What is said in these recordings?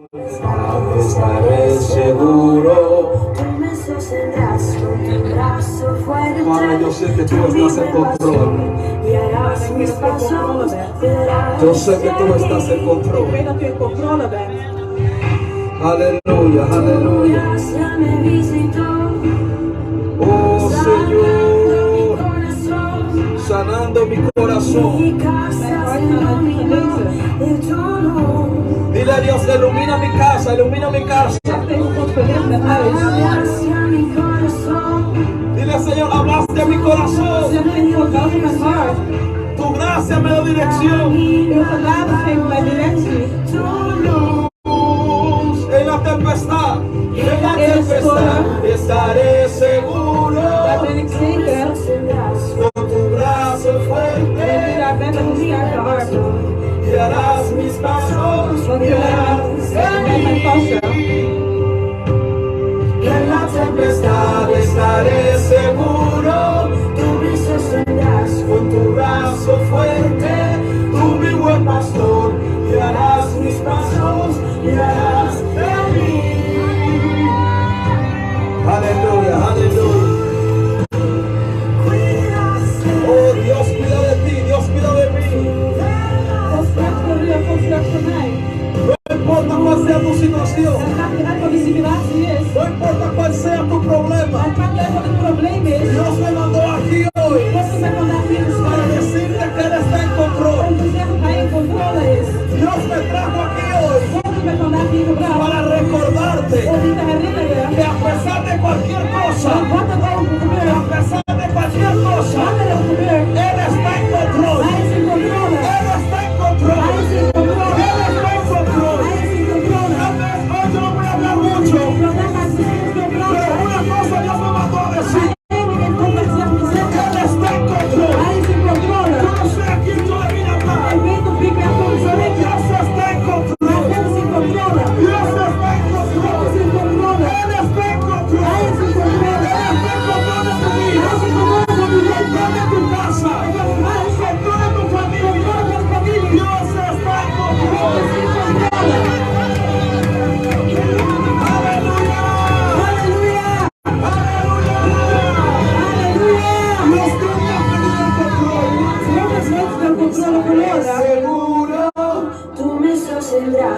Estaré seguro. Tú me sostendrás con tu brazo fuerte. Padre, yo sé que tú estás en control. Y harás mis pasos. Yo sé que tú estás en control. Aleluya, aleluya. Oh Señor, sanando mi corazón. Dile a Dios, ilumina mi casa, ilumina mi casa. Dile, Señor, hablaste a mi corazón. Tu gracia me da dirección. En la tempestad, estaré seguro. Con tu brazo fuerte. Y harás mis pasos. En la tempestad estaré seguro. Tú me sostendrás con tu brazo fuerte. Tú mi buen pastor. Y harás mis pasos. Y harás de mí. Aleluya, aleluya. Oh, Dios cuida de ti, Dios cuida de mí. No importa cuál sea tu situación, no importa cuál sea tu problema, Dios me mandó aquí hoy para decirte que Él está en control. Dios me trajo aquí hoy para recordarte que a pesar de cualquier cosa, Él está en control. Él está en control.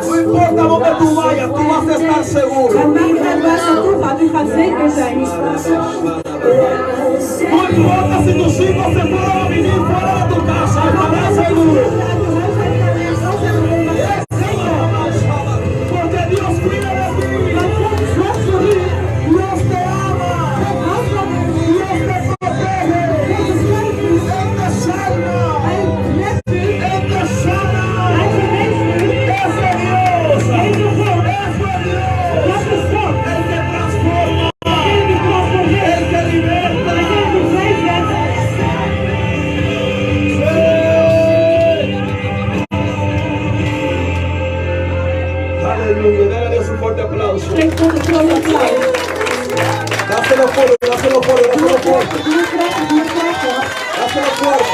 No importa donde tú vayas, tú vas a estar seguro. No importa si tus hijos se puedan vivir fuera de tu casa, estarás seguro. Porque Dios cuida de ti. Dios te ama. Dios te protege. Él te salva. Él te sana. Ese Dios. Él te transforma. Él te liberta. Aleluya, dale a Dios un fuerte aplauso. Dáselo fuerte, dáselo fuerte, dáselo fuerte. Dáselo fuerte.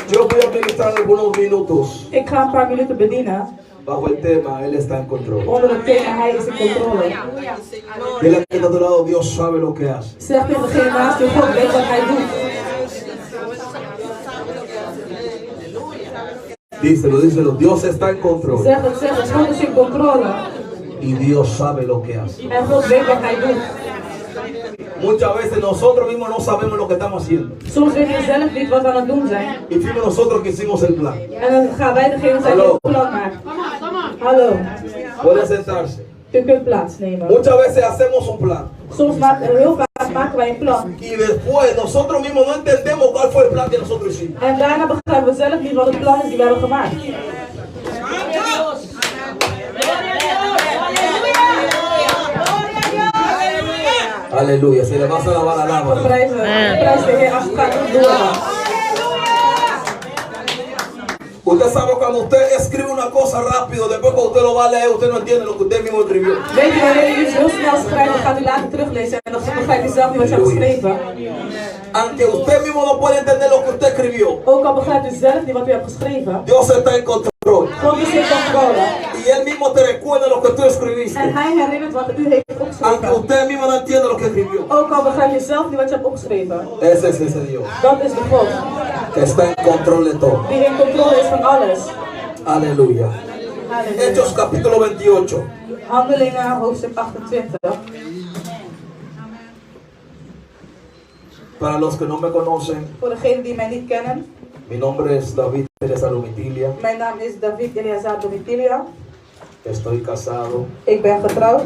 Yo voy a ministrar algunos minutos. Ik ga een paar minuten bedienen. Bajo el tema, Él está en control. Onder het thema, Hij is in controle. Dile a quien a tu lado, Dios sabe lo que hace. Zeg tegen degene naast je, God weet wat Hij doet. Díselo, díselo, Dios está en control. Zeg het, God is in controle. Y Dios sabe lo que hace. En God weet wat Hij doet. Muchas veces nosotros mismos no sabemos lo que estamos haciendo. Soms weten we zelf niet wat we aan het doen zijn. Y fuimos nosotros que hicimos el plan. En dan gaan wij degene zijn die het plan maken. Hallo. Puede sentarse. U kunt plaatsnemen. Muchas veces hacemos un plan. Soms heel vaak maken wij een plan. Y después nosotros mismos no entendemos cuál fue el plan que nosotros hicimos. En daarna begrijpen we zelf niet wat het plan is die we hebben gemaakt. Aleluya, se le va a alabar a la Prijs de Heer als het gaat om door. Usted sabe cuando usted escribe una cosa rápido, después cuando usted lo va a leer, usted no entiende lo que usted mismo escribió. Weet je, wanneer je iets heel snel schrijft, dan gaat u later teruglezen en dan begrijpt u zelf niet wat je hebt geschreven. Aunque usted mismo no puede entender lo que usted escribió, Ook al begrijpt u zelf niet wat u hebt geschreven, Dios está en control. God is in controle. Y Él mismo te recuerda lo que tú escribiste. En hij herinnert wat u heeft Aunque opgeschreven. usted mismo no entiende lo que escribió. Ook al begrijp je zelf niet wat je hebt opgeschreven. Ese es ese Dios Dat is de God que está en control de todo. die in controle is van alles. Aleluya. Halleluja. Hechos capítulo 28. Handelingen, hoofdstuk 28. Para los que no me conocen, Voor degenen die mij niet kennen, mi nombre es David Teresa Lumitilia. mijn naam is David Eleazar Domitilia. Estoy casado, Ik ben getrouwd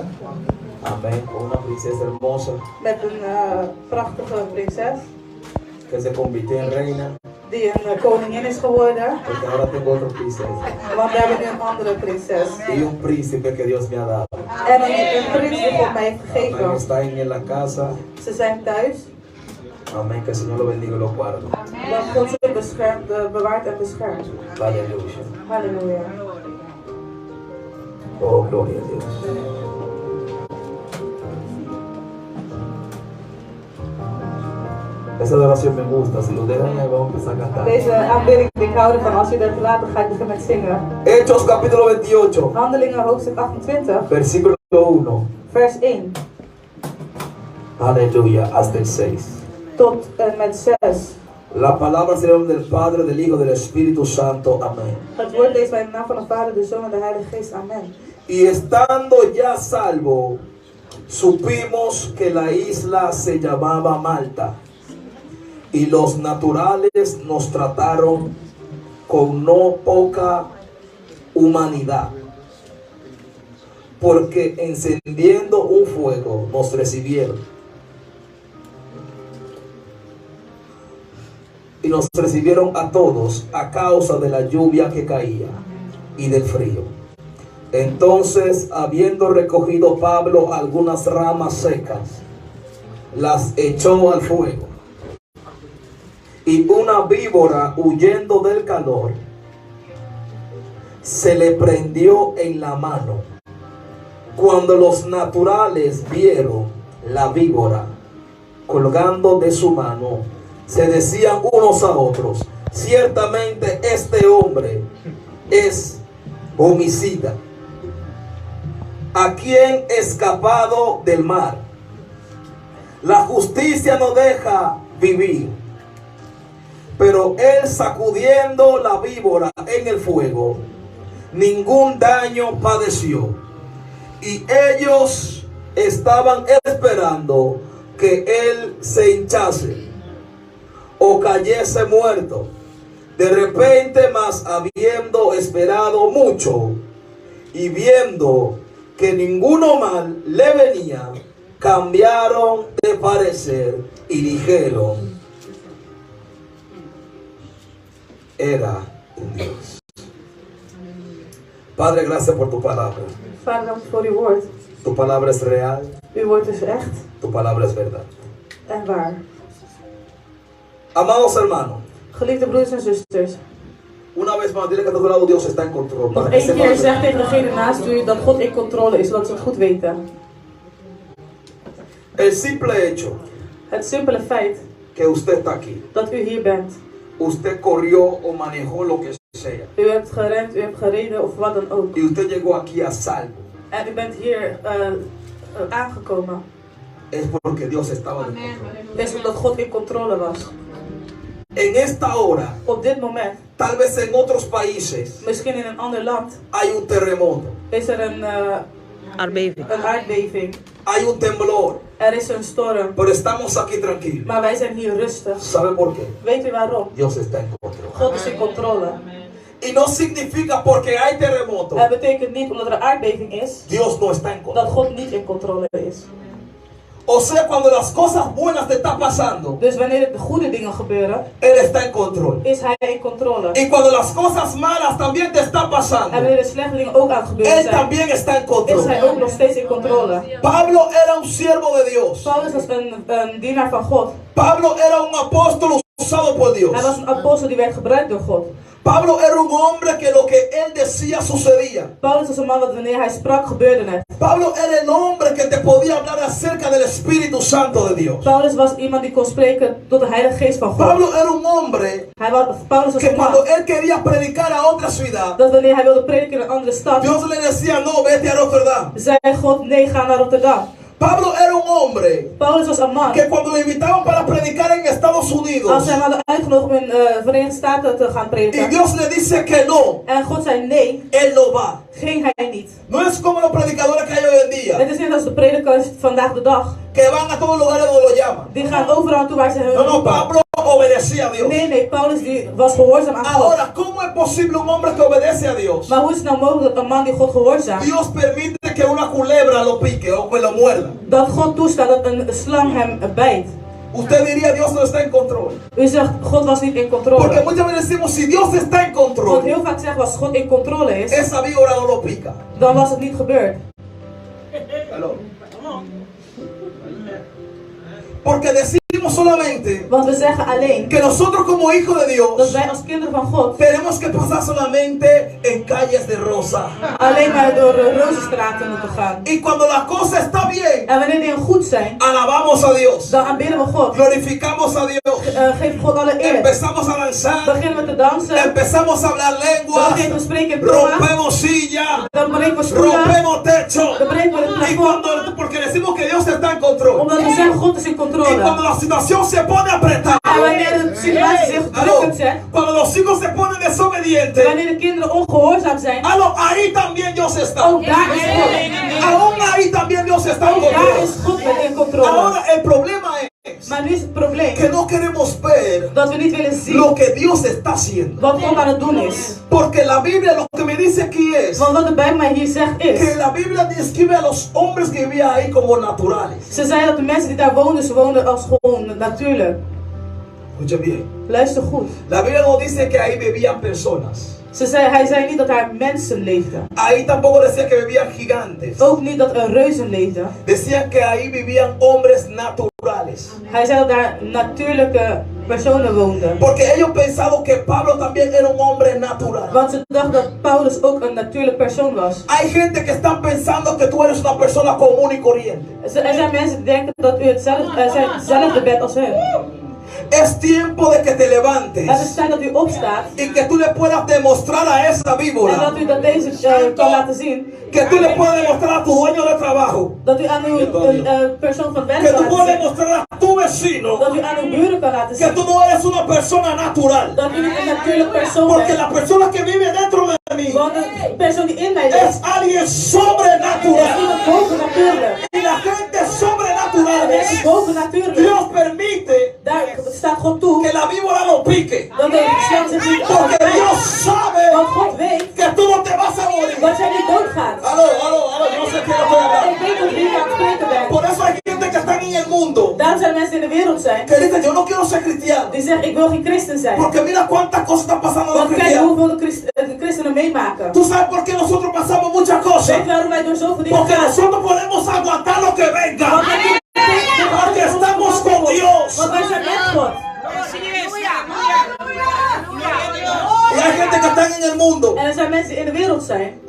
amén, con una princesa hermosa met een prachtige prinses que se convirtió en reina, die een koningin is geworden. porque ahora tengo otra princesa Want we hebben nu een andere prinses. y un príncipe que Dios me ha dado. En een prins die God mij heeft Amén, gegeven. está en la casa. Ze zijn thuis. Amén, que el Señor lo bendiga y lo guarde. Dat God ze beschermt, bewaart en beschermt. Aleluya. Halleluja. Oh, gloria a Dios. Esa adoración me gusta. Si lo dejan ahí, vamos a empezar a cantar. Deze aanbidding, ik hou ervan. Als u dat laat, dan ga ik beginnen met zingen. Hechos capítulo 28, Handelingen hoofdstuk 28, versículo 1. vers 1 Aleluya, hasta el 6. tot en met 6. La palabra será del Padre, del Hijo, del Espíritu Santo. Amén. Het woord leest bij de naam van de Vader, de Zoon en de Heilige Geest. Amen. Y estando ya salvo, supimos que la isla se llamaba Malta. Y los naturales nos trataron con no poca humanidad, porque encendiendo un fuego nos recibieron. Y nos recibieron a todos a causa de la lluvia que caía y del frío. Entonces, habiendo recogido Pablo algunas ramas secas, las echó al fuego. Y una víbora, huyendo del calor, se le prendió en la mano. Cuando los naturales vieron la víbora colgando de su mano, se decían unos a otros: ciertamente este hombre es homicida, a quien escapado del mar. La justicia no deja vivir. Pero él, sacudiendo la víbora en el fuego, ningún daño padeció. Y ellos estaban esperando que él se hinchase o cayese muerto. De repente, mas habiendo esperado mucho y viendo que ninguno mal le venía, cambiaron de parecer y dijeron: era un Dios. Padre, gracias por tu palabra. Vader, dank u voor uw woord. Tu palabra es real, Uw woord is echt tu palabra es verdad. en waar. Amados hermanos, Geliefde broeders en zusters, una vez más, dile que a tu lado Dios está en control. nog één keer zeg tegen degene naast u dat God in controle is, zodat ze het goed weten. El simple hecho Het simpele feit que usted está aquí, dat u hier bent. usted corrió o manejó lo que sea, U hebt gerend, u hebt gereden of wat dan ook. y usted llegó aquí a salvo, En u bent hier aangekomen. es porque Dios estaba en control. Het is omdat God in controle was. En esta hora, Op dit moment, tal vez en otros países, misschien in een ander land, hay un terremoto, is er een aardbeving. hay un temblor, Er is een storm. pero estamos aquí tranquilos. Maar wij zijn hier rustig. ¿Sabe por qué? Weet u waarom? Dios está en control. God is in controle. Y no significa porque hay terremoto, Het betekent niet omdat er een aardbeving is, Dios no está en dat control. God niet in controle is. O sea, cuando las cosas buenas te están pasando, Dus wanneer de goede dingen gebeuren, Él está en control. is Hij in controle. Y cuando las cosas malas también te están En pasando, wanneer de slechte dingen ook aan het gebeuren Él zijn, también está en is control. Hij ook nog steeds in controle. Pablo era un siervo de Dios. Paulus was een dienaar van God. Pablo era un apóstol usado por Dios. Hij was een apostel die werd gebruikt door God. Pablo era un hombre que lo que él decía sucedía. Paulus was een man dat wanneer hij sprak gebeurde het. Pablo era el hombre que te podía hablar acerca del Espíritu Santo de Dios. Paulus was iemand die kon spreken tot de Heilige Geest van God. Pablo era un hombre Paulus was que een man cuando él quería predicar a otra ciudad, dat wanneer hij wilde prediken in een andere stad, Dios le decía, no, vete a Rotterdam. zei God, nee, ga naar Rotterdam. Pablo era un hombre Paulus was een man. que cuando le invitaban para predicar en Estados Als Unidos ze hem hadden uitgenodigd om in Verenigde Staten te gaan y prediken, Dios le dice que no, en God zei nee, él no va. ging hij niet. No es como los predicadores que hay hoy en día, Het is niet als de predikers vandaag de dag. que van a todos lugares donde lo llaman. Die gaan overal naartoe waar ze hun No, no, roepen. Pablo obedecía a Dios. Nee, Paulus die was gehoorzaam aan God. Ahora, ¿cómo es posible un hombre que obedece a Dios? Maar hoe is het nou mogelijk dat een man die God gehoorzaamt, Dios permite que una culebra lo pique o que lo muerda. dat God toestaat dat een slang hem bijt? Usted diría, Dios no está en control. U zegt, God was niet in Porque controle. muchas veces decimos, si Dios está en Want control, heel vaak zeggen we, als God in controle is, esa víbora no lo pica. dan was het niet gebeurd. Hello. Porque decimos solamente Want we zeggen alleen que nosotros como hijos de dat Dios wij als kinderen van God tenemos que pasar solamente en calles de rosa. alleen maar door rozenstraten moeten gaan. Y cuando la cosa está bien, En wanneer dingen goed zijn, alabamos a Dios, dan aanbidden we God. glorificamos a Dios, Geef God alle eer. empezamos a danzar, Beginnen we te dansen. empezamos a hablar Dan lenguas, beginnen we te spreken in tongen. rompemos sillas, Dan breken we stoelen. rompemos techo. Dan breken we het Y plafond. cuando, porque decimos que Dios está en control. Omdat we zeggen God is in Y cuando controle. la situación se pone apretada, En wanneer de situatie zich aló, drukkend zet, cuando los hijos se ponen desobedientes, wanneer de kinderen ongehoorzaam zijn, aló, ahí también Dios está. ook daar is God. Aún ahí también Dios está en Ook daar control. is God in controle. Ahora el problema es Maar nu is het probleem que no queremos ver dat we niet willen zien lo que Dios está haciendo. wat God aan het doen is. Porque la Biblia lo que me dice aquí es Want wat de Bijbel mij hier zegt que is, la Biblia describe a los hombres que vivían ahí como naturales. ze zei dat de mensen die daar woonden, ze woonden als gewoon natuurlijk. Escuchen bien. Luister goed. La Biblia no dice que ahí vivían personas. Hij zei niet dat daar mensen leefden. Ahí tampoco decía que vivían gigantes. Ook niet dat er reuzen leefden. Decía que ahí vivían hombres naturales. Hij zei dat daar natuurlijke personen woonden. Porque ellos pensaban que Pablo también era un hombre natural. Want ze dachten dat Paulus ook een natuurlijk persoon was. Hay gente que está pensando que tú eres una persona común y corriente. Er zijn mensen die denken dat u hetzelfde bent als hun. Es tiempo de que te Het is levantes tijd dat u opstaat y que tú le puedas demostrar a esa en víbora, dat u dat deze kan laten zien. que tú le puedas demostrar a tu dueño de trabajo, Dat u aan uw persoon van werk que kan tú laten puedas zien. demostrar a tu vecino Dat u aan uw buren kan laten que zien. tú no eres una persona natural. Dat u niet een natuurlijk persoon Porque bent. la persona que vive dentro de mí Want de persoon die in mij es leeft, alguien is sobrenatural. iemand bovennatuurlijk. Y la gente En sobrenatural, mensen bovennatuurlijk, Dios permite daar staat God toe que la víbora lo pique. dat de slang zich niet Porque Dios sabe Want God weet que tú no te vas a morir. dat jij niet doodgaat. Aló, yo no sé qué estoy hablando. Ik weet dat wie aan het spreken bent. Por eso hay gente que están en el mundo Daarom zijn er mensen in de wereld zijn que dicen, yo no quiero ser cristiano. die zeggen ik wil geen christen zijn. Porque mira cuántas cosas están pasando en los Want kijk cristianos. hoeveel de christenen meemaken. Tú sabes por qué nosotros pasamos muchas cosas. Weet je waarom wij door zoveel dingen Porque gaan? nosotros podemos aguantar lo que venga. Want wij kunnen Porque estamos con Dios. Want wij zijn met God. Y hay gente que están en el mundo. En er zijn mensen die in de wereld zijn.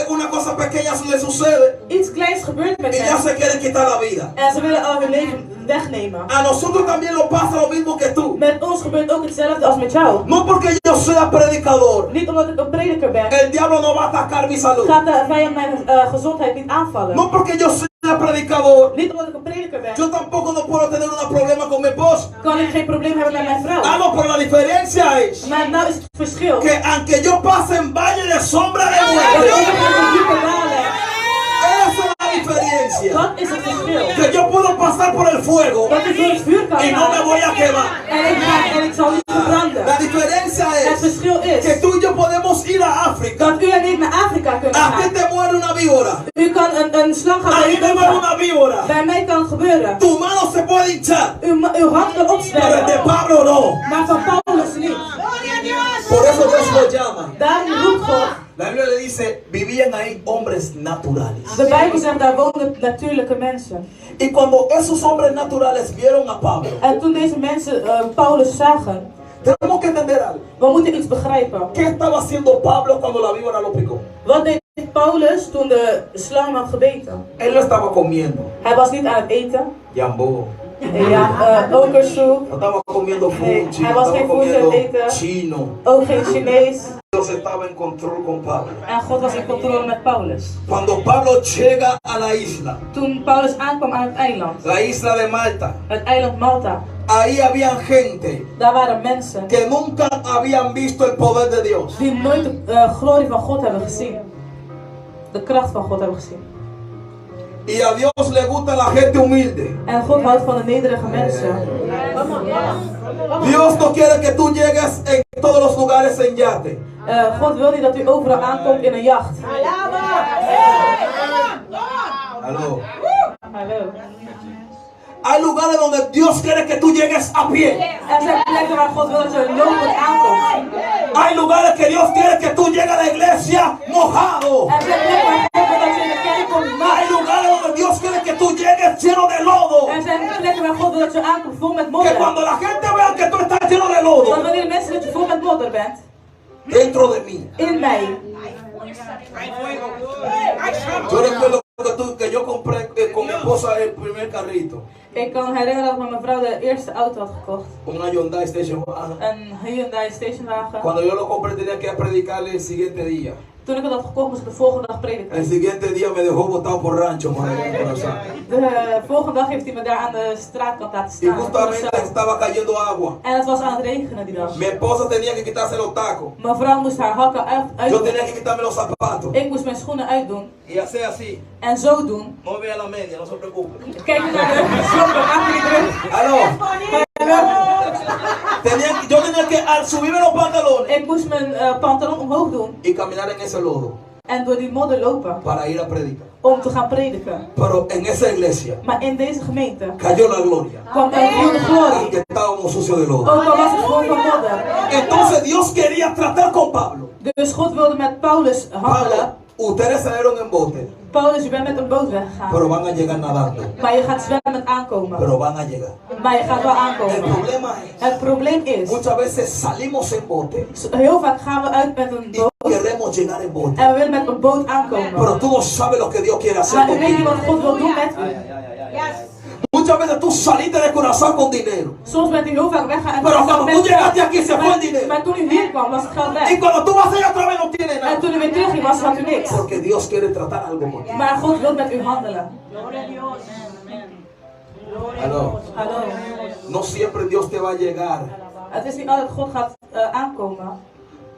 Una cosa pequeña le sucede Iets kleins gebeurt met y ya hen. se quieren quitar la vida. En ze willen al hun leven wegnemen. A nosotros también nos pasa lo mismo que tú. Met ons gebeurt ook hetzelfde als met jou. No porque yo sea predicador, Niet omdat ik een prediker ben, el diablo no va a atacar mi salud. gaat de vijand mijn gezondheid niet aanvallen. No porque yo sea predicador, Niet omdat ik een prediker ben, yo tampoco no puedo tener un problema con mi esposa. kan ik geen probleem hebben met mijn vrouw. Ah, no, pero la diferencia es Maar nou is het verschil. que aunque yo pase en valle de sombra de Dat muerte, ik in diepe dalen. esa es la diferencia. Dat is het verschil. Que yo puedo pasar por el fuego Dat ik door het vuur kan y no me gaan. voy a quemar. En ik zal niet verbranden. La diferencia Het es verschil que is tú y yo podemos ir a África. dat u en ik naar Afrika kunnen A ti gaan. te muere una víbora. U kan een slang gaan A bij mí u me muere doodgaan. una víbora. Bij mij kan het gebeuren. Tu mano se puede hinchar, Uw hand kan pero el de opzwellen. Pablo no. Maar van Paulus niet. Por eso Dios lo llama. Daarom roept God. La Biblia le dice, vivían ahí hombres naturales. De Bijbel zegt, daar woonden natuurlijke mensen. Y cuando esos hombres naturales vieron a Pablo, En toen deze mensen Paulus zagen, tenemos que entender algo. we moeten iets begrijpen. ¿Qué estaba haciendo Pablo cuando la víbora lo picó? Wat deed Paulus toen de slang had gebeten? Él no estaba comiendo Hij was niet aan het eten. jambó, Okersoep. no estaba comiendo fuchi, Hij no was estaba geen voedsel aan comiendo het eten. chino. Ook geen Chinees. Dios estaba en control con Pablo. En God was in controle met Paulus. Cuando Pablo llega a la isla, Toen Paulus aankwam aan het eiland, la isla de Malta, het eiland Malta, ahí había gente daar waren mensen que nunca habían visto el poder de Dios. die nooit de glorie van God hebben gezien. De kracht van God hebben gezien. Y a Dios le gusta la gente humilde. En God houdt van de nederige mensen. Dios no quiere que tú llegues en todos los lugares en yate. God wil niet dat u overal aankomt in een jacht. Aló. Hallo. Hay lugares donde Dios quiere que tú llegues a pie. Er zijn plekken waar God wil dat je lopend aankomt. Hay lugares que Dios quiere que tú llegues a la iglesia mojado. Er zijn plekken waar God wil dat je in de kerk komt nat. Hay lugares donde Dios quiere que tú llegues lleno de lodo. Er zijn plekken waar God wil dat je aankomt vol met Que modder. cuando la gente vea que tú estás lleno de lodo, Want wanneer mensen dat je vol met modder bent, dentro de mí. in mij. Yo recuerdo que yo compré con mi esposa el primer carrito. Ik kan me herinneren dat ik met mijn vrouw de eerste auto had gekocht. Una Hyundai Station Wagon. Een Hyundai stationwagen. Cuando yo lo compré tenía que predicarle el siguiente día. Toen ik het had gekocht moest ik de volgende dag prediken. El siguiente día me dejó botado por rancho. Corazón. De volgende dag heeft hij me daar aan de straatkant laten Y staan. justamente estaba cayendo agua. En het was aan het regenen die dag. Mi esposa tenía que quitarse los tacos. Mijn vrouw moest haar hakken uit Yo doen. tenía que quitarme los zapatos. Ik moest mijn schoenen uitdoen. Y hacer así. En zo doen. No vea la media, no se preocupe. Kijk naar de sokken, maak je niet druk. Aló. Yo tenía que al subirme los pantalones Ik moest mijn pantalon omhoog doen. y caminar en ese lodo En door die modder lopen. para ir a predicar. Om te gaan prediken. Pero en esa iglesia Maar in deze gemeente cayó la gloria. kwam er heel de glorie. Aunque estábamos sucios de lodo. Ook al was het vol van modder. Entonces Dios quería tratar con Pablo. Dus God wilde met Paulus handelen. Pablo, ustedes salieron en bote, Paulus, je bent met een boot weggegaan. pero van a llegar nadando. Maar je gaat zwemmen aankomen. Pero van a llegar. Maar je gaat wel El aankomen. problema es, Het probleem is, muchas veces salimos en bote heel vaak gaan we uit met een y boot. queremos llegar en bote. En we willen met een boot aankomen. Pero tú no sabes lo que Dios quiere hacer Maar u weet niet contigo. wat God wil doen met u. Muchas veces tú saliste de corazón con dinero. Soms bent u heel vaak weggegaan en Pero toen cuando tú llegaste aquí se fue el dinero. Maar toen u hier kwam was het geld Y weg. cuando tú vas allá otra vez no tienes En nada. toen u weer terugging was had u niks. Porque Dios quiere tratar algo contigo. Maar God wil met u handelen. Aló. Hallo. No siempre Dios te va a llegar Het is niet altijd God gaat aankomen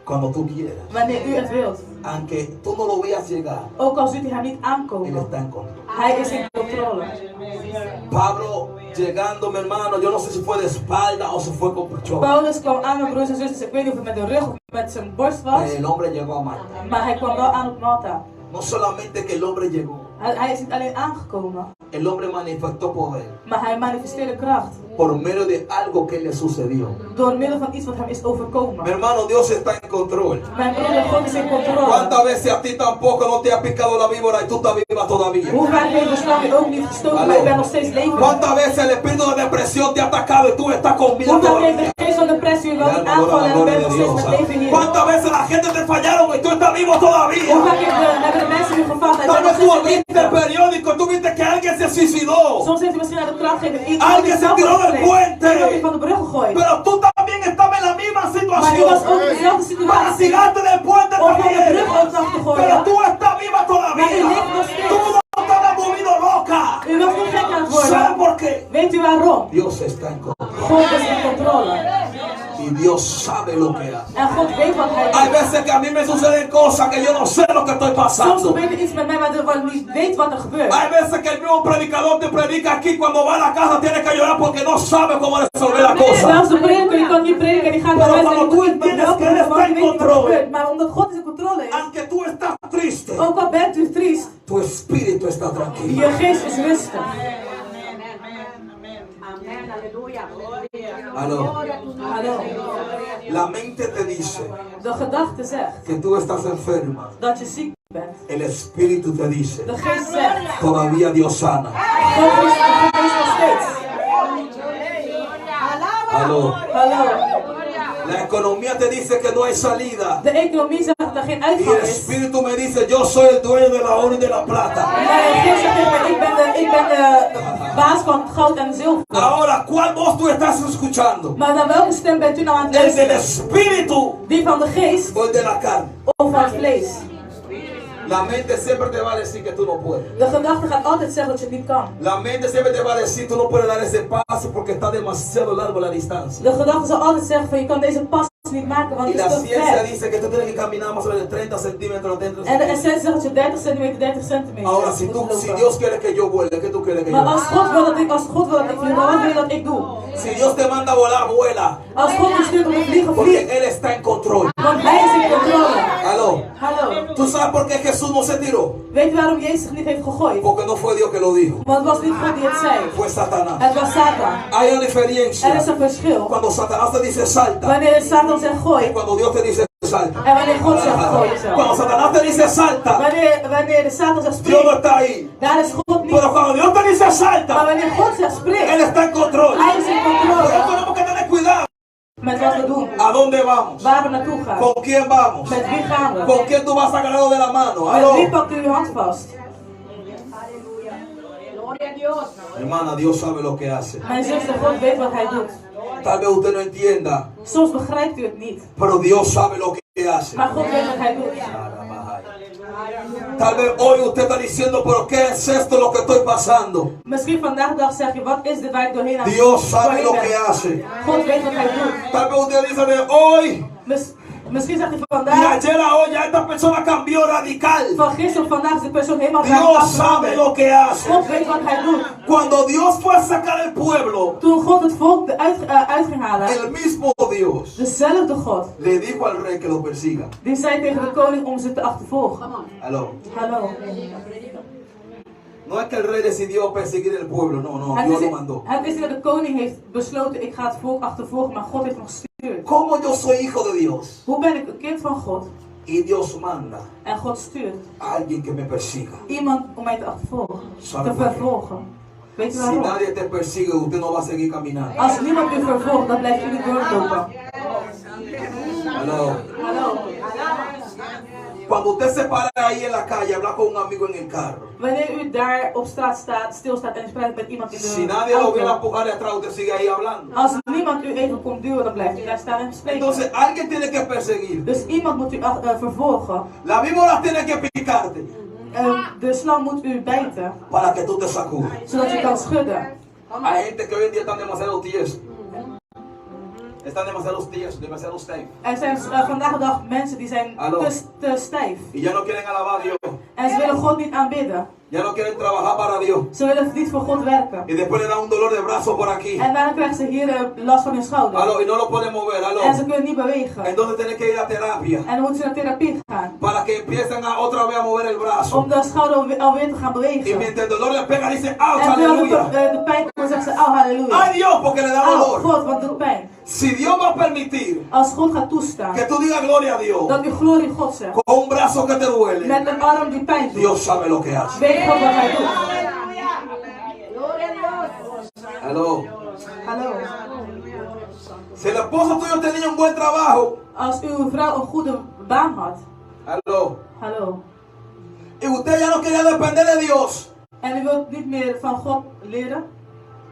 cuando tú quieras. wanneer u het wilt. Aunque tú no lo veas llegar, Ook al ziet u hem niet Él aankomen. está en control. Hij is in controle. Pablo llegando, mi hermano, yo no sé si fue de espalda o si fue con pecho. Paulus kwam aan mijn broers en zusters. Ik weet niet of het met de rug of met zijn borst was. El hombre llegó a Malta. Maar hij kwam wel aan op Malta. No solamente que el hombre llegó, Hij is niet alleen aangekomen. el hombre manifestó poder Maar hij manifesteerde kracht. por medio de algo que le sucedió. Door middel van iets wat hem is overkomen. Mi hermano, Dios está en control. Mijn broeder, God is in controle. ¿Cuántas veces a ti tampoco no te ha picado la víbora y tú estás viva todavía? Hoe vaak heeft de slang je ook niet gestoken, maar je bent nog steeds levend? ¿Cuántas veces el espíritu de depresión te ha atacado y tú estás con vida Hoe vaak heeft todavía? de geest van depressie je wel Mi niet alma adora aanvallen la en je gloria bent nog de steeds Dios. met leven hier? ¿Cuántas veces la gente te fallaron y tú estás vivo todavía? Hoe vaak hebben de mensen je gevallen en je Tal bent nog vez tú steeds abriste el leven? periódico y tú viste que alguien se suicidó. Soms heeft hij misschien naar de krant gegeven. Alguien se tiró del puente. Iemand die van de brug gegooid. Pero tú también estabas en la misma Maar hij situación. was ook in dezelfde situatie. Para tirarte del puente Om van de también. brug ook nog te Pero gooien. tú estás viva todavía. Maar u leeft nog steeds. Tú no te has movido loca. U was niet gek aan het ¿Sabes worden. por qué? Weet u waarom? Dios está en control. God is in controle. Y Dios sabe lo que hace. En God weet wat hij Hay doet. veces que a mí me suceden cosas que yo no sé lo que estoy Soms pasando. gebeurt er iets met mij waar ik niet weet wat er gebeurt. Hay veces que el mismo predicador te predica aquí, cuando va a la casa tiene que llorar porque no sabe cómo resolver la cosa. Zelfs de prediker die kan niet prediken en die gaat naar Pero huis en cuando tú entiendes que Él está en weet niet wat er control, gebeurt. Maar omdat God is in controle is, aunque tú estás triste, ook al bent u triest, tu espíritu está tranquilo. je geest is rustig. Aló. Hallo. La mente te dice De gedachte zegt que tú estás enferma. dat je ziek bent. El espíritu te dice De geest zegt, todavía Dios sana. God is nog steeds. Aló. Hallo. La economía te dice que no hay salida. De economie zegt dat er geen Y el uitgang is. espíritu me dice, yo soy el dueño de la oro y de la plata. En de geest zegt tegen mij, ik ben de baas van het goud en zilver. Ahora, ¿cuál voz tú estás escuchando? Maar naar welke stem bent u nou aan het ¿El del luisteren? espíritu Die van de geest o el de la carne? of van het vlees? La mente siempre te va a decir que tú no puedes. De gedachte gaat altijd zeggen dat je het niet kan. La mente siempre te va a decir tú no puedes dar ese paso porque está demasiado largo la distancia. De gedachte zal altijd zeggen van je kan deze pas niet maken want Y het la is te ciencia ver. dice que tú tienes que caminar más o menos 30 centímetros dentro. En de essentie zegt dat je 30 centimeter, 30 centimeter Ahora, si moet lopen. Dios quiere que yo vuele, ¿qué tú quieres que yo Maar haga? als God wil dat ik vlieg, dan wat wil je dat ik doe? Si Dios te manda a volar, vuela. Als God je stuurt om te vliegen, Porque vlieg. Él está en control. Want hij is in controle. Aló. Hallo. ¿Tú sabes por qué Jesús no se tiró? Weet je waarom Jezus zich niet heeft gegooid? Porque no fue Dios que lo dijo. Want het was niet God die het zei. Fue Satanás. Het was Satan. Hay una Er is diferencia. een verschil. Cuando Satanás te dice salta. Wanneer Satan zegt gooi Cuando Dios te dice salta. en wanneer God zegt gooi zo. Cuando Satanás te dice salta, Wanneer de Satan zegt Dios no spring, está ahí. daar is God niet. Pero cuando Dios te dice Maar salta, wanneer God zegt spring, Él está en control. hij is in Por eso controle tenemos que tener cuidado. met wat we doen. ¿A dónde vamos? Waar we naartoe gaan. ¿Con quién vamos? Met wie gaan we? ¿Con quién tú vas agarrado de la mano? Met Aló. wie pakt u uw hand vast? Hermana, Dios sabe lo que hace. Mijn zuster, God weet wat hij doet. Tal vez usted no entienda, Soms begrijpt u het niet. pero Dios sabe lo que hace. Maar God weet wat hij doet. Tal vez hoy usted está diciendo, pero ¿qué es esto lo que estoy pasando? Misschien vandaag de dag zeg je, wat is dit waar ik doorheen aan Dios sabe doorheen lo ben? que hace. God weet wat hij doet. Tal vez usted dice de hoy Misschien zegt hij y vandaag, ayer a hoy ya esta persona cambió radical. van gisteren op vandaag is de persoon helemaal Dios sabe veranderd. lo que hace. God weet wat hij doet. Cuando Dios fue a sacar el pueblo, Toen God het volk uit ging halen, el mismo Dios dezelfde God, le dijo al rey que lo persiga. die zei tegen de koning om ze te achtervolgen. Aló. Hallo. No es que el rey decidió perseguir el pueblo, no, Het Dios is, lo mandó. het is niet dat de koning heeft besloten, ik ga het volk achtervolgen, maar God heeft hem gestuurd. Como yo soy hijo de Dios Hoe ben ik een kind van God? y Dios manda En God stuurt a alguien que me persiga. iemand om mij te achtervolgen, Sabe te por qué? vervolgen. Weet je Si waarom? nadie te persigue, usted no va a seguir caminando. Als niemand u vervolgt, dan blijft u niet doorlopen. Aló. Hallo. Cuando usted se para ahí en la calle, habla con un amigo en el carro. Wanneer u daar op straat staat, stilstaat en spreekt met iemand in Si de nadie lo viene a auto. empujar de atrás, usted sigue ahí hablando. Als niemand u even komt duwen, dan blijft u daar staan en spreken. Entonces, alguien tiene que perseguir. Dus iemand moet u vervolgen. La víbora tiene que picarte De slang moet u bijten, para que tú te sacudas. zodat u kan schudden. Hay gente que hoy en día están demasiado tiesos. Están demasiado tiesos, demasiado stijf. Er zijn vandaag de dag mensen die zijn Hallo. te stijf. Y ya no quieren alabar a Dios. En ze willen God niet aanbidden. Ya no quieren trabajar para Dios. Ze willen niet voor God werken. Y después le dan un dolor de brazo por aquí. En daarna krijgen ze hier last van hun schouder. Aló, y no lo pueden mover, aló. En ze kunnen niet bewegen. Entonces tienen que ir a terapia En dan moeten ze naar therapie gaan. para que empiecen a otra vez a mover el brazo. Om de schouder alweer te gaan Y bewegen. mientras el dolor le pega, dice, ¡ouch, En terwijl aleluya! de pijn komt, zegt ze, oh halleluja. ¡Ay Dios! Porque le da Oh dolor. God, wat doet pijn. Si Dios va a permitir Als God gaat toestaan que tú digas gloria a Dios dat u glorie God zegt. con un brazo que te duele, Met een arm die pijn doet. Dios sabe lo que hace. Weet God wat hij doet. Aló. Hallo. Si el esposo tuyo tenía un buen trabajo, Als uw vrouw een goede baan had. aló, Hallo. y usted ya no quería depender de Dios, En u wilt niet meer van God leren.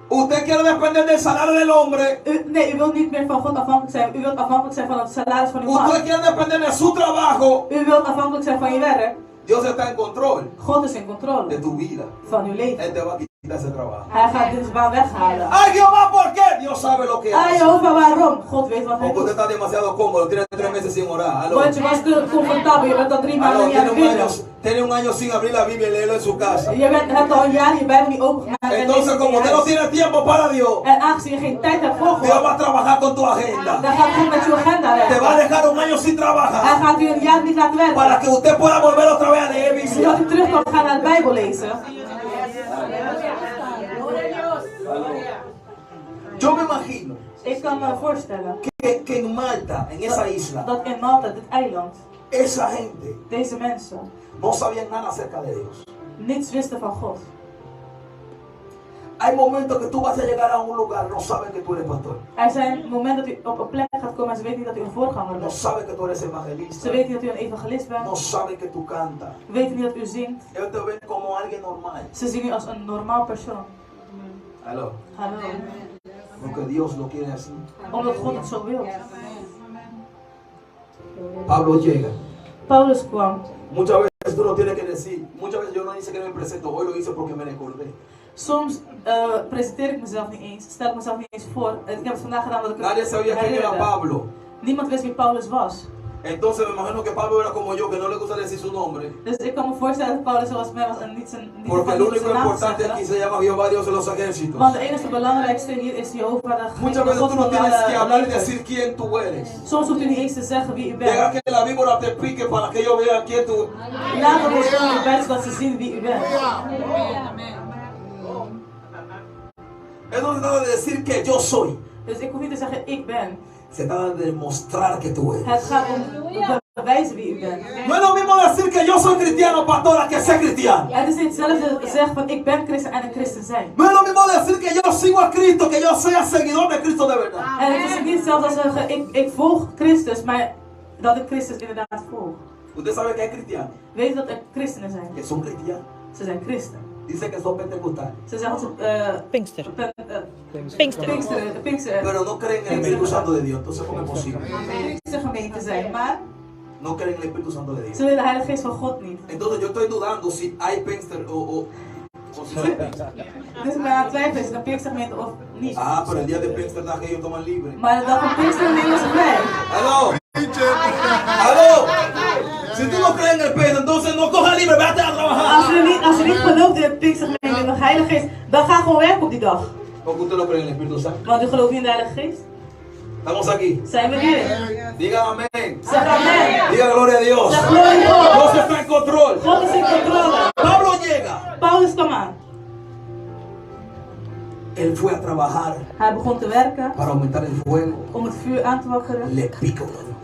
usted quiere depender del salario del hombre, Nee, u wilt niet meer van God afhankelijk zijn. U wilt afhankelijk zijn van het salaris van uw man. usted quiere depender de su trabajo, U wilt afhankelijk zijn van je werk. Dios está en control God is in de controle tu vida. van uw leven. Él te va a quitar ese trabajo. Hij gaat deze baan weghalen. ¡Ay Jehová! ¿Por qué? Dios sabe lo que Ah, hace. Jehovah, waarom? God weet wat hij Porque usted doet. está demasiado cómodo, tiene 3 meses sin orar. Aló. Want je was te comfortabel. Je bent al 3 maanden Aló, niet aan tiene het un, bidden. tiene un año sin abrir la Biblia y leerlo en su casa. Je hebt al een jaar je Bijbel niet opengemaakt. En Entonces, leest het como in je usted no huis. tiene tiempo para Dios, En aangezien je geen tijd hebt voor Dios God, va a trabajar con tu agenda. dan gaat God met je agenda Te va a werken. dejar un año sin Hij trabajar gaat u een jaar niet laten werken. para que usted pueda volver otra vez a leer Biblia. Zodat u terug kan gaan naar de Bijbel lezen. Yo me imagino Ik kan me voorstellen que en Malta, en esa isla, dat in Malta, dit eiland, esa gente deze mensen no sabían nada acerca de Dios. niets wisten van God. Hay momentos que tú vas a llegar a un lugar, no saben que tú eres pastor. Er zijn momenten dat u op een plek gaat komen en ze weten niet dat u een voorganger No bent. saben que tú eres evangelista. Ze weten niet dat u een evangelist bent. No saben que tú cantas. Ze weten niet dat u zingt. Ellos te ven como alguien normal. Ze zien u als een normaal persoon. Aló. Hallo. Porque Dios lo quiere así. Omdat God het zo wil. Pablo llega. Paulus kwam. Muchas veces tú no tienes que decir. Muchas veces yo no hice que me presento. Hoy lo hice porque me recordé. Soms presenteer ik mezelf niet eens, stel ik mezelf niet eens voor. Ik heb het vandaag gedaan omdat ik Nadie het sabía quién era herinnerde. Pablo. Niemand wist wie Paulus was. Entonces me imagino que Pablo era como yo, que no le gusta decir su nombre. Dus ik kan me voorstellen dat Paulus zoals mij was en niet zijn Porque el niet único zijn naam importante aquí zeggen. se llama Jehová Dios de los ejércitos. Want de enige belangrijkste hier is Jehovah, de Muchas veces God tú no van tienes que hablar y alle decir quién tú eres. Soms hoeft u niet eens te zeggen wie u Deja bent. que la víbora te pique para que ellos vean quién tú eres. Laat het eens gewoon bij zodat ze zien wie u bent. Él no trata de decir que yo soy. Dus ik hoef niet te zeggen ik ben. Se trata de demostrar que tú Het eres. gaat om bewijzen wie u bent. No es lo mismo decir que yo soy cristiano, pastora, que ser cristiano. Het is niet hetzelfde zeggen van ik ben christen en een christen zijn. No es lo mismo decir que yo sigo a Cristo, que yo sea seguidor de Cristo de verdad. En het is niet hetzelfde als zeggen ik volg Christus, maar dat ik Christus inderdaad volg. Usted sabe que hay cristianos Weet dat er christenen zijn. que son cristianos. Ze zijn christen. Dicen que son pentecostales, Ze zeggen dat ze Pinkster. Pinkster pero no creen en el Espíritu Santo de Dios. Entonces, ¿cómo es posible? gemeente zijn, maar No creen en el Espíritu Santo de Dios. ze willen de Heilige Geest van God niet. Entonces, yo estoy dudando si hay Pinkster o si no hay Pinkster. Dus ik ben aan het twijfelen, is het een Pinkstergemeente of niet. Ah, pero el día de Pinkster la que ellos toman libre. Maar de dag van Pinkster nemen ze vrij. ¡Aló! ¡Aló! Si tú no crees en el Pinkster, entonces no cojas libre, vete a trabajar. Als je niet gelooft in het Pinkstergemeente, in de Heilige Geest, dan ga gewoon werken op die dag. Porque usted no cree en el Espíritu Santo. Want u gelooft niet in de Heilige Geest. Estamos aquí. Zijn we hier? Diga amén. Zeg amen. Diga gloria a Dios. Zeg glorie God. Dios está en control. God is in controle. Pablo llega. Paulus kwam aan. Él fue a trabajar Hij begon te werken para aumentar el fuego. om het vuur aan te wakkeren. Le pica una.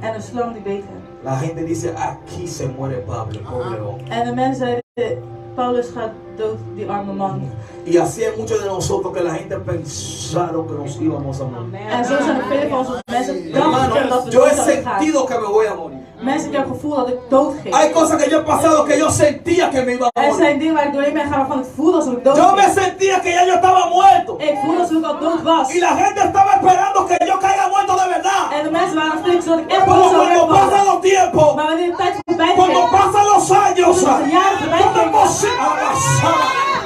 En een slang die beet hem. La gente dice, aquí se muere Pablo, pobre hombre. En de mensen zeiden, Paulus gaat dood, die arme man. Y así hay muchos de nosotros que la gente pensaron que nos íbamos a morir. En zo zijn er vele van onze mensen dachten Hermano, dat we yo dood he zouden gaan. sentido que me voy a morir. Mensen die hebben het gevoel dat ik dood ging. Hay cosas que yo he pasado que yo sentía que me iba a Er morir. zijn dingen waar ik doorheen ben gegaan waarvan ik voelde alsof ik dood Yo me ging. sentía que ya yo estaba muerto. Ik voelde alsof ik al dood was. Y la gente estaba esperando que yo caiga muerto de verdad. En de mensen waren steeds zodat ik echt Pero dood zou cuando pasan werden. los tiempos, Maar wanneer de tijd voorbij cuando ging, pasan los años, ¿cómo es posible?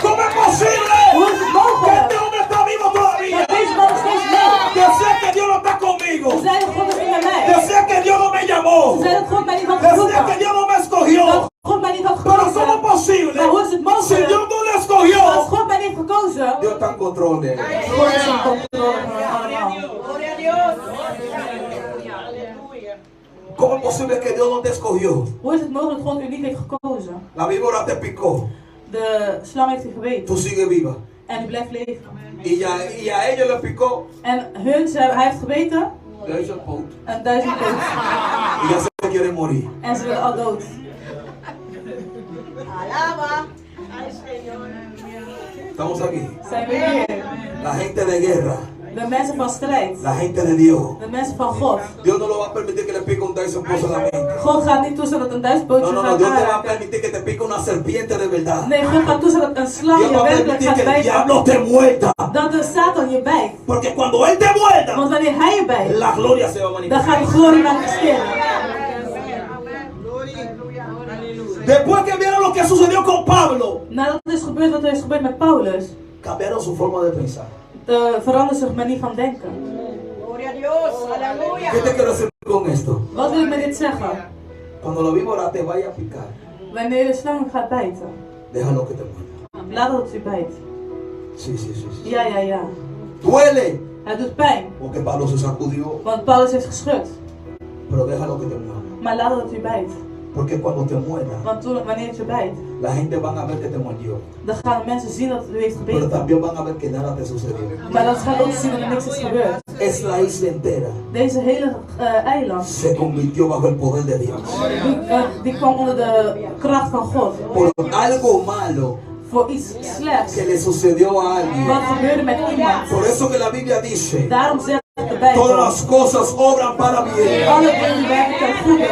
¿Cómo es posible hoe is het que mogelijk este hombre está vivo todavía? dat deze man nog steeds leeft? Decía que Dios no está conmigo. Ze zeiden God is niet met mij. Decía que Dios no me Ze llamó. zeiden dat God mij niet had Decía que geroepen. Dios no me escogió. Dat God mij niet had Pero ¿cómo es gekozen. posible? Maar hoe is het Si mogelijk Dios no le dat escogió, God mij niet heeft gekozen? Dios está en control de él. God is in controle van allemaal. ¿Cómo es posible que Dios no te escogió? Hoe is het mogelijk dat God u niet heeft gekozen? La víbora te picó. De slang heeft u gebeten. Tú sigues viva. En u blijft leven. Y a ellos le picó. En hij heeft gebeten. Le hizo el pout. Een 1000 poot. Y ya se quieren morir. En ze willen al dood. Estamos aquí. Zijn we hier? La gente de guerra. De mensen van strijd. La gente de Dios. De mensen van God. Dios no lo va a permitir que le pique un Dyson pozo en la mente. God gaat niet toestaan dat een 1000 pootje No, gaat Dios te va a aanraken. permitir que te pique una serpiente de verdad. Nee, God gaat toestaan dat een slang Dios je va a werkelijk permitir gaat que el bijten. diablo te muerda. Dat de Satan je bijt. Porque cuando Él te muerda, Want wanneer hij je bijt, la gloria se va a dan manifestar. gaat de glorie manifesteren. Después que vieron lo que sucedió con Pablo, Nadat het is gebeurd wat er is gebeurd met Paulus, cambiaron su forma de pensar. veranderde zijn manier van denken. ¿Qué te quiero decir con esto? Wat wil ik met dit zeggen? Cuando la víbora te vaya a picar, Wanneer de slang gaat bijten, déjalo que te muerda. laat het u bijt. Sí, sí, sí, sí. Ja. Duele, Het doet pijn, porque Pablo se sacudió, want Paulus heeft geschud. pero déjalo que te muerda. Maar laat het u bijt. Porque cuando te muerdas, Want wanneer het je bijt, la gente van a ver que te mordió. dan gaan mensen zien dat het u heeft Pero gebeten. también van a ver que nada te sucedió. Maar dan gaan ook zien dat er niks is gebeurd. Es la isla entera. Deze hele eiland, Se convirtió bajo el poder de Dios. die kwam onder de kracht van God. Por algo malo Voor iets slechts. que le sucedió a alguien. Wat gebeurde met iemand. Por eso que la Biblia dice, Daarom zegt de todas Bijbel, las cosas obran para bien. alle dingen werken ten goede.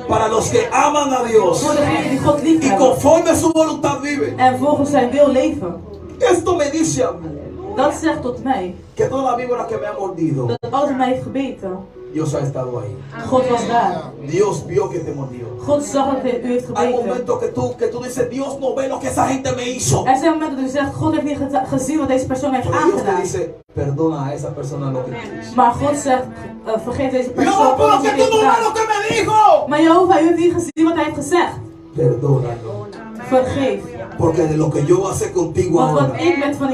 Para los que aman a Dios Voor degenen die God lief y hebben. conforme su voluntad viven. En volgens zijn wil leven. Esto me dice a mí Dat zegt tot mij. que toda la víbora que me ha mordido, Dat alles mij heeft gebeten. Dios ha estado ahí. God was daar. Dios vio que te mordió. God zag dat hij u heeft Hay gebeten. momentos que tú dices, Dios no ve lo que esa gente me hizo. Er zijn momenten dat u zegt, God heeft niet gezien wat deze persoon heeft Pero Dios te aangedaan. dice, perdona a esa persona lo que hizo. Maar God zegt, vergeef deze persoon No, pero wat que hij tú heeft no ves lo gedaan. que me dijo. Maar Jehovah, u heeft niet gezien wat hij heeft gezegd. Perdónalo. Vergeef. Porque de lo que yo voy a hacer contigo Want wat ahora,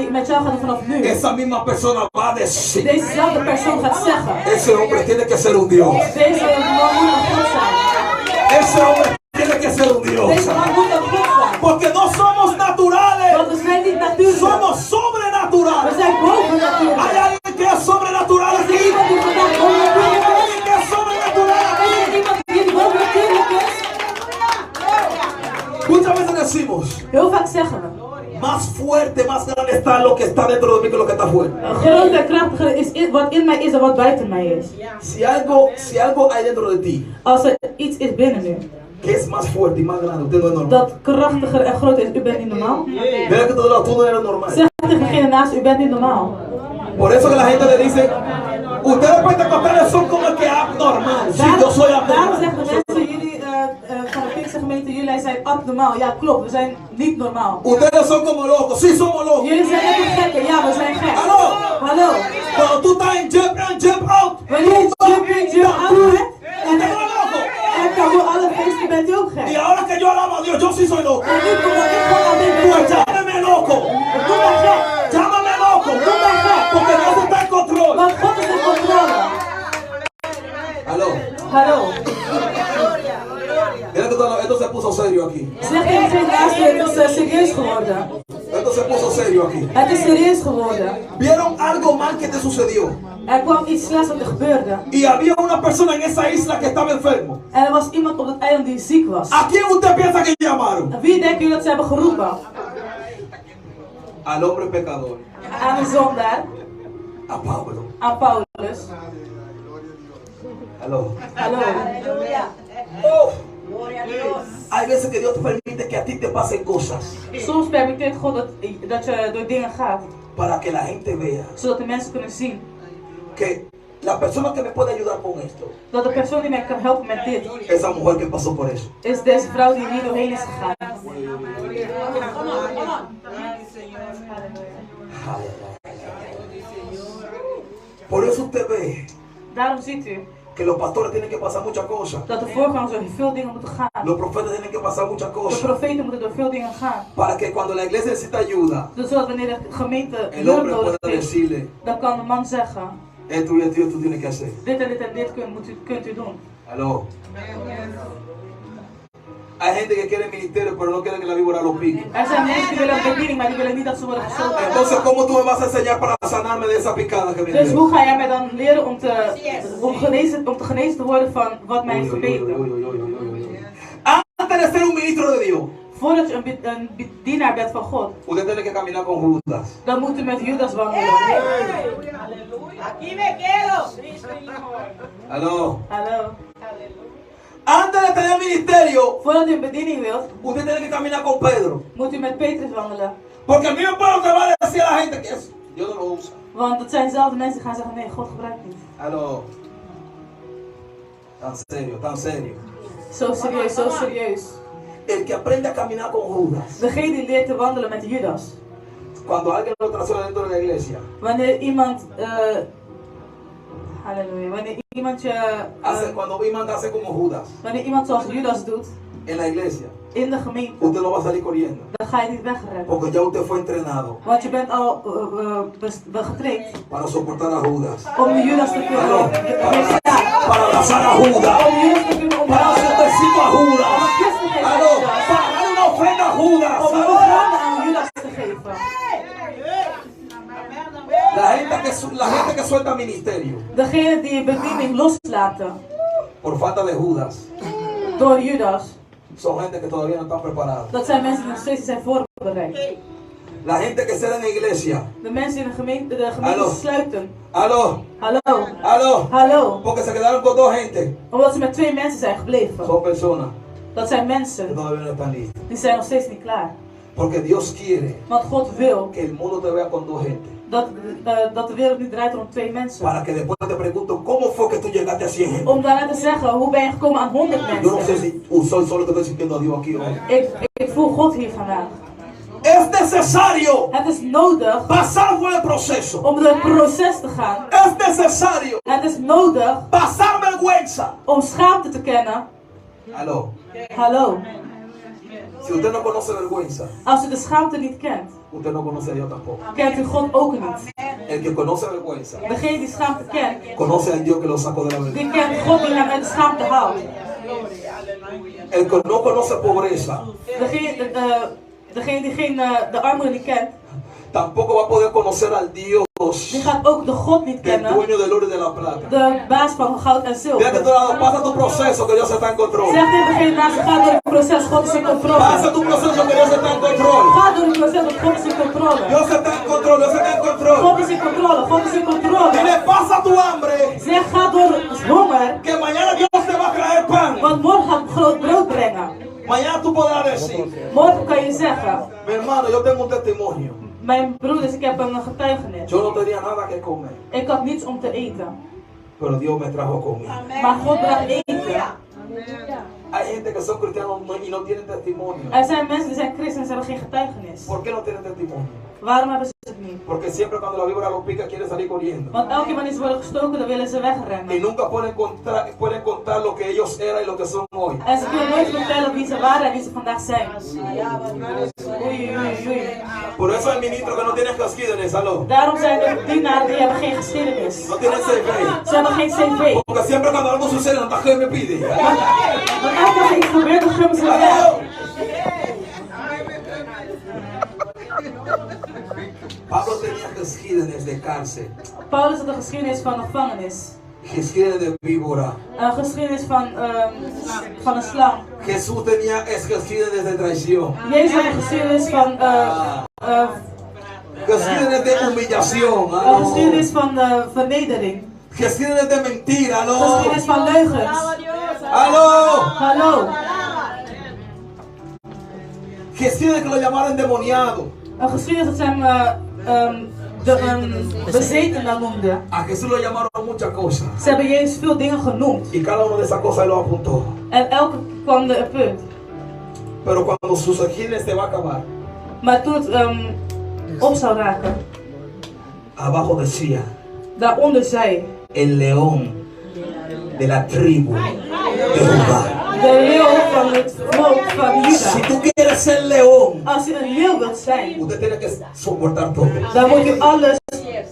ik met jou ga doen vanaf nu, esa misma persona va a decir, dezezelfde persoon gaat zeggen. ese hombre tiene que ser un Dios. Deze man moet een God zijn. Ese hombre tiene que ser un Dios. Deze man moet een God zijn. Porque no somos naturales, Want we zijn niet natuurlijk. somos We sobrenaturales. zijn boven natuurlijk. Hay alguien que es sobrenatural Er is aquí. iemand die vandaag boven Hay natuurlijk is. alguien que es sobrenatural Er aquí. is iemand die boven natuurlijk is. Muchas veces decimos, Heel vaak zeggen we. más fuerte, más grande está lo que está dentro de mí que lo que está afuera. Groter en krachtiger is wat in mij is dan wat buiten mij is. Si algo hay dentro de ti Als er iets is binnen u, que es más fuerte y más grande, usted no es normal. dat krachtiger en groter is, u bent niet normaal. Mira que tú no eres normal. Zeg tegen degene naast u, bent niet normaal. Por eso que la gente le dice, ustedes pentecostales son como el que es abnormal. Sí, yo soy Daarom abnormal. zeggen de mensen, jullie van de Pinkse gemeente, jullie zijn abnormaal. Ja, klopt, we zijn niet normaal. Ustedes son como locos. Sí, somos locos. Jullie zijn net een gekken, ja, we zijn gek. Hallo. Hallo. Cuando tú estás en jump in, jump out. Wanneer je jump in, jump out bent, Usted no es loco. en kan voor alle feesten bent u ook Y gek. ahora que yo alabo a Dios, yo sí soy loco. En nu omdat ik gewoon aan dit Pues ben, llámeme loco. doe mij gek. Llámame loco. Porque Dios está en control. Want God is in controle. Aló. Hallo. Mira que esto se puso serio aquí. Zeg tegen degene naast u, het is serieus geworden. Esto se puso serio aquí. Het is serieus geworden. ¿Vieron algo mal que te sucedió? Er kwam iets slechts wat er gebeurde. Y había una persona en esa isla que estaba enfermo. En er was iemand op het eiland die ziek was. ¿A quién usted piensa que llamaron? En wie denken jullie dat ze hebben geroepen? Al hombre pecador. Aan de zondaar, A Pablo. aan Paulus. Aló. Hallo. Hay veces que Dios te permite que a ti te pasen cosas Soms permitteert God dat je door dingen gaat. para que la gente vea Zodat de mensen kunnen zien. que la persona que me puede ayudar con esto, Dat de persoon die mij kan helpen met dit, esa mujer que pasó por eso. is deze vrouw die hier doorheen is gegaan. Por eso usted ve Daarom ziet u que los pastores tienen que pasar muchas cosas. dat de voorgangers door veel dingen moeten gaan. Los profetas tienen que pasar muchas De cosas. profeten moeten door veel dingen gaan. Para que cuando la iglesia necesita ayuda, Dus zodat wanneer de gemeente el hulp hombre nodig pueda heeft, decirle, dan kan de man zeggen, esto y esto y esto tienes que hacer. dit en dit en dit kunt u doen. Aló. Hay gente que quiere ministerio pero no quiere que la víbora lo pique. Er zijn mensen die willen een bediening, maar die willen niet dat ze worden gestoken. Entonces, ¿cómo tú me vas a enseñar para sanarme de esa picada que me Dus dio? hoe ga jij mij dan leren om te genezen te worden van wat mij heeft gebeten? Antes de ser un ministro de Dios, Voordat je een bedienaar bent van God, usted tiene que caminar con Judas. dan moet u met Judas wandelen. Aquí me quedo. Aló. Hallo. Antes de tener ministerio, Voordat u een bediening wilt, usted tiene que caminar con Pedro. moet u met Petrus wandelen. Porque el mismo pueblo te va a decir a la gente que eso, Dios no lo usa. Want het zijn dezelfde mensen die gaan zeggen, nee, God gebruikt niet. Aló. Tan serio, tan serio. Zo serieus, zo serieus. El que aprende a caminar con Judas. Degene die leert te wandelen met Judas. Cuando alguien lo traiciona dentro de la iglesia, Wanneer iemand, halleluja, wanneer iemand je, cuando iman hace como Judas wanneer iemand zoals Judas doet, en la iglesia, in de gemeente, usted no va a salir corriendo. dan ga je niet wegrennen. Porque ya usted fue entrenado Want je bent al getraind para soportar a Judas. om Judas te Aló. kunnen weerstaan. Para abrazar a Judas. Om Judas te kunnen Para hacer omhelzen. besito a Judas. gente que suelta ministerio Degene die bediening loslaten por falta de Judas door Judas, son gente que todavía no están preparadas. dat zijn mensen die nog steeds niet zijn voorbereid. La gente que se da en la iglesia. De mensen die de Hallo. gemeente sluiten. Aló, Hallo, aló. hallo. Porque se quedaron con dos gente. Omdat ze met 2 mensen zijn gebleven. Son personas Dat zijn que mensen todavía no están listas. die zijn nog steeds niet klaar. Porque Dios quiere Want God wil que el mundo te vea con dos gente. dat de wereld niet draait rond 2 mensen. Para que después te pregunten cómo fue que tú llegaste a 100 gente. Om daarna te zeggen, hoe ben je gekomen aan 100 Yo no sé mensen? si soy solo que estoy sintiendo a Dios aquí hoy. Ik voel God hier vandaag. Es necesario Het is nodig pasar por el proceso. om door het proces te gaan. Es necesario Het is nodig pasar vergüenza. om schaamte te kennen. Aló. Hallo. Si usted no conoce vergüenza, Als u de schaamte niet kent, usted no conoce a Dios tampoco. kent u God ook niet. El que conoce vergüenza, Degene die schaamte kent, conoce al Dios que lo sacó de la vergüenza. die kent God die hem uit de schaamte haalt. El que no conoce pobreza, Degene die de armoede niet kent, tampoco va a poder conocer al Dios die gaat ook de God niet del kennen. dueño del oro y de la plata. De baas van goud en Mira que zilver. tú lado, pasa tu proceso que Dios está en control. Zeg tegen degene naast je, ga door het proces, God is in Pasa controle. tu proceso que Dios está en control. Ga door het proces, want God is in controle. Dios está en control, Dios está en control. God is in controle, God is in controle. Dile, pasa tu hambre, Zeg, ga door honger, que mañana Dios te va a traer pan. want morgen gaat groot brood brengen. Mañana tú podrás decir, Morgen kan je zeggen, mi hermano, yo tengo un testimonio. mijn broeders, ik heb een getuigenis. Yo no tenía nada que comer, Ik had niets om te eten, pero Dios me trajo comida. maar God bracht eten. Hay gente que son cristianos y no tienen testimonio. Er zijn mensen die zijn christen en ze hebben geen getuigenis. ¿Por qué no tienen testimonio? Waarom hebben ze het niet? Porque siempre cuando la víbora los pica quieren salir corriendo. Want elke keer wanneer ze worden gestoken, dan willen ze Y wegrennen. nunca pueden contar lo que ellos eran y lo que son hoy. En ze kunnen nooit vertellen wie ze waren en wie ze vandaag zijn. Oei, oei, oei. Por eso hay ministros que no tienen casquillas, aló. Daarom zijn er dienaren die hebben geen geschiedenis. No tienen CV. Ze hebben geen cv. Porque siempre cuando algo sucede, no que me pide. Want elke keer als er iets gebeurt, dan gummen ze weg. Pablo tenía geschiedenis de cárcel, Paulus had een geschiedenis van een gevangenis. geschiedenis de víbora. Een geschiedenis van een slang. Jesús tenía geschiedenis de traición, Jezus had een geschiedenis van geschiedenis de humillación, een aló. geschiedenis van vernedering. Geschiedenis de mentira, Een aló. geschiedenis van leugens. Aló. Hallo. Geschiedenis que lo llamaron endemoniado. Een geschiedenis dat ze hem bezetenen noemden. A Jesús lo llamaron muchas cosas. Ze hebben Jezus veel dingen genoemd. Y cada una de esas cosas él lo apuntó. En elke kwam er een punt. Pero cuando su geschiedenis se va a acabar, Maar toen het op zou raken, abajo decía, daaronder zei el león de la tribu de Judá. de leeuw van het volk van Si Juda. tú quieres ser león, Als je een leeuw wilt zijn, usted tiene que soportar todo. dan moet je alles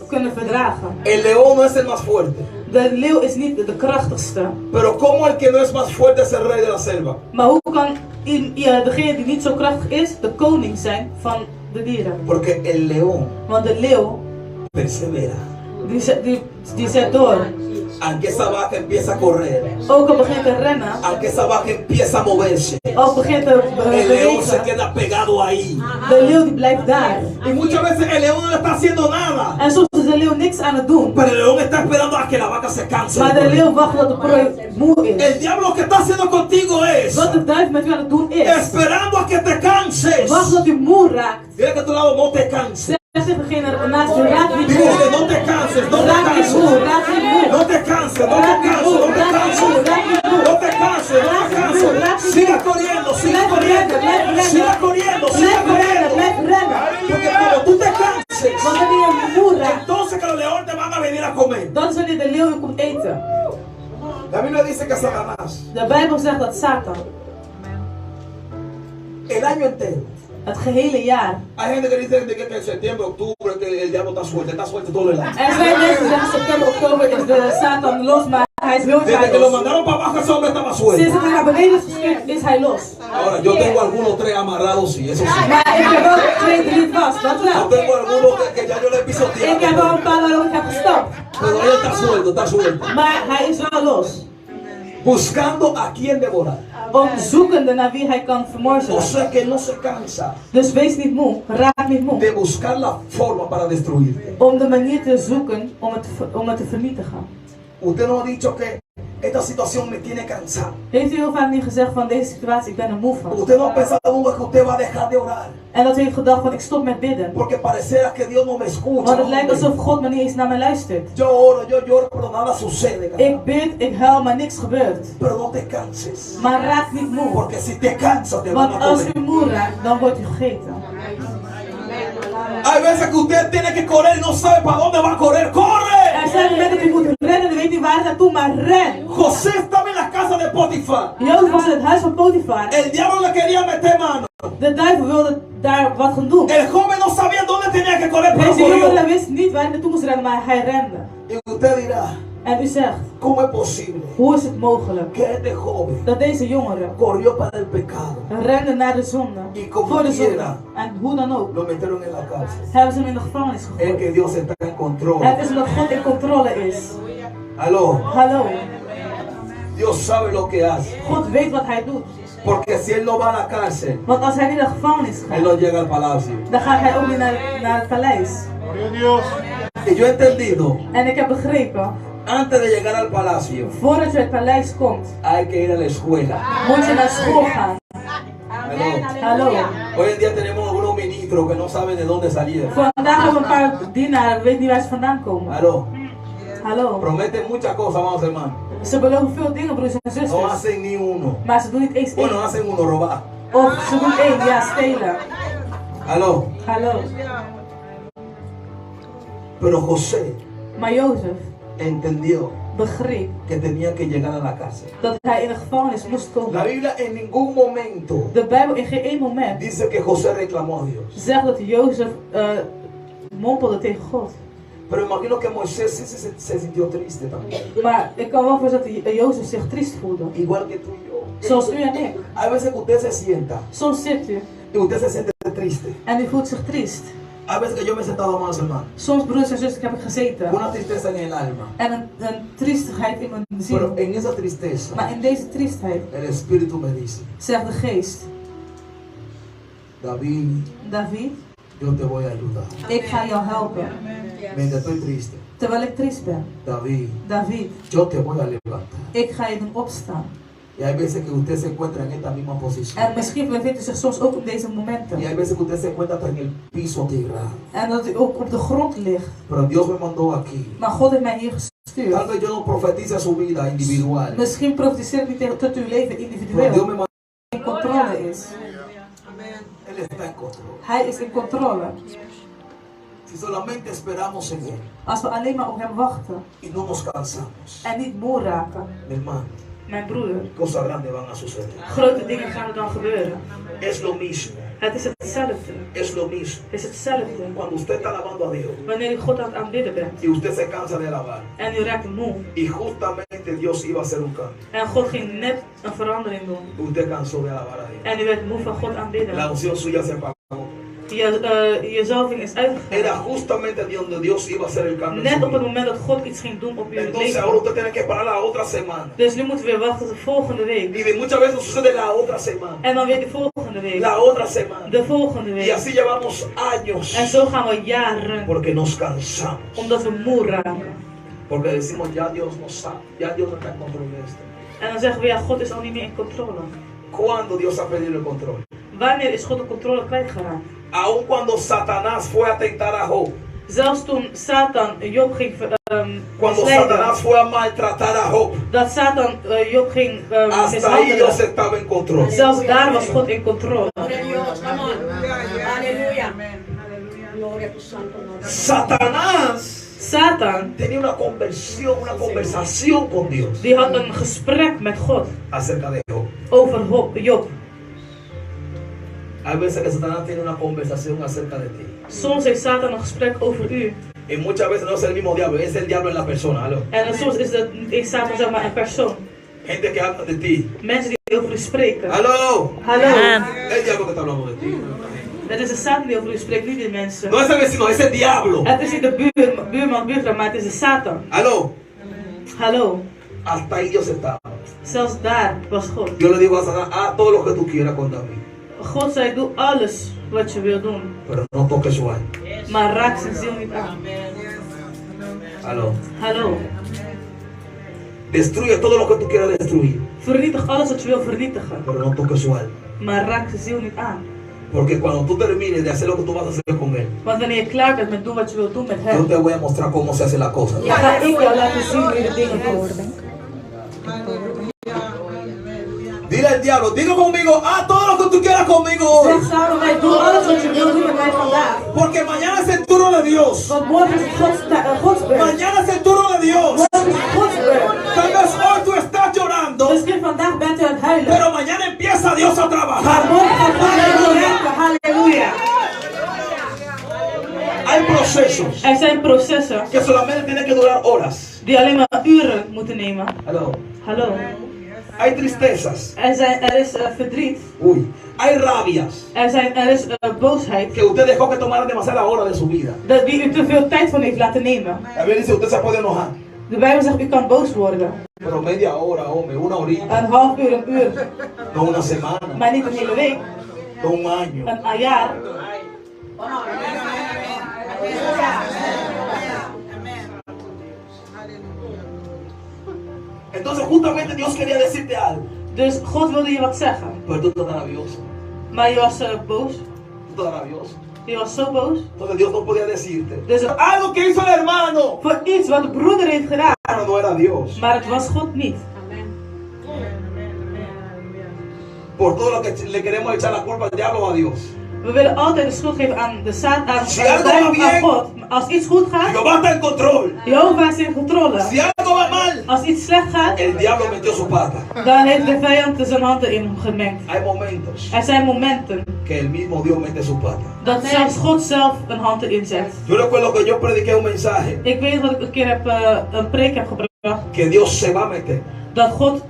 kunnen verdragen. El león no es el más fuerte, De leeuw is niet de krachtigste. pero como el que no es más fuerte es el rey de la selva. Maar hoe kan degene die niet zo krachtig is, de koning zijn van de dieren? Porque el león Want de leeuw, persevera. die zet door. Aunque esa vaca empieza a correr, Ook al begint te rennen, aunque esa vaca empieza a moverse, ook begint te el león se bewegen, queda pegado ahí. de leeuw die blijft daar. Y muchas veces el león no le está haciendo nada, En soms is de leeuw niks aan het doen. pero el león está esperando a que la vaca se canse. Maar de leeuw wacht tot de prooi moe is. El diablo lo que está haciendo contigo es Wat de duivel met u aan het doen is, esperando a que te canses. wacht tot u moe raakt. Dile que a tu lado no te canses. Zeg tegen degene naast u, raak niet Dile, moe. no te canses, no te Raak niet canses. moe, raak niet moe. No te canses, no te canses, no te canses. No te canses, no te canses. Siga corriendo, siga corriendo. Siga corriendo, siga Blijf rennen, corriendo. blijf rennen. Porque cuando tú te canses, Want wanneer je moe raakt, entonces que los leones te van a venir a comer. dan is wanneer de leeuw u komt eten. La Biblia dice que Satanás, De Bijbel zegt dat Satan el año entero, het gehele jaar. hay gente que dice que en septiembre, octubre, que el diablo está suelto todo el año. Er zijn mensen die zeggen september, oktober is de Satan los, maar hij hij is nooit Desde que lo vrijlos. mandaron para abajo, ese hombre estaba Sinds suelto. dat hij naar beneden is gestuurd, is hij los. Ahora, yo tengo algunos tres amarrados, sí, eso sí. Maar ik heb wel 2, 3 vast, dat Yo wel. tengo algunos que ya yo le he Ik pisoteado. heb wel een paar waarop ik heb gestapt. Pero él está suelto, está suelto. Maar hij is wel los. Buscando a quien devorar. Om zoekende naar wie hij kan O vermorzelen. sea que no se cansa Dus wees niet moe, raak niet moe. de buscar la forma para destruirte. Om de manier te zoeken om het te vernietigen. Usted no ha dicho que esta situación me tiene cansado. Heeft u heel vaak niet gezegd van deze situatie, ik ben er moe van. Usted no ha pensado nunca que usted va a dejar de orar. En dat u heeft gedacht van ik stop met bidden. Porque pareciera que Dios no me escucha. Want het lijkt hombre. alsof God me niet eens naar mij luistert. Yo lloro, pero nada sucede. carnal. Ik bid, ik huil, maar niks gebeurt. Pero no te canses. Maar raak niet moe. Porque si te cansas te van Want a als comer. u moe raakt, dan wordt u gegeten. Hay veces que usted tiene que correr y no sabe para dónde va a correr. ¡Corre! Er zijn momenten dat u moet rennen en u weet niet waar naartoe, maar ren. José estaba en la casa de Potifar. Jozef was in het huis van Potifar. El diablo le quería meter mano. De duivel wilde daar wat gaan doen. El joven no sabía dónde tenía que correr, pero Deze corrió. jongere wist niet waar hij naartoe moest rennen, maar hij rende. Y usted dirá, En u zegt, ¿cómo es posible hoe is het mogelijk que este joven dat deze jongere corrió para el pecado? rende naar de zonde, Y como voor de zonde. quiera. En hoe dan ook, Lo metieron en la cárcel. hebben ze hem in de gevangenis Es gegooid. que Dios está en control. Het is omdat God in controle is. Aló, Hallo, Dios sabe lo que hace. God weet wat hij doet. Porque si él no va a la cárcel, Want als hij niet naar de gevangenis él gaat, no llega al palacio. dan gaat hij ook niet naar het paleis. Y yo he entendido, En ik heb begrepen, antes de llegar al palacio, voordat je het paleis komt, hay que ir a la escuela. moet je naar school gaan. Aló. Hallo. Hoy en día tenemos algunos ministros que no saben de dónde salieron. Vandaag hebben we een paar dienaren, weet niet waar ze vandaan komen. Aló. Hallo. Prometen muchas cosas, vamos hermano. Ze beloven veel dingen, broers en No zusters. hacen ni uno. Maar ze doen niet eens Bueno, één. hacen uno, robar. Of ze doen één, ja, stelen. Aló. Hallo. Pero José Maar Jozef entendió begreep que tenía que llegar a la cárcel. dat hij in de gevangenis moest La komen. Biblia en ningún momento De Bijbel in geen één moment dice que José reclamó a Dios. zegt dat Jozef mompelde tegen God. Pero imagino que Moisés sí se sintió triste también. Maar ik kan wel voorstellen dat Jozef zich triest voelde. Igual que tú y yo. Zoals u en ik. Hay veces que usted se sienta Soms zit u y usted se siente triste. en u voelt zich triest. Hay veces que yo me he sentado más, hermano. Soms, broers en zusters, heb ik gezeten. Una tristeza en el alma. En een triestigheid in mijn Pero ziel. en esa tristeza, Maar in deze triestheid el Espíritu me dice, zegt de geest, David, David, yo te voy a ayudar. ik ga jou helpen. Mientras estoy triste, Terwijl ik triest ben. David, David, yo te voy a levantar. ik ga je doen opstaan. Y hay veces que usted se encuentra en esta misma posición. En misschien bevindt u zich soms ook op deze Y momenten. hay veces que usted se encuentra hasta en el piso tirado. En dat u ook op de grond ligt. Pero Dios me mandó aquí. Maar God heeft mij hier Tal gestuurd. vez yo no profetice su vida individual. Misschien profiteer ik niet tegen tot uw leven Pero Dios individueel. me mandó. In controle is. Él está en control. Hij is in controle. Si solamente esperamos en Él Als we alleen maar op hem wachten. y no nos cansamos, En niet moe raken. mi hermano, Mijn broeder. cosas grandes van a suceder. Grote dingen gaan er dan gebeuren. Es lo mismo. Het is hetzelfde. Es lo mismo. Het is hetzelfde. Cuando usted está alabando a Dios Wanneer u God aan het aanbidden bent. y usted se cansa de alabar En u raakt moe. y justamente Dios iba a hacer un cambio, En God ging net een verandering doen. usted cansó de alabar a Dios. En u werd moe van God aanbidden. La unción suya se apagó. Je zalving is Era uitgegaan. justamente donde Dios iba a hacer el cambio. en Net su op het vida. moment dat God iets ging doen op uw Entonces ahora leven. usted tiene que esperar la otra semana. Dus nu moeten we weer wachten tot de volgende week. Y de muchas veces sucede la otra semana. En dan weer de volgende week. La otra semana. De volgende Y week. así llevamos años. En zo gaan we jaren. Porque nos cansamos. Omdat we moe raken. Porque decimos ya Dios no sabe. Ya Dios no está en control de esto. En dan zeggen we ja, God is al niet meer in controle. ¿Cuándo Dios ha perdido el control? Wanneer is God de controle kwijtgeraakt? Aun cuando Satanás fue a tentar a Job. Zelfs toen Satan Job ging Cuando misleiden. Satanás fue a maltratar a Job. Dat Satan Job ging Hasta ahí Dios mishandelen. estaba en control. Zelfs daar was God in controle. Aleluya. Gloria a tu santo nombre. Satanás Satan, tenía una conversación con Dios die had een gesprek met God acerca de Job. over Job. Hay veces que Satanás tiene una conversación acerca de ti. Soms heeft Satan een gesprek over u. Y muchas veces no es el mismo diablo, es el diablo en la persona. Aló. En soms is dat niet samen zeg maar een persoon. Gente que habla de ti. Mensen die over u spreken. Aló. Hallo. El diablo que está hablando de ti. Het is de Satan die over u spreekt, niet de mensen. No es el vecino, es el diablo. Het is niet de buurman, buurvrouw, maar het is de Satan. Aló. Hallo. Hasta ahí Dios está. Zelfs daar was God. Yo le digo a Satanás, haz todo lo que tú quieras contra mí. God zei, doe alles wat je wil doen. Pero no toques su alma. Maar raak zijn ziel niet aan. Aló. Hallo. Destruye todo lo que tú quieras destruir. Vernietig alles wat je wil vernietigen. Pero no toques su alma. Maar raak zijn ziel niet aan. Porque cuando tú termines de hacer lo que tú vas a hacer con él, Want wanneer je klaar bent met doen wat je wilt doen met yo hem, te voy a mostrar cómo se hacen las cosas. dan ga ik jou laten zien hoe je de dingen doet. Dile al diablo, digo conmigo, haz todo lo que tú quieras conmigo hoy. Zeg samen met mij, doe alles wat je wilt doen met mij vandaag. Porque mañana es el turno de Dios. Want morgen is het Gods beurt. Mañana es el turno de Dios. Morgen is het Gods beurt. Tal vez hoy tú estás llorando, Misschien vandaag bent u aan het huilen. pero mañana empieza Dios a Maar trabajar. morgen gaat God aan het werken. Halleluja. Hay procesos Er zijn processen que solamente tienen que durar horas. die alleen maar uren moeten nemen. Hallo. Hallo. Hay tristezas. Er is verdriet. Uy. Hay rabias Er is boosheid. que usted dejó que tomaran demasiada hora de su vida. Die u te veel tijd van heeft laten nemen. La Biblia dice, usted se puede enojar. De Bijbel zegt, u kan boos worden. Pero media hora, hombre, una horita, Een half uur, een uur. no una semana, Maar niet een hele week. no un año. Een jaar. Entonces justamente Dios quería decirte algo, Dus God wilde je wat zeggen. pero tú estás rabioso, Maar je was boos. tú estás rabioso. Je was zo boos. Entonces Dios no podía decirte Dus algo que hizo el hermano, voor iets wat de broeder heeft gedaan. pero no era Dios. Maar het was God niet. Por todo lo que le queremos echar la culpa al diablo o a Dios. We willen altijd de schuld geven aan de Satan, Si algo va aan bien, God. Maar als iets goed gaat, Jehová está en control. Jehovah is in controle. Si algo va mal, Als iets slecht gaat, el diablo metió su pata. dan heeft de vijand zijn handen in gemengd. Hay momentos Er zijn momenten que el mismo Dios mete su pata. dat zelfs God zelf een hand erin zet. Yo recuerdo que yo prediqué un mensaje Ik weet dat ik een keer een preek heb gebracht. que Dios se va a meter. Dat God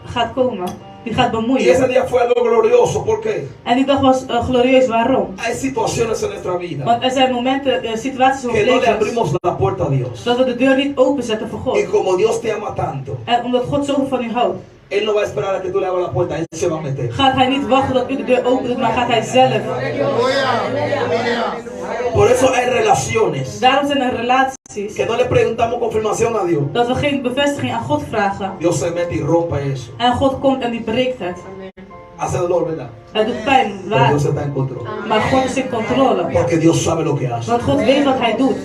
gaat komen. Die gaat Y ese bemoeien. día fue algo glorioso. ¿Por qué? En die dag was glorieus. Waarom? Hay situaciones en nuestra vida Want er zijn momenten, situaties in ons que no le leven, abrimos la puerta a Dios. dat we de deur niet openzetten voor Y God. como Dios te ama tanto, En omdat God zoveel van u houdt, Él no va a esperar a que tú le abras la puerta, Él se va a meter. gaat hij niet wachten dat u de deur opent, maar gaat hij zelf. Por eso hay relaciones Daarom zijn er relaties que no le preguntamos confirmación a Dios. dat we geen bevestiging aan God vragen. Dios se mete y rompe eso. En God komt en die breekt het. Hace dolor, ¿verdad? Het doet pijn, Pero waar. Dios está en control. Maar God is in controle. Porque Dios sabe lo que hace. Want God weet wat hij doet.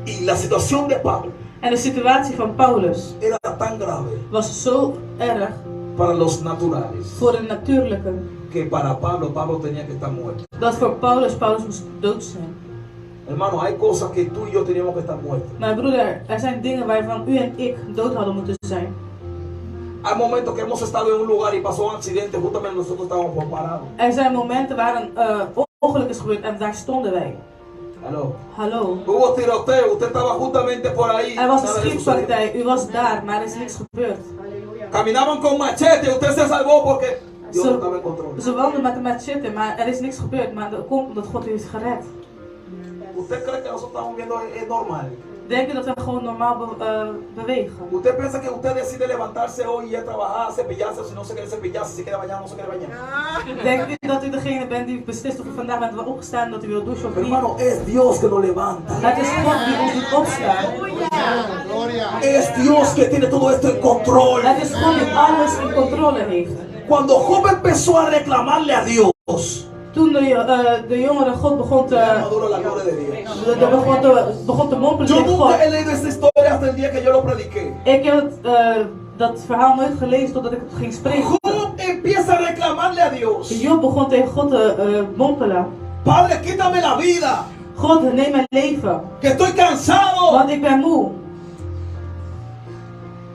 Y la situación de Pablo En de situatie van Paulus era tan grave was zo erg para los naturales voor de natuurlijke. que para Pablo, Pablo tenía que estar muerto. Dat voor Paulus moest dood zijn. Hermano, hay cosas que tú y yo teníamos que estar muertos. Maar broeder, er zijn dingen waarvan u en ik dood hadden moeten zijn. Hay momentos que hemos estado en un lugar y pasó un accidente, justamente nosotros estábamos parados. Er zijn momenten waar een ongeluk is gebeurd en daar stonden wij. Aló. Hallo. Hubo tiroteo, usted estaba justamente por ahí. Er was een Nada de eso schietpartij, u was daar, maar er is niks gebeurd. sucedió. Caminaban con machete, usted se salvó porque Dios no estaba en control. Ze wandelden met een machete, maar er is niks gebeurd. Maar dat komt omdat God u heeft gered. ¿Usted cree que nosotros estamos viendo es normal? Denk je dat we gewoon normaal bewegen? ¿Usted piensa que usted decide levantarse hoy y ir a trabajar, cepillarse, si no se quiere cepillarse, si quiere bañar, no se quiere bañar? Denk je dat u degene bent die beslist of u vandaag bent opgestaan dat u wil douchen of niet? Hermano, es Dios que nos levanta. Het is God die ons doet opstaan. Es Dios que tiene todo esto en control. Het is God die alles in controle heeft. Cuando Job empezó a reclamarle a Dios, Toen de jongere God begon te, maduro la gloria de Dios. begon te mompelen Yo tegen God. nunca he leído esta historia hasta el día que yo lo prediqué. Ik heb dat verhaal nooit gelezen totdat ik het ging spreken. Job empieza a reclamarle a Dios. Job begon tegen God te mompelen. Padre, quítame la vida, God, neem mijn leven, que estoy cansado. want ik ben moe.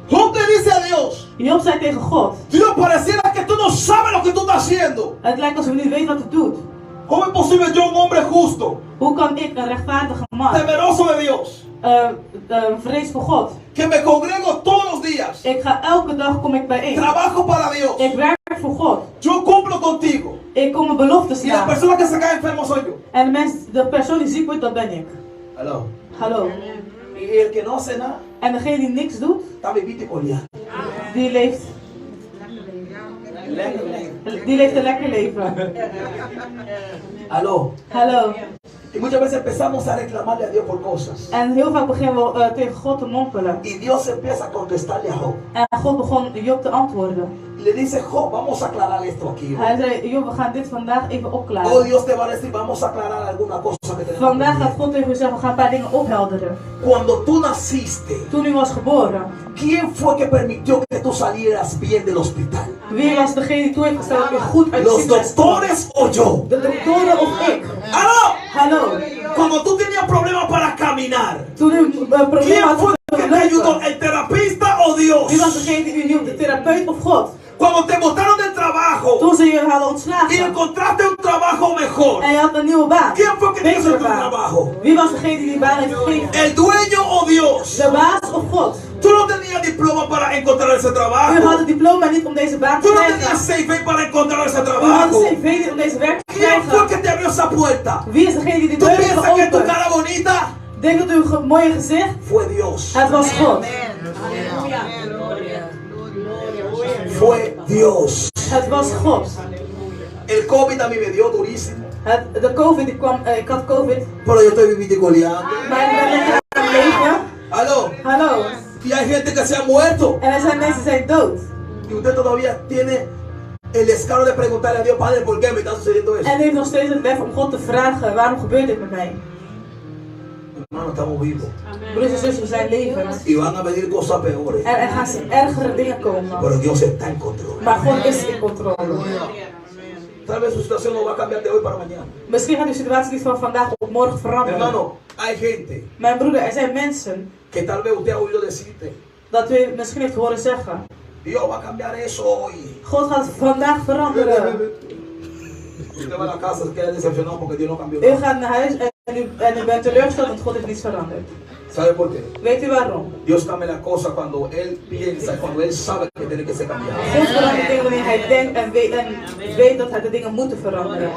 Job le dice a Dios, Job zei tegen God, Dios, pareciera que tú no sabes lo que tú estás haciendo. het lijkt alsof u niet weet wat u doet. ¿Cómo es posible yo, un hombre justo, Hoe kan ik, een rechtvaardige man, temeroso de Dios, vrees voor God? que me congrego todos los días, Ik ga elke dag kom ik bijeen. trabajo para Dios, Ik werk voor God. yo cumplo contigo, Ik kom mijn beloftes y la na. persona que se cae enfermo soy yo? En de persoon die ziek wordt, dat ben ik. Aló. Hallo. Y el que no hace nada, En degene die niks doet, está vivito y coleando. die leeft een lekker leven. Aló. Hallo. Y muchas veces empezamos a reclamarle a Dios por cosas. En heel vaak beginnen we tegen God te mompelen. Y Dios empieza a contestarle a Job. En God begon Job te antwoorden. Y le dice, Job, vamos a aclarar esto aquí. Hij zei, Job, we gaan dit vandaag even Oh, opklaren. Dios te va a decir, vamos a aclarar alguna cosa que tenemos. Vandaag gaat God tegen u zeggen, we gaan een paar dingen ophelderen. Cuando tú naciste, Toen u was geboren, ¿quién fue que permitió que tú salieras bien del hospital? wie was degene die toe heeft gesteld dat u goed uit de ¿Los ziekenhuis kwam? doctores o yo? De doktoren of ik? ¡Aló! Hallo. Cuando tú tenías problemas para caminar, Toen u problemen ¿quién had fue om que te te ayudó? lopen, ¿El terapista o Dios? wie was degene die u hielp? De therapeut of God? Cuando te botaron del trabajo Toen ze je hadden y ontslagen encontraste un trabajo mejor, en je had een nieuwe baan. ¿quién fue que te hizo Betere tu baan. trabajo? Wie was degene die die baan heeft gegeven? ¿El dueño o Dios? De baas of God? Tú no tenías diploma para encontrar ese U had trabajo. het diploma niet om deze baan te Tú no krijgen. tenías CV para encontrar ese U had trabajo. een cv niet om deze werk te ¿Quién fue krijgen. que te abrió esa puerta? Wie is degene die de ¿Tú deur heeft piensas que tu geopend? cara bonita? Denk dat uw mooie gezicht, Fue Dios. het was God. Fue Dios. Het was God. El COVID a mí me dio durísimo. De COVID, ik had COVID, Pero yo estoy viviendo y coleando. maar ik ben lekker aan het leven. Aló. Hallo. Y hay gente que se ha muerto. En er zijn mensen die zijn dood. Y usted todavía tiene el descaro de preguntarle a Dios, Padre, ¿por qué me está sucediendo eso? En heeft nog steeds het lef om God te vragen, waarom gebeurt dit met mij? Hermano, estamos vivos. Broers en zussen, we zijn levend. Y van a venir cosas peores. En er gaan ergere dingen komen. Pero Dios está en control. Maar God is in controle. Tal vez su situación no va a cambiar de hoy para mañana. Misschien gaat uw situatie niet van vandaag op morgen veranderen. Hermano, hay gente Mijn broeder, er zijn mensen que tal vez usted ha oído decirte, dat u misschien heeft horen zeggen. Dios va a cambiar eso hoy. God gaat vandaag veranderen. Usted va a la casa, se queda decepcionado porque Dios no cambió U nada. gaat naar huis en u bent teleurgesteld, want God heeft niets veranderd. ¿Sabe por qué? Weet u waarom? Dios cambia las cosas cuando Él piensa, cuando Él sabe que tiene que ser cambiado. God verandert dingen wanneer hij denkt en weet dat hij de dingen moeten veranderen.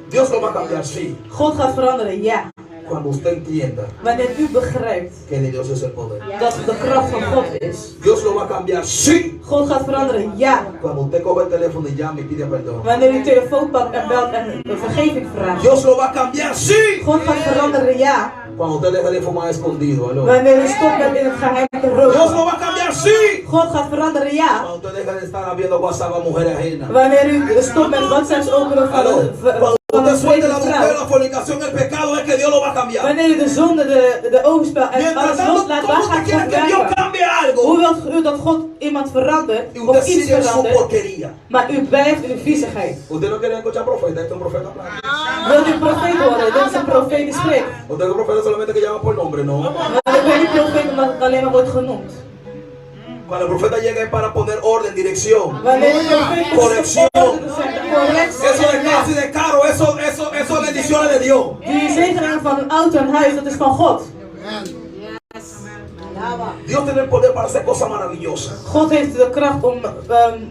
Dios lo va a cambiar, sí, God gaat veranderen, ja. cuando usted entienda Wanneer u begrijpt que de Dios es el poder. dat de kracht van God is. Dios lo va a cambiar, sí, God gaat veranderen, ja. cuando usted coge el teléfono y llama y pide perdón. Wanneer u uw telefoon pakt en belt en vergeving vraagt. Dios lo va a cambiar, sí, God gaat veranderen, ja. cuando usted deja de fumar escondido. Aló. Wanneer u stopt met in het geheim te Dios lo roken. va a cambiar, sí, God gaat veranderen, ja. cuando usted deja de estar viendo WhatsApp a mujeres ajenas. Wanneer u stopt met WhatsApps openen van Aló. Cuando een usted suelte tweede la mujer, vrouw. la fornicación, el pecado, es que Dios lo va a cambiar. Wanneer u de zonde, de overspel en Mientras alles tanto, loslaat, waar ¿cómo usted gaat quiere God que Dios werken? cambie algo? Hoe wilt u dat God iemand verandert, Y of usted iets sigue en su verandert, porquería. maar u blijft in uw viezigheid? Usted no quiere escuchar profeta, esto es un profeta plano. Wilt u een profeet horen? Dit is een profeet die spreekt. Usted es un profeta solamente que llama por nombre, no. Maar ik ben niet profeet omdat het alleen maar wordt genoemd. Cuando el profeta llega es para poner orden, dirección. Wanneer de profeet komt, Corrección. correctie. Eso de casa y de caro, eso es bendiciones de Dios. Die zegeningen van een auto en huis, dat is van God. Dios tiene el poder para hacer cosas maravillosas. God heeft de kracht om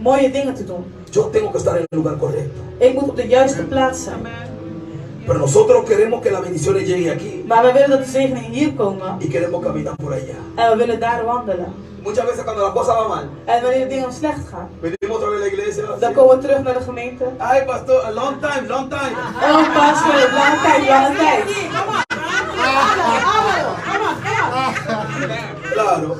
mooie dingen te doen. Yo tengo que estar en el lugar correcto. Ik moet op de juiste plaats zijn. Pero nosotros queremos que las bendiciones lleguen aquí Maar we willen dat de zegeningen hier komen y queremos caminar por allá. en we willen daar wandelen. Muchas veces cuando la cosa va mal, En wanneer de dingen slecht gaan, venimos otra vez a la iglesia. dan así. komen we terug naar de gemeente. Ay, pastor, a long time, long time. Oh, pastor, lange tijd, lange tijd. Claro.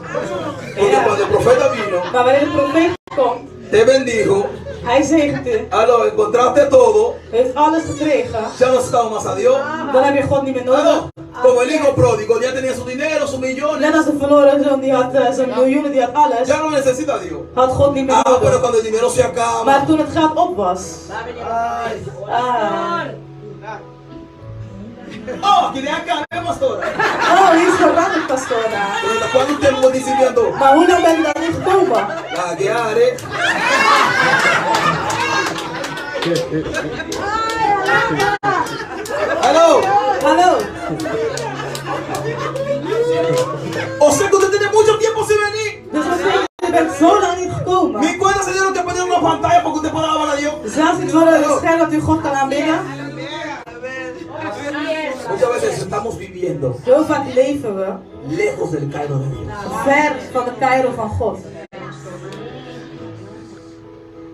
Porque cuando el profeta vino, Maar wanneer de profeet komt, te bendijo, hij zegent u, aló, encontraste todo, heeft alles gekregen, ya no necesitamos más a Dios. dan heb je God niet meer nodig. Aló, como el hijo pródigo, ya tenía su dinero, sus millones, Net als de verloren zoon, die had zijn miljoenen, die had alles, ya no necesita a Dios. had God niet meer Ah, pero nodig. cuando el dinero se acaba, Maar toen het geld op was, ay, ah, ¿quién es acá? ¿Qué pastora? oh, die is veranderd, pastora. Pero ¿cuándo usted me disciplinando? Maar hoe lang ben je daar niet gekomen? La guiare. Aló. Hallo. O sea que usted tiene mucho tiempo sin venir. Dus wat betekent, je bent zo lang niet gekomen. Mi cuenta se dieron que poner una pantalla para que usted pueda alabar a Dios. Zelfs niet voor een scherm dat u God kan aanbidden. Muchas veces estamos viviendo Heel vaak leven we lejos del Cairo de Dios. ver van de Cairo van God.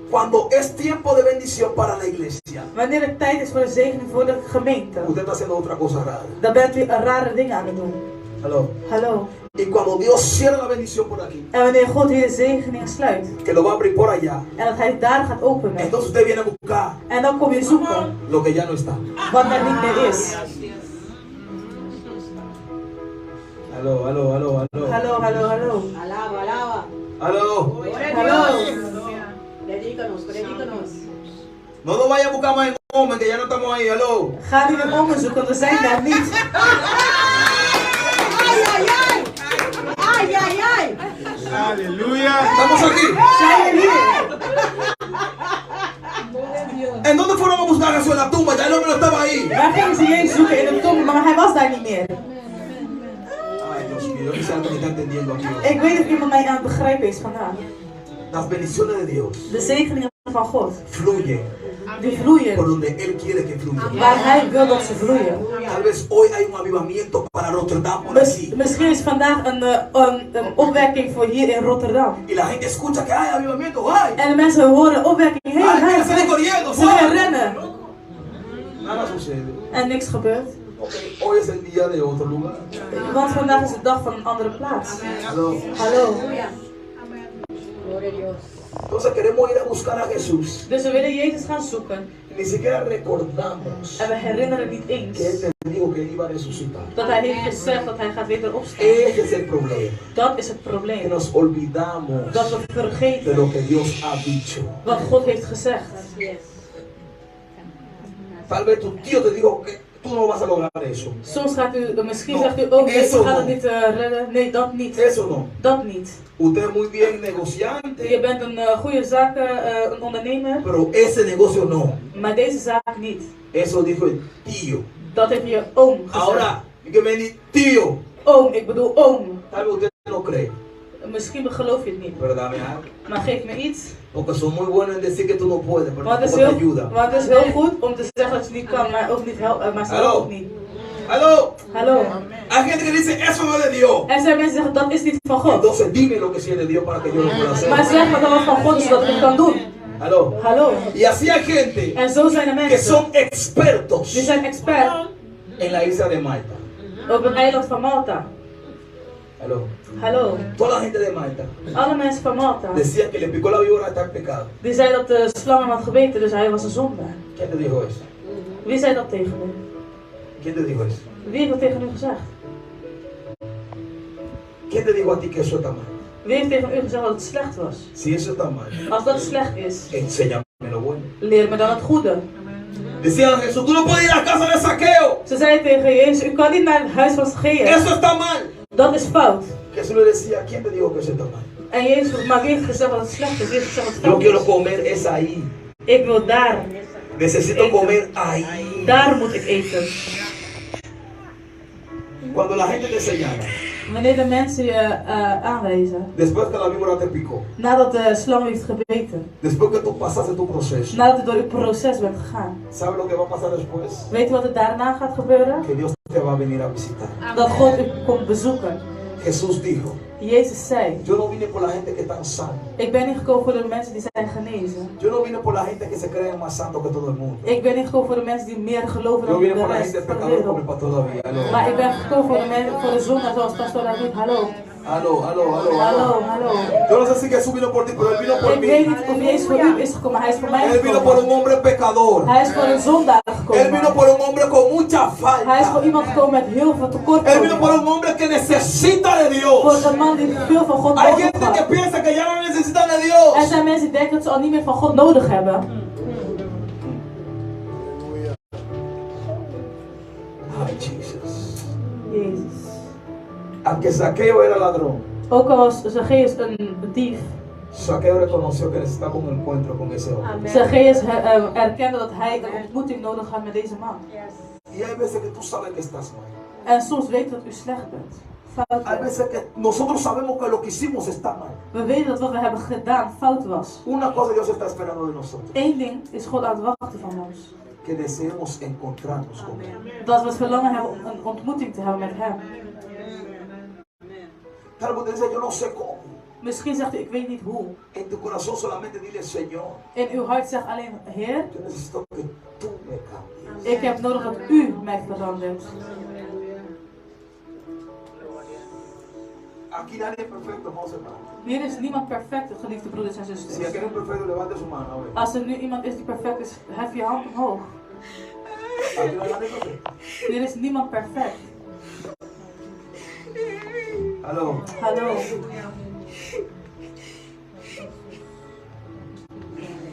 Cuando es tiempo de bendición para la iglesia, Wanneer het tijd is voor de zegening voor de gemeente, usted está haciendo otra cosa rara. dan bent u rare dingen aan het doen. Aló. Hallo. Y cuando Dios cierra la bendición por aquí, En wanneer God hier de zegening sluit, que lo va a abrir por allá, en dat hij daar gaat openen, entonces usted viene a buscar en dan kom je zoeken lo que ya no está. wat er niet meer is. Aló, aló, aló, aló. Hallo, hallo, hallo. Alaba, alaba. Aló. Hallo. Predícanos, predícanos. No nos vaya a buscar más en hombre, que ya no estamos ahí. Aló. Ga niet in onderzoeken, we zijn daar niet. Ay, ay, ay. Ay, ay, ay. Estamos aquí. Zijn we hier? ¿En dónde fueron a buscar a Jesús en la tumba? Ya el hombre no estaba ahí. Waar gingen ze Jezus zoeken? In de tombe, maar hij was daar niet meer. Ay, Dios mío, yo quisiera que me está entendiendo aquí. Ik weet dat iemand mij aan het begrijpen is vandaag. Las bendiciones de Dios De zegeningen van God, fluyen die por vloeien donde Él quiere que fluyan. waar hij wil dat ze vloeien. Tal vez hoy hay un avivamiento para Rotterdam por aquí. Misschien is vandaag een opwekking voor hier in Rotterdam. Y la gente escucha que hay avivamiento, hay. En de mensen horen opwekking, hé, Ay, mira, hey, salen corriendo, ze gaan ¡fuera! rennen. Nada sucede. En niks gebeurt. Okay, hoy es el día de otro lugar. Want vandaag is de dag van een andere plaats. Aló. Hallo. Gloria a Dios. Entonces queremos ir a buscar a Jesús. Dus we willen Jezus gaan zoeken. Y ni siquiera recordamos En we herinneren niet eens que Él te dijo que Él iba a resucitar. dat hij heeft gezegd dat hij gaat weer opstaan. Ese es el problema. Dat is het Que probleem. nos olvidamos Dat we de vergeten lo que Dios ha dicho. wat God heeft gezegd. Tal vez tu tío te dijo que tú no vas a lograr eso. Soms gaat u, misschien No, zegt u ook, eso je gaat no. het niet redden. Nee, dat niet. Eso no. Dat niet. Usted es muy bien Je negociante, bent een goede een ondernemer, pero ese negocio no. maar deze zaak niet. Eso dijo el tío. Dat heeft je oom gezegd. Ahora, que me di tío. Oom, ik bedoel oom. Tal vez usted no cree, Misschien geloof je het niet, pero dame algo. maar geef me iets. Porque son muy buenos en decir que tú no puedes, pero Want het, is tampoco te heel, ayuda. want het is heel goed om te zeggen dat je niet kan, maar ook niet helpen, maar ze Hallo. helpen ook niet. Aló. Hallo. Hay gente que dice, eso no es de Dios. Er zijn mensen die zeggen dat is niet van God. Entonces dime lo que sí es de Dios para que yo lo pueda Maar hacer. zeg maar dat het van God is zodat ik het kan doen. Aló. Hallo. Y así hay gente En zo zijn er que mensen son expertos die zijn expert en la isla de Malta. op het eiland van Malta. Aló. Hallo. Toda la gente de Malta Alle mensen van Malta. decían que le picó la víbora está en pecado. Die zei dat de slang hem had gebeten, dus hij was een zondaar. ¿Quién te dijo eso? Wie zei dat tegen u? ¿Quién te dijo eso? Wie heeft dat tegen u gezegd? ¿Quién te dijo a ti que eso está mal? Wie heeft tegen u gezegd dat het slecht was? Si eso está mal, Als dat slecht is, enséñame lo bueno. leer me dan het goede. Decían a Jesús, tú no puedes ir a la casa de Saqueo. Ze zei tegen Jezus, u kan niet naar het huis van Zacchaeus. Eso está mal. Dat is fout. Jesús le decía, ¿quién te dijo que eso está mal? En Jezus vroeg, maar wie heeft gezegd dat het slecht is? Wie heeft gezegd dat het Yo fout quiero is? comer es ahí. Ik wil daar. Necesito comer ahí. Daar moet ik eten. Cuando la gente te señala, Wanneer de mensen je aanwijzen, después que la víbora te picó, nadat de slang heeft gebeten, después que tú pasaste tu proceso, nadat je door je proces bent gegaan, ¿sabes lo que va a pasar después? weet je wat er daarna gaat gebeuren? Que Dios te va a venir a visitar. Dat God u komt bezoeken. Jesús dijo, Jezus zei, yo no vine por la gente que están sana. ik ben niet gekomen voor de mensen die zijn genezen. Yo no vine por la gente que se creen más santo que todo el mundo. Ik ben niet gekomen voor de mensen die meer geloven Yo dan vine de por la rest gente van de pecador como el wereld. pastor David. Aló, Maar ik ben gekomen voor voor de zondaar zoals pastor David. Hallo. aló, aló, aló, Hallo, aló. hallo. Yo no sé si Jesús vino por ti, pero Él vino por Ik weet mí. niet of Jezus voor u is gekomen, hij is voor mij Él vino por un gekomen. hombre pecador. Hij is voor een zondaar Él vino gekomen. por un hombre con mucha Hij is voor falta. iemand gekomen met heel veel Él vino por tekortkomingen. un hombre que necesita de Voor Dios. een man die veel van God Hay nodig gente que had. piensa que ya no necesitan de Er Dios. zijn mensen die denken dat ze al niet meer van God nodig hebben. Ay, Jesus. Jezus. Aunque Saqueo era ladrón, Ook al was Zacchaeus een dief, Saqueo reconoció que necesitaba un encuentro con ese hombre. Zacchaeus erkende dat hij een ontmoeting nodig had met deze man. Y Y hay veces que tú sabes que estás mal. En soms weet je dat u slecht bent. Fout Hay bent. veces que nosotros sabemos que lo que hicimos está mal. We weten dat wat we hebben gedaan fout was. Una cosa Dios está esperando de nosotros. Eén ding is God aan het wachten van ons. Que deseemos encontrarnos con Él. Dat we het verlangen hebben om een ontmoeting te hebben met Hem. Tal vez dice, yo no sé cómo. Misschien zegt u, ik weet niet hoe. En tu corazón solamente dile, Señor, In uw hart zegt alleen, Heer, yo necesito que tú me cambies. ik heb nodig dat u mij verandert. Aquí nadie es perfecto, hermanos hermanos. Hier is niemand perfect, geliefde broeders en Si zusters. aquí hay un perfecto, levante su mano. A ver. Als er nu iemand is die perfect is, hef je hand omhoog. Aquí no hay nadie perfecto. Hier is niemand perfect. Aló. Hallo.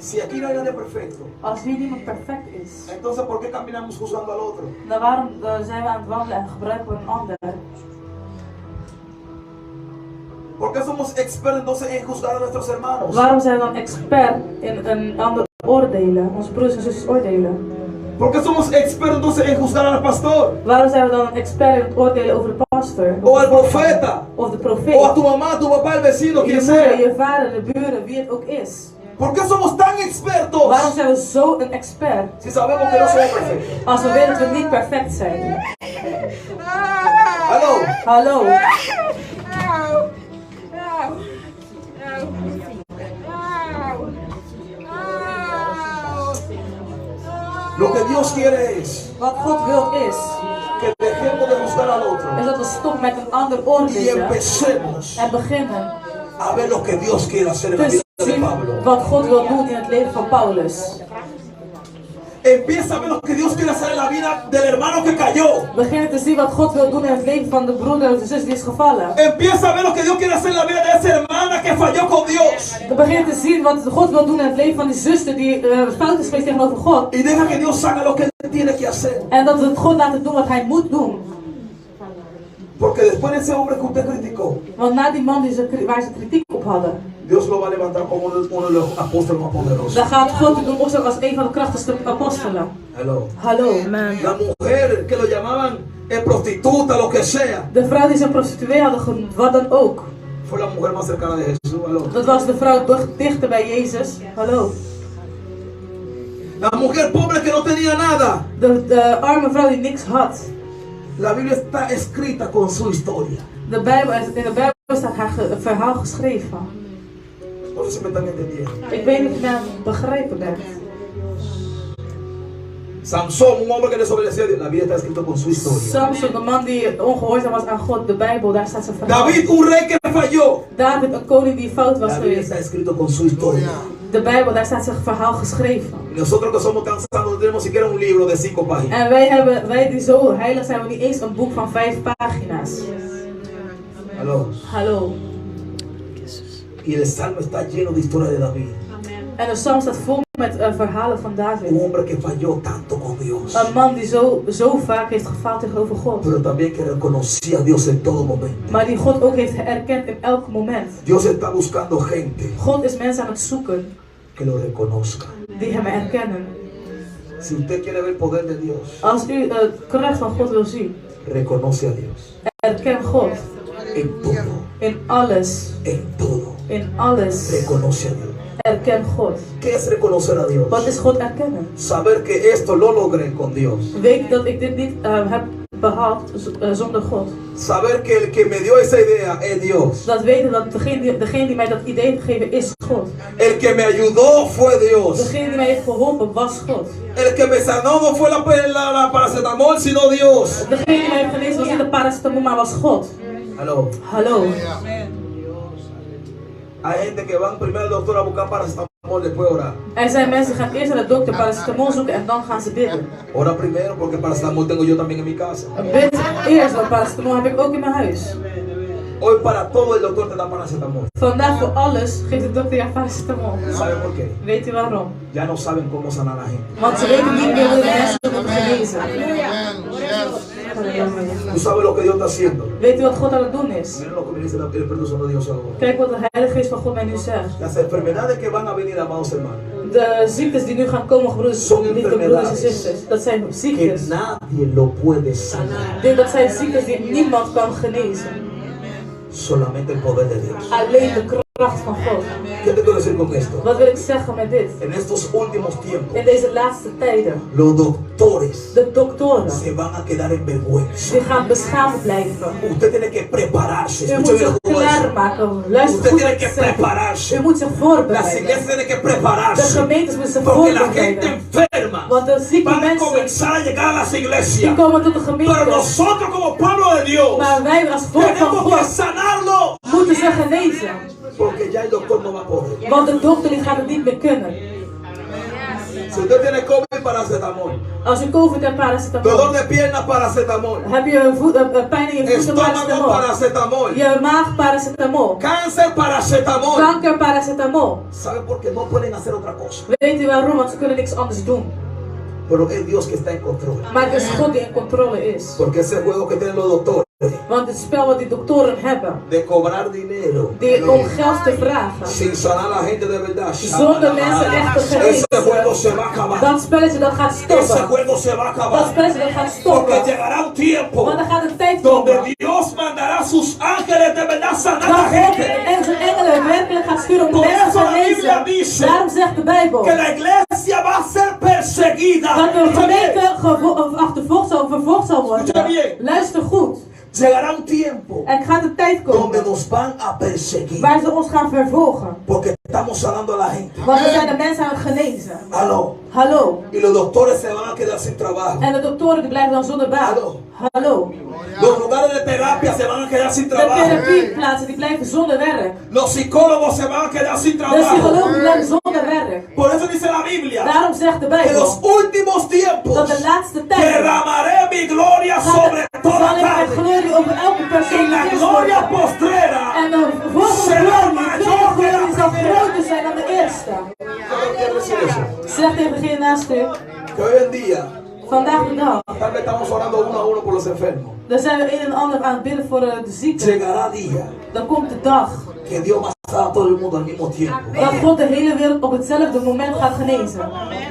Si aquí no hay nadie perfecto, Als hier niemand perfect is, entonces ¿por qué caminamos juzgando al otro? dan waarom zijn we aan het wandelen en gebruiken we een ander? ¿Por qué somos expertos entonces en juzgar a nuestros hermanos? Waarom zijn we dan expert in een ander oordelen, onze broers en zusters oordelen? ¿Por qué somos expertos entonces en juzgar al pastor? Waarom zijn we dan een expert in het oordelen over de pastor? O al profeta? Of de O a profeet? tu mamá, a tu papá, al vecino, Je quien moeder, sea. je vader, de buren, wie het ook is. ¿Por qué somos tan expertos Waarom zijn we zo een expert? si sabemos que no somos perfectos? Als we weten dat we niet perfect zijn. Aló. Hallo. Lo que Dios quiere es Wat God wil is, que dejemos de juzgar al otro is dat we stoppen met een ander y oordelen empecemos en beginnen a ver lo que Dios quiere hacer en la te vida de zien Pablo. wat God wil doen in het leven van Paulus. Empieza a ver lo que Dios quiere hacer en la vida del hermano que cayó. Beginnen te zien wat God wil doen in het leven van de broeder of de zus die is gevallen. Empieza a ver lo que Dios quiere hacer en la vida de esa hermana que falló con Dios. We beginnen te zien wat God wil doen in het leven van die zuster die fout is geweest tegenover God. Y deja que Dios haga lo que Él tiene que hacer. En dat we het God laten doen wat hij moet doen. Porque después de ese hombre que usted criticó, Want na die man waar ze kritiek op hadden, Dios lo va a levantar como uno de los apóstoles más poderosos. dan gaat God het doen ook als een van de krachtigste apostelen. Hello. Hallo. La mujer que lo llamaban prostituta, lo que sea, De vrouw die ze een prostituee hadden genoemd, wat dan ook. fue la mujer más cercana de Jesús. Hello. Dat was de vrouw dichter bij Jezus. Hallo. La mujer pobre que no tenía nada. De arme vrouw die niks had. La Biblia está escrita con su historia. In de Bijbel staat haar verhaal geschreven. No sé si me están entendiendo. Ik weet niet of je mij aan het begrijpen bent. Sansón, un hombre que desobedeció a Dios. La Biblia está escrita con su historia. Samson, de man die ongehoorzaam was aan God, de Bijbel, daar staat zijn verhaal. David, un rey que falló. David, een koning die fout was La Biblia geweest. está escrita con su historia. De Bijbel, daar staat zijn verhaal geschreven. Nosotros que somos tan santos no tenemos siquiera un libro de 5 páginas. En wij die zo heilig zijn, we niet eens een boek van 5 pagina's. Aló. Hallo. Y el salmo está lleno de historia de David. En de psalm staat vol met verhalen van Un David. hombre que falló tanto con Dios. Een man die zo vaak heeft gefaald tegenover God. Pero también que reconocía a Dios en todo momento. Maar die God ook heeft erkend in elk moment. Dios está buscando gente God is mensen aan het zoeken que lo reconozca. die hem erkennen. Si usted quiere ver el poder de Dios, Als u het kracht van God wil zien, reconoce a Dios. erken God. En todo, In alles. en todo. In alles. Reconoce a Dios. Erken God. ¿Qué es reconocer a Dios? Wat is God erkennen? Saber que esto lo logré con Dios. Weet dat ik dit niet heb behaald zonder God. Saber que el que me dio esa idea es Dios. Dat weten dat degene die mij dat idee heeft gegeven is God. El que me ayudó fue Dios. Degene die mij heeft geholpen was God. El que me sanó no fue la paracetamol, sino Dios. Degene die mij heeft genezen was niet de paracetamol, maar was God. Aló. Hallo. Hay gente que van primero al doctor a buscar paracetamol, después orar. Er zijn mensen die gaan eerst naar de dokter paracetamol zoeken en dan gaan ze bidden. Ora primero porque paracetamol tengo yo también en mi casa. Bid eerst, want paracetamol heb ik ook in mijn huis. Hoy para todo el doctor te da paracetamol. Vandaag voor alles geeft de dokter jou paracetamol. ¿Saben por qué? Weet u waarom? Ya no saben cómo sanar a la gente. Want ze weten niet meer hoe de mensen moeten genezen. ¿Tú sabes lo que Dios está haciendo? Weet u wat God aan het doen is? Miren lo que me dice el Espíritu Santo de Dios ahora. Kijk wat de Heilige Geest van God mij nu zegt. Las enfermedades que van a venir, amados hermanos, De ziektes die nu gaan komen, broeders en zusters, dat zijn que ziektes. nadie lo puede sanar. Dat zijn ziektes die niemand kan genezen. Solamente el poder de Dios. Alleen de kracht van God. ¿Qué te quiero decir con esto? Wat wil ik zeggen met dit? En estos últimos tiempos, In deze laatste tijden, los doctores de doktoren, se van a quedar en vergüenza. die gaan beschaamd blijven. Usted tiene que prepararse. U Escuche moet bien zich lo que voy a decir. klaarmaken. Luister Usted goed tiene wat que ik zeg. prepararse. U moet zich Las voorbereiden. iglesias tienen que De prepararse. gemeentes moeten zich Porque la gente voorbereiden. enferma Want de zieke van a mensen, comenzar a llegar a las die iglesias. komen tot de Pero gemeente. nosotros como pueblo de Dios Maar wij als volk van tenemos que God sanarlo. moeten ze genezen. Porque ya el doctor no va a poder. Want de dokter die gaat het niet meer kunnen. Si usted tiene COVID, paracetamol. Als je COVID hebt, paracetamol. Dolor de piernas, paracetamol. Heb je pijn in je voeten, Estómago, paracetamol. paracetamol. Je maag, paracetamol. Cáncer, paracetamol. Kanker, paracetamol. ¿Sabe por qué no pueden hacer otra cosa? Weet u waarom? Want ze kunnen niks anders doen. Pero es Dios que está en control. Maar het is God die in controle is. Porque ese juego que tienen los doctores Want het spel wat die doktoren hebben, de cobrar dinero om geld te vragen, sin sanar a la gente de verdad, zonder mensen echt te ese juego genezen, se va a acabar. dat spelletje dat gaat Ese stoppen. juego se va a Dat acabar. spelletje dat gaat Porque stoppen. llegará un tiempo Want er gaat een tijd donde komen Dios mandará sus ángeles de verdad a sanar a dat la God gente. en zijn engelen werkelijk gaat sturen om de Por mensen te eso la Biblia genezen. dice Daarom zegt de Bijbel Que la iglesia va a ser perseguida. dat de gemeente vervolgd zal Escucha bien. worden. Luister goed. Llegará un tiempo Er gaat een tijd donde komen nos van a perseguir. waar ze ons gaan vervolgen. Porque estamos sanando a la gente. Want we zijn de mensen aan het genezen. Aló. Hallo. Y los doctores se van a quedar sin trabajo. En de doktoren die blijven dan zonder baan. Hallo. Hallo. Los lugares de terapia se van a quedar sin De trabajo. therapieplaatsen die blijven zonder werk. Los psicólogos se van a quedar sin De trabajo. psychologen blijven zonder werk. Por eso dice la Biblia Daarom zegt de que los Bijbel últimos tiempos dat de laatste tijd derramaré mi gloria sobre toda zal ik mijn carne. glorie over elke persoon Y la gloria neerstorten. postrera En de volgende glorie, de tweede glorie zal groter zijn dan de eerste. ¿Qué quiere decir eso? Zeg tegen degene naast u, Que hoy en día vandaag de dag, tal vez estamos orando uno a uno por los enfermos. dan zijn we een en ander aan het bidden voor de zieken. Llegará día Dan komt de dag que Dios va a sanar a todo el mundo al mismo tiempo. dat God de hele wereld op hetzelfde moment gaat genezen.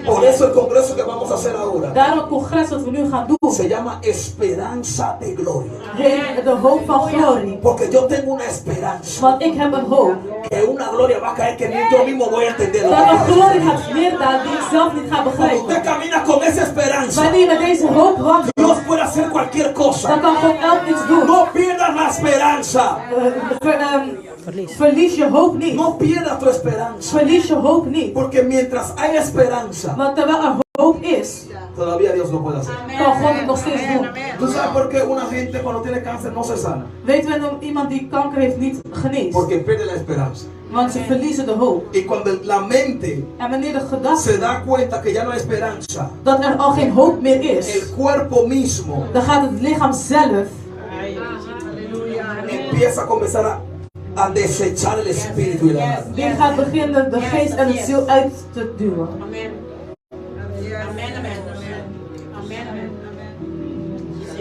Por eso el congreso que vamos a hacer ahora Daarom het congres wat we nu gaan doen, se llama Esperanza de Gloria. heet de hoop van glorie. Porque yo tengo una esperanza Want ik heb een hoop. que una gloria va a caer que ni yo mismo voy a entender. Dat een glorie gaat neerdalen die ik zelf niet ga Cuando usted begrijpen. camina con esa esperanza, Wanneer je met deze hoop wandelt, Dios puede hacer cualquier dan cosa. kan God elk iets doen. No pierdas la esperanza. Verlies je hoop niet. No pierdas tu esperanza. Verlies je hoop niet. Porque mientras hay esperanza, Want terwijl er hoop is, todavía Dios lo puede hacer. kan God het nog steeds doen. ¿Tú sabes por qué una gente cuando tiene cáncer no se sana? Weten we dan iemand die kanker heeft niet geneest? Porque pierde la esperanza. Want ze verliezen de hoop. Y cuando la mente En wanneer de gedachte se da cuenta que ya no hay esperanza, dat er al geen hoop meer is, el cuerpo mismo dan gaat het lichaam zelf empieza a comenzar a desechar el espíritu y la alma. die gaat beginnen de geest en de ziel uit te duwen.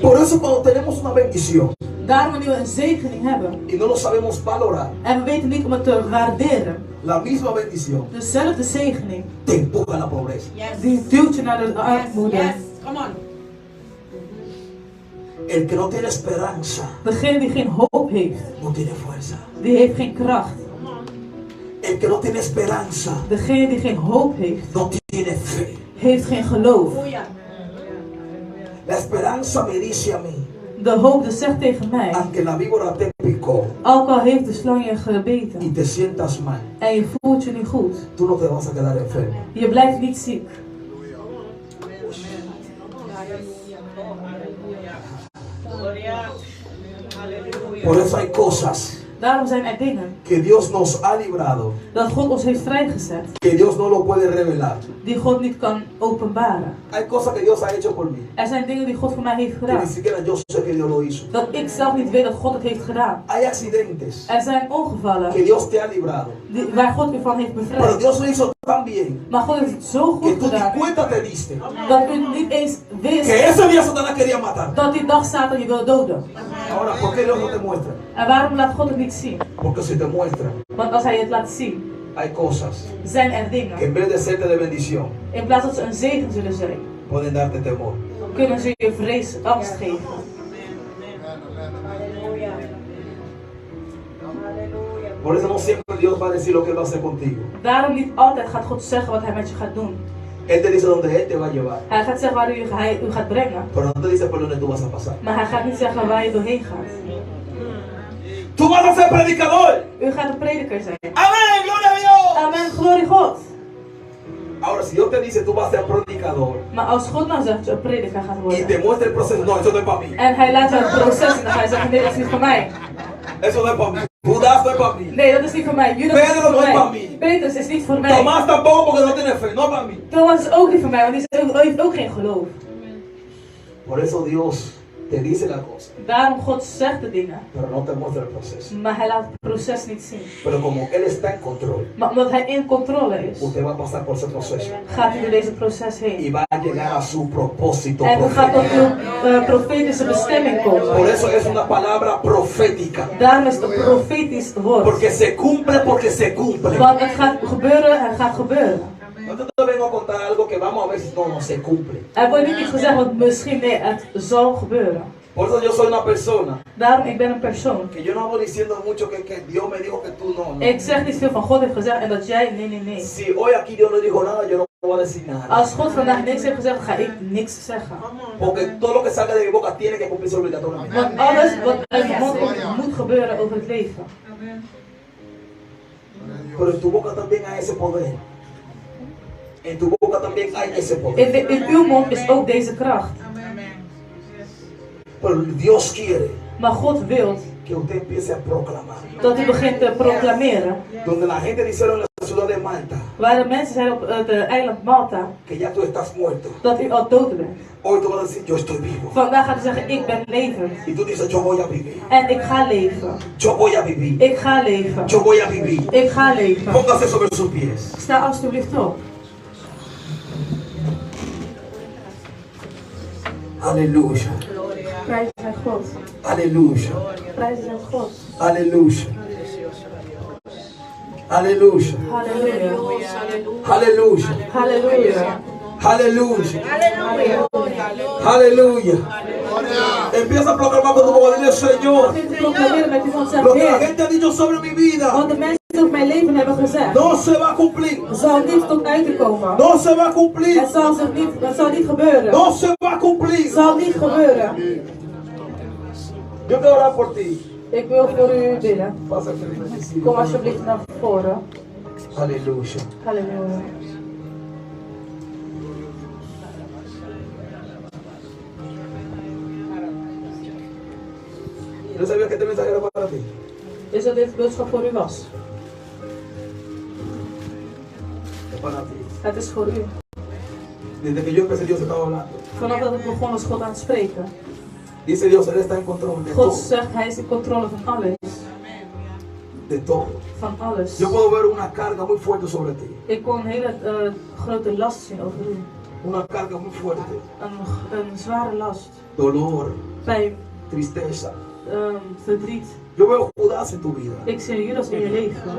Por eso cuando tenemos una bendición Daarom wanneer we een zegening hebben y no lo sabemos valorar, en we weten niet om het te waarderen, la misma bendición dezelfde zegening te empuja a la pobreza. die duwt je naar de armoede. Come on. El que no tiene esperanza Degene die geen hoop heeft, no tiene fuerza. die heeft geen kracht. El que no tiene esperanza Degene die geen hoop heeft, no tiene fe. heeft geen geloof. La esperanza me dice a mí, De hoop dus zegt tegen mij, aunque la víbora te picó ook al heeft de slang je gebeten y te sientas mal, en je voelt je niet goed, tú no te vas a quedar enfermo. je blijft niet ziek. Por eso hay cosas Daarom zijn er dingen que Dios nos ha librado, dat God ons heeft vrijgezet, que Dios no lo puede revelar. die God niet kan openbaren. Hay cosas que Dios ha hecho por mí, Er zijn dingen die God voor mij heeft que ni gedaan, siquiera yo sé que Dios lo hizo. dat ik zelf niet weet dat God het heeft gedaan. Hay accidentes Er zijn ongevallen que Dios te ha librado, waar God u van heeft pero bevrijd. Dios lo hizo tan bien Maar God heeft het zo que goed tú ni gedaan cuenta te diste dat u niet eens que wist ese día Satanás quería matar. dat die dag Satan je wil doden. Ahora, ¿por qué Dios no te muestra? En waarom laat God het niet zien? Porque si te muestra, Want als hij het laat zien, hay cosas zijn er que dingen, en vez de serte de bendición, in plaats dat ze een zegen zullen zijn, pueden darte temor. kunnen ze je vrees, angst geven. Aleluya. Aleluya. Por eso no siempre Dios va a decir lo que Él va a hacer contigo. Daarom niet altijd gaat God zeggen wat hij met je gaat doen. Él te dice donde Él te va a llevar, Hij gaat zeggen waar hij u gaat brengen, pero no te dice por donde tú vas a pasar. maar hij gaat niet zeggen waar je doorheen gaat. Tú vas a ser predicador. U gaat een prediker zijn. Amén, gloria a Dios. Amen, glorie God. Ahora, si Dios te dice tú vas a ser predicador Maar als God nou zegt dat je een prediker gaat y worden, te muestra el proceso, no, eso no es para mí. en hij laat jou het proces zien, dan ga je zeggen, nee, dat is niet voor mij. Eso no es para mí. Judas no es para mí. Nee, dat is niet voor mij. Judas is niet Pedro voor no es para mij. mí. Petrus is niet voor mij. Tomás tampoco porque no tiene fe, no es para mí. Thomas is ook niet voor mij, want die heeft ook geen geloof. Por eso Dios te dice la cosa, Daarom God zegt de dingen, pero no te muestra el proceso. maar hij laat het proces niet zien. Pero como Él está en control, Maar omdat hij in controle is, usted va a pasar por ese proceso gaat hij door deze proces y heen. va a llegar a su propósito En dan gaat tot profético. uw profetische bestemming Por komen. eso es una palabra profética. Daarom is het een profetisch woord. Porque se cumple. Want het gaat gebeuren en het gaat gebeuren. No te vengo a contar algo que vamos a ver si no se cumple. Er wordt niet iets gezegd, want misschien nee, het zal gebeuren. Por eso yo soy una persona Daarom, ik ben een persoon. que yo no ando diciendo mucho que Dios me dijo que tú no. Ik zeg niet veel van God heeft gezegd en dat jij, nee. Si hoy aquí Dios no dijo nada, yo no voy a decir nada. Als God vandaag niks heeft gezegd, ga ik niks zeggen. Porque todo lo que salga de mi boca tiene que cumplirse obligatoriamente. Want alles wat uit mijn mond komt, moet gebeuren over het leven. Pero en tu boca también hay ese poder. En tu boca también hay ese poder. In uw mond is ook deze kracht. Pero Dios quiere Maar God wil que usted empiece a proclamar. dat u begint te proclameren. Donde la gente dijeron en la ciudad de Malta Waar de mensen zijn op het eiland Malta, que ya tú estás muerto. dat u al dood bent. Hoy tú vas a decir, yo estoy vivo. Vandaag gaat u zeggen, ik ben levend. Y tú dices, yo voy a vivir. En ik ga leven. Yo voy a vivir. Ik ga leven. Yo voy a vivir. Ik ga leven. Póngase sobre sus pies. Sta alstublieft op. Aleluya. Prijs zijn God. Aleluya. Prijs zijn God. Aleluya. Aleluya. Halleluja. Aleluya. Halleluja. Aleluya. Aleluya. Empieza a proclamar con tu boca. Dile, Señor, Begin te proclameren met uw mond, zeg lo que la Heer, gente ha dicho sobre mi vida wat de mensen over mijn leven hebben gezegd, no se va a cumplir. zal niet tot uiting komen. No se va a cumplir. Het zal niet gebeuren. No se va a cumplir. Het zal niet gebeuren. Yo quiero orar por ti. Ik wil voor u bidden. Pasa, Felipe. Kom alsjeblieft naar voren. Aleluya. Halleluja. ¿No sabías que este mensaje era para ti? Is dat dit boodschap voor u was? Es para ti. Het is voor u. Desde que yo empecé, Dios estaba hablando. Vanaf dat ik begon was God aan het spreken. Dice Dios, Él está en control de God todo. zegt, hij is in controle van alles. De todo. Van alles. Yo puedo ver una carga muy fuerte sobre ti. Ik kon een hele grote last zien over u. Una carga muy fuerte. Een zware last. Dolor, Pijn, tristeza. verdriet. Yo veo Judas en tu vida. Ik zie Judas in je leven.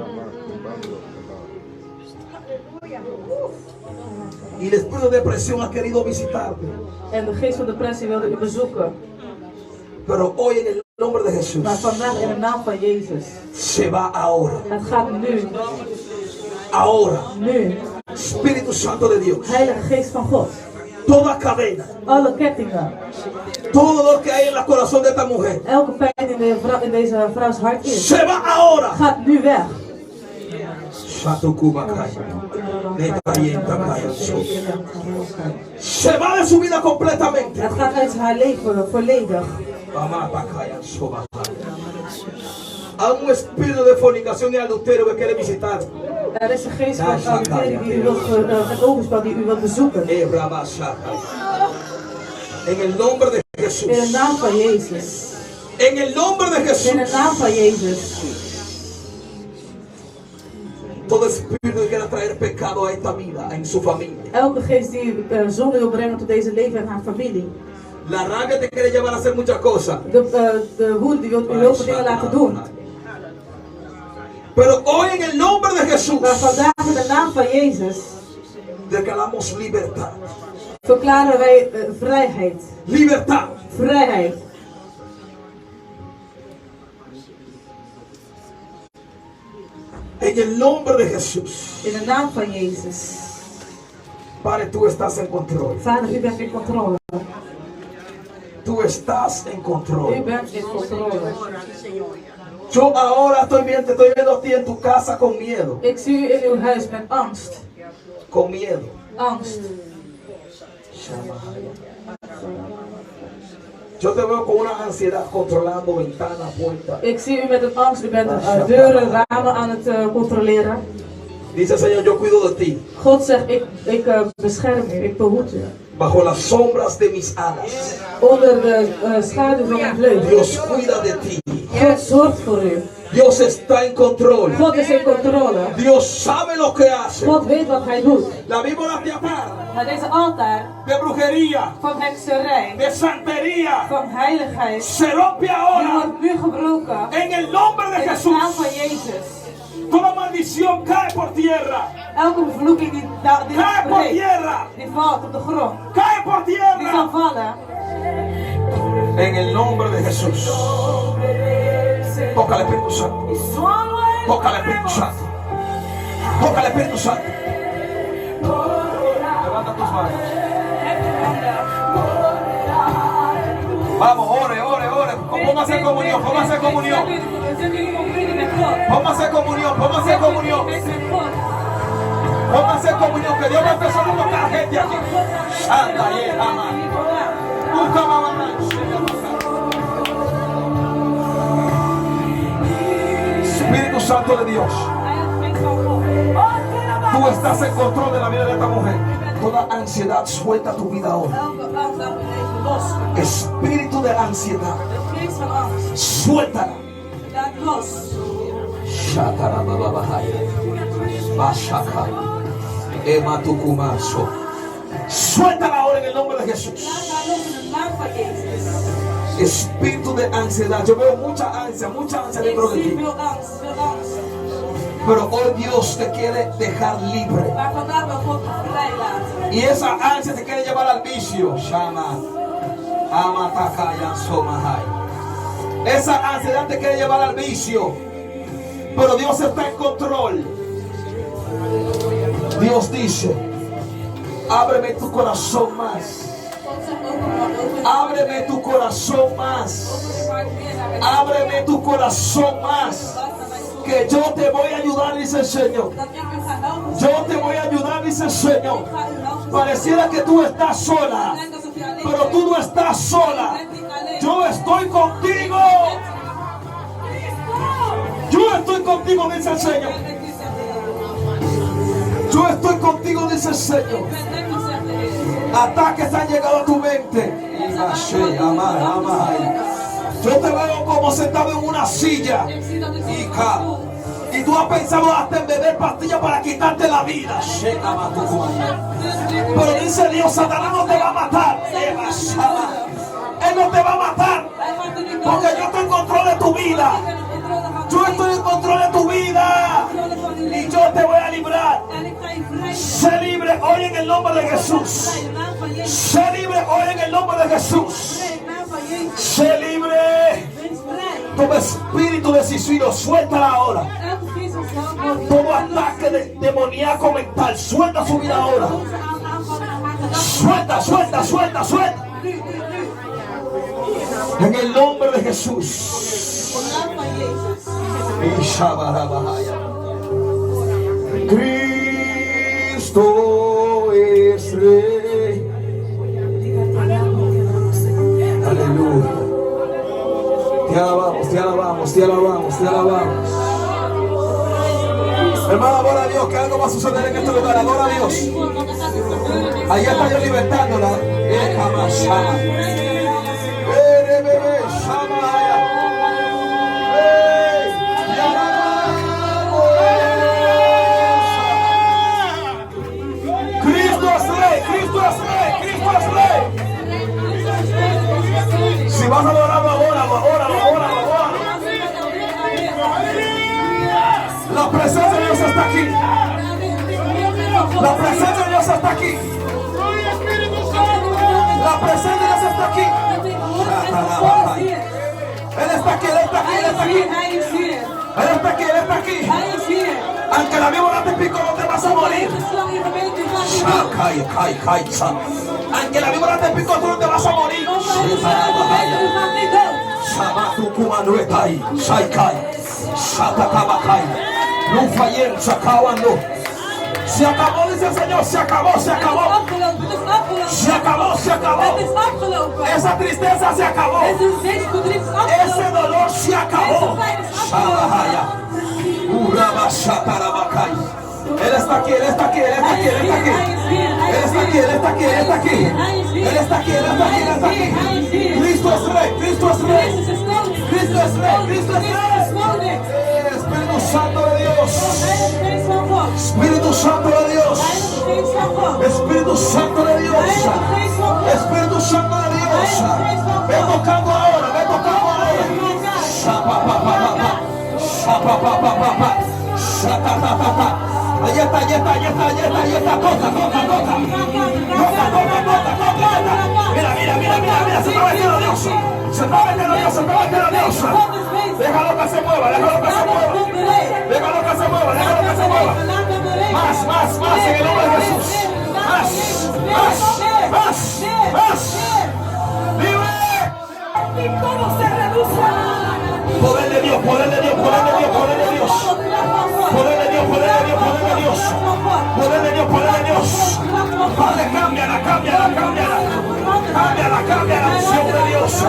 Y el espíritu de depresión ha querido visitarte. En de geest van depressie wilde u bezoeken. Pero hoy en el nombre de Jesús, Maar vandaag in de naam van Jezus. se va ahora. Het gaat nu. Ahora. Nu. Espíritu Santo de Dios. Heilige Geest van God. Toda cadena. Alle kettingen. Todo lo que hay en el corazón de esta mujer. Elke pijn in deze vrouws hart is. Se va ahora. Gaat nu weg. Se va de su vida completamente. Het gaat uit haar leven volledig. Hay un espíritu de fornicación y adulterio que quiere visitar. Er is een geest van adulterie die u wilt, en overspel die u wilt bezoeken. En el nombre de In de Jesús. naam van Jezus. En el nombre de In de Jesús. naam van Jezus. Todo espíritu que quiera traer pecado a esta vida, en su familia. Elke geest die zonde wil brengen tot deze leven en haar familie. La rabia te quiere llevar a hacer muchas cosas. De woede die wil u heel veel dingen laten doen. Pero hoy en el nombre de Jesús Maar vandaag in de naam van Jezus declaramos libertad. verklaren wij vrijheid. Libertad. Vrijheid. En el nombre de Jesús. In de naam van Jezus. Padre, tú estás en control. Vader, u bent in controle. Tú estás en U control. bent in controle. Yo ahora te estoy viendo a ti en tu casa con miedo. Ik zie u in uw huis met angst. Con miedo. Angst. Yo te veo con una ansiedad controlando ventanas, puertas. Ik zie u met een angst. U bent deuren, ramen aan het controleren. Dice el Señor, yo cuido de ti. God zegt, ik bescherm u, ik behoed u. Bajo las sombras de mis alas. Onder de schaduw van mijn vleugel. Dios cuida de ti. God zorgt voor u. Dios está en control. God is in controle. Dios sabe lo que hace. God weet wat hij doet. La víbora te atar Maar deze altaar de brujería, van hekserij, de santería, van heiligheid, se rompe die ahora wordt nu gebroken. en el nombre de In de Jesús. naam van Jezus. Toda maldición cae por tierra. Elke vervloeking die Cae por breekt, tierra. die valt op de grond. Cae por Die tierra. zal vallen. En el nombre de Jesús. Toca al Espíritu Santo. Toca al Espíritu Santo. Toca al Espíritu Santo. Levanta tus manos. Vamos, ore, ore, ore. Póngase en comunión, póngase en comunión. Póngase en comunión, póngase en comunión. Póngase en comunión, que Dios va a empezar a tocar gente aquí. Anda, ama. Busca mamá. Espíritu Santo de Dios, tú estás en control de la vida de esta mujer. Toda ansiedad suelta tu vida ahora. Espíritu de ansiedad, suéltala. Shatara baba bahaya. Bashaka. Ema tukumaso. Suéltala ahora en el nombre de Jesús. Espíritu de ansiedad. Yo veo mucha ansia dentro de ti. Pero hoy Dios te quiere dejar libre. Y esa ansia te quiere llevar al vicio. Shama. Amatakaya somahai. Esa ansiedad te quiere llevar al vicio. Pero Dios está en control. Dios dice, ábreme tu corazón más. Ábreme tu corazón más. Ábreme tu corazón más. Que yo te voy a ayudar, dice el Señor. Yo te voy a ayudar, dice el Señor. Pareciera que tú estás sola, pero tú no estás sola. Yo estoy contigo. Yo estoy contigo, dice el Señor. Yo estoy contigo, dice el Señor. Ataques han llegado a tu mente. Yo te veo como sentado en una silla. Y tú has pensado hasta en beber pastillas para quitarte la vida. Pero dice Dios, Satanás no te va a matar. Él no te va a matar. Porque yo estoy en control de tu vida. Yo estoy en control de tu vida. Y yo te voy a librar. Sé libre hoy en el nombre de Jesús. Sé libre hoy en el nombre de Jesús. Sé libre. Todo espíritu de suicidio, suéltala ahora. Todo ataque demoníaco mental, suelta su vida ahora. Suelta, suelta, suelta, suelta. En el nombre de Jesús. Cristo es Rey. Aleluya. Te alabamos, te alabamos, te alabamos, te alabamos. Hermano, adora a Dios, que algo va a suceder en este lugar. Adora a Dios. Allá está Dios libertándola. Cristo es Rey, Cristo es Rey, Cristo es Rey. Si vas a adorarlo, adóralo, adóralo, adóralo, adóralo. La presencia de Dios está aquí. La presencia de Dios está aquí. La presencia de Dios está aquí. Él está aquí, Él está aquí, Él está aquí. Hij is hier. Él está aquí, Él está aquí. Hij is hier. Aunque la víbora te picó, no te vas a morir. De slang je gemeente gaat niet dood. Aunque la víbora te picó, tú no te vas a morir. Ook al is de slang je gemeente, u gaat niet dood. Shabatu kumanuetai, shaikai, shatakabakai, lufayen, shakawando. Se acabó, dice el Señor, se acabó, se Het is acabó. afgelopen, het is afgelopen. Se acabó, se acabó. Het is afgelopen. Esa tristeza se acabó. Deze verdriet is Ese afgelopen. dolor se acabó. Shabahaya. Uraba shatarabakai. Él está aquí, Él está aquí, Él está aquí, Él está aquí. Él está aquí, Él está aquí, Él está aquí. Él está aquí, Él está aquí, Él está aquí. Cristo es Rey, Cristo es Rey. Jezus is koning. Cristo es Rey, Cristo es Jezus is Rey. koning. Espíritu Santo de Dios. Heilige Geest van God. Espíritu Santo de Dios. Heilige Geest van God. Espíritu Santo de Dios. Heilige Geest van God. Espíritu Santo de Dios. Ve tocando ahora, ve tocando ahora. Shapapapapapa. Shapapapapapa. Shatatata. Ahí está, ahí está, ahí está, ahí está, ahí está. Toca, toca, toca. Toca, toca, toca, toca. Mira, mira, mira, mira, mira. Se está metiendo Dios. Se está metiendo Dios, se está metiendo Dios. Déjalo que se mueva, déjalo que se mueva. Déjalo que se mueva, déjalo que se mueva. Más, más, más en el nombre de Jesús. Más, más, más, más. ¡Vive! Y todo se reduce. Poder de Dios, poder de Dios, poder de Dios, poder de Dios. Poder de Dios, poder de Dios, poder de Dios. Poder de Dios, poder de Dios. Padre, cámbiala, cámbiala, cámbiala. Cámbiala, cámbiala. Unción de Dios.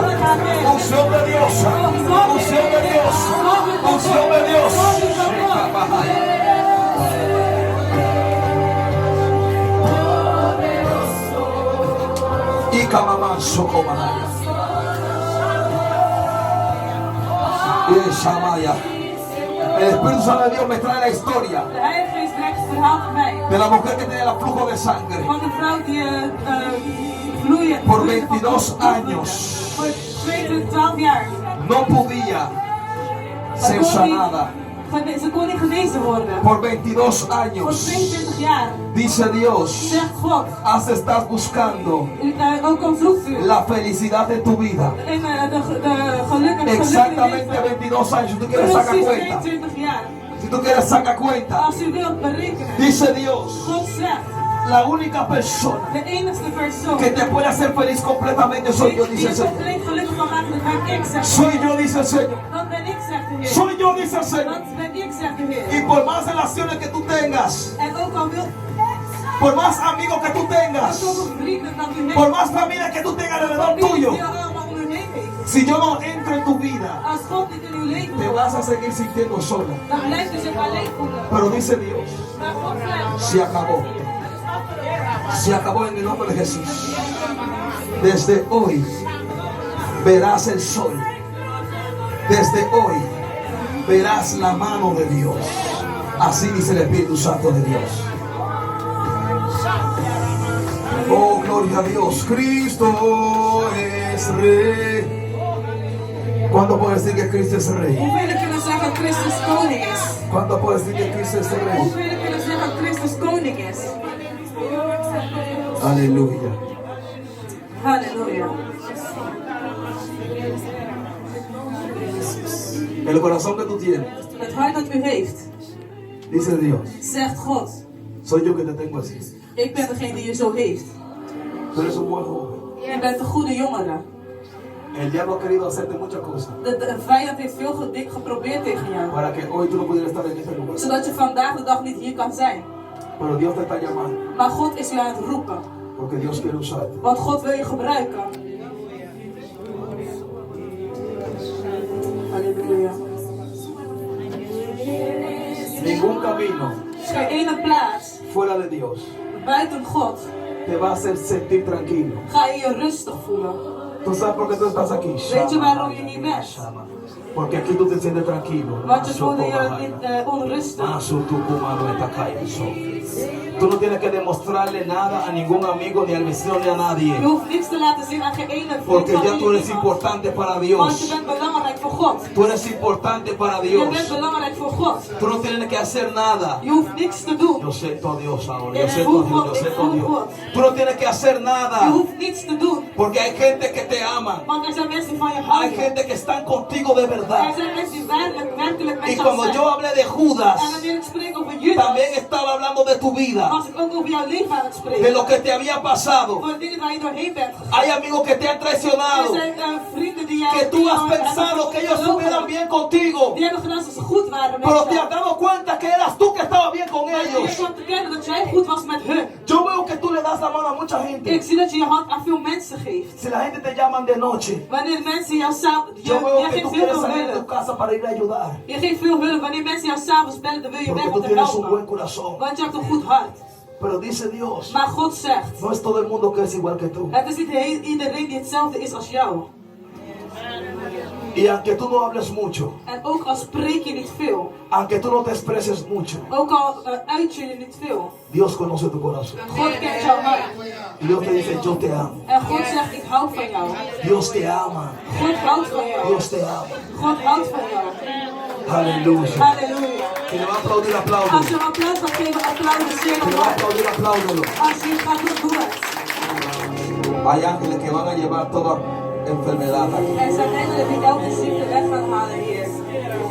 Unción de Dios. Unción de Dios. Unción de Dios. Y Kamamán Sokomahaya. Y Shamaya. El Espíritu Santo de Dios me trae la historia De Heilige Geest brengt het verhaal van mij. de la mujer que tenía el flujo de sangre Van de vrouw die vloeien. por 22 años. Voor 12 jaar. No podía ser sanada. Ze kon niet genezen worden. Por 22 Voor años. 22 jaar. Dice Dios, Zegt God. has estado buscando Ook al zoekt u. la felicidad de tu vida. En de geluk en Exactamente 22 años. Si tú quieres sacar Precies cuenta. 22 jaar. Si tú quieres sacar cuenta. Als u wilt berekenen. Dice Dios, God zegt. la única persona De enigste persoon. que te puede hacer feliz completamente soy yo, Die dice el je Señor. compleet gelukkig kan maken, dat ben ik, zegt de Soy Heer. yo, dice el Señor. Dat ben ik, zegt de Heer. Soy yo, dice el Señor. Dat ben ik, zegt de Y Heer. por más relaciones que tú tengas, En ook al wil por más amigos que tú tengas, zoveel vrienden dat u por heeft. más familia que tú tengas alrededor Familie tuyo, die allemaal om u heen heeft. si yo no entro en tu vida, Als God niet in uw leven te is, vas a seguir sintiendo sola. dan blijft u zich alleen voelen. Pero dice Dios, Maar God zegt, se acabó. Se acabó en el nombre de Jesús. Desde hoy verás el sol. Desde hoy verás la mano de Dios. Así dice el Espíritu Santo de Dios. Oh, gloria a Dios. Cristo es Rey. ¿Cuándo puedo decir que Cristo es Rey? hoeveel kunnen zeggen dat Christus koning is? ¿Cuándo puedo decir que Cristo es Rey? Hoeveel kunnen zeggen dat Christus koning is? Aleluya. Halleluja. El corazón que tú tienes, Het hart dat u heeft, dice Dios, zegt God. soy yo que te tengo así. Ik ben degene die je zo heeft. Tú eres un buen joven. Je bent een goede jongere. El diablo ha querido hacerte muchas cosas De vijand heeft veel geprobeerd tegen jou. para que hoy tú no pudieras estar en este lugar. Zodat je vandaag de dag niet hier kan zijn. Pero Dios te está llamando Maar God is u aan het roepen. porque Dios quiere usarte. Want God wil je gebruiken. Halleluja. Ningún camino Geen ene plaats fuera de Dios buiten God te va a hacer sentir tranquilo. ga je je rustig voelen. ¿Tú sabes por qué tú estás aquí? Weet je waarom je hier bent? Porque aquí tú te sientes tranquilo. Want je voelde je niet onrustig. Tú no tienes que demostrarle nada a ningún amigo, ni al vecino, ni a Je nadie. hoeft niks te laten zien aan geen ene vriend. Porque ya tú eres iemand. importante para Want je Dios. bent belangrijk voor God. Tú eres importante para Je Dios. bent belangrijk voor God. Tú no tienes que hacer nada. Je hoeft niks te doen. Yo siento a Dios ahora. Yo Ik siento a voel Dios. Yo God, ik siento a voel Dios. God. Tú no tienes que hacer Je nada. hoeft niets te doen. Porque hay gente que te ama. Want er zijn mensen die van je Hay houden. gente que están contigo de Er verdad. zijn mensen die werkelijk met Y jou cuando zijn. yo hablé de Judas, En wanneer ik spreek over Judas, también estaba hablando de tu vida. was ik ook over jouw leven aan het spreken. De lo que te había pasado. Voor de dingen waar je doorheen bent gegaan. Hay amigos que te han Er traicionado. zijn vrienden die jou... Que tú has pensado que ellos estuvieran bien contigo. Die hebben gedaan dat ze goed waren met Pero te jou. has dado cuenta que eras tú que estabas bien con En je ellos. kwam te kennen dat jij goed was met hun. Yo veo que tú le das la mano a mucha gente. Ik zie dat je je hand aan veel mensen geeft. Si la gente te llaman de noche, Wanneer mensen jou s'avonds... yo veo Je que tú geeft veel quieres salir de tu hulp. casa para ir a ayudar. Je geeft veel hulp. Wanneer mensen jou s'avonds bellen, dan wil je Porque weg tú om te tienes un buen helpen. corazón. Want je hebt een goed hart. Pero dice Dios, Maar God zegt... no es todo el mundo que es igual que tú. Het is niet iedereen die hetzelfde is als jou. Y aunque tú no hables mucho, En ook al spreek je niet veel. aunque tú no te expreses mucho, Ook al uit je niet veel. Dios conoce tu corazón. God kent jouw hart. Y Dios te dice, yo te amo. En God zegt, ik hou van jou. Dios te ama. God houdt van jou. Dios te ama. God houdt van jou. Aleluya. Halleluja. Que le va a aplaudir, apláudelo. Als je een applaus gaat geven, applaudisseer Que le hem va a hard. aplaudir, apláudelo. Als je het gaat doen, doe het. Hay ángeles que van a llevar toda enfermedad aquí. Er zijn engelen die elke ziekte weg gaan halen hier.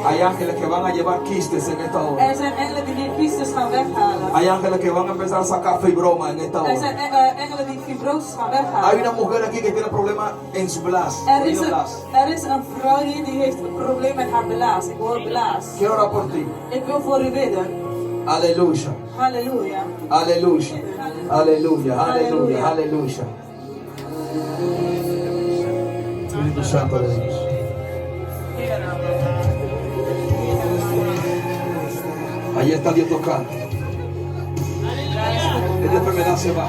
Hay ángeles que van a llevar quistes en esta hora. Er zijn engelen die hier kiestes gaan weghalen. Hay ángeles que van a empezar a sacar fibroma en esta Er hora. zijn engelen die fibroses gaan Hay weghalen. una mujer aquí que tiene problemas en su blas. Er is een vrouw hier die heeft een probleem met haar blaas. Ik hoor blaas. Quiero orar por ti. Ik wil voor u bidden. Aleluya. Halleluja. Aleluya. Aleluya. Aleluya. Aleluya. Espíritu Santo de Dios. Ahí está Dios tocando. Esta enfermedad se va.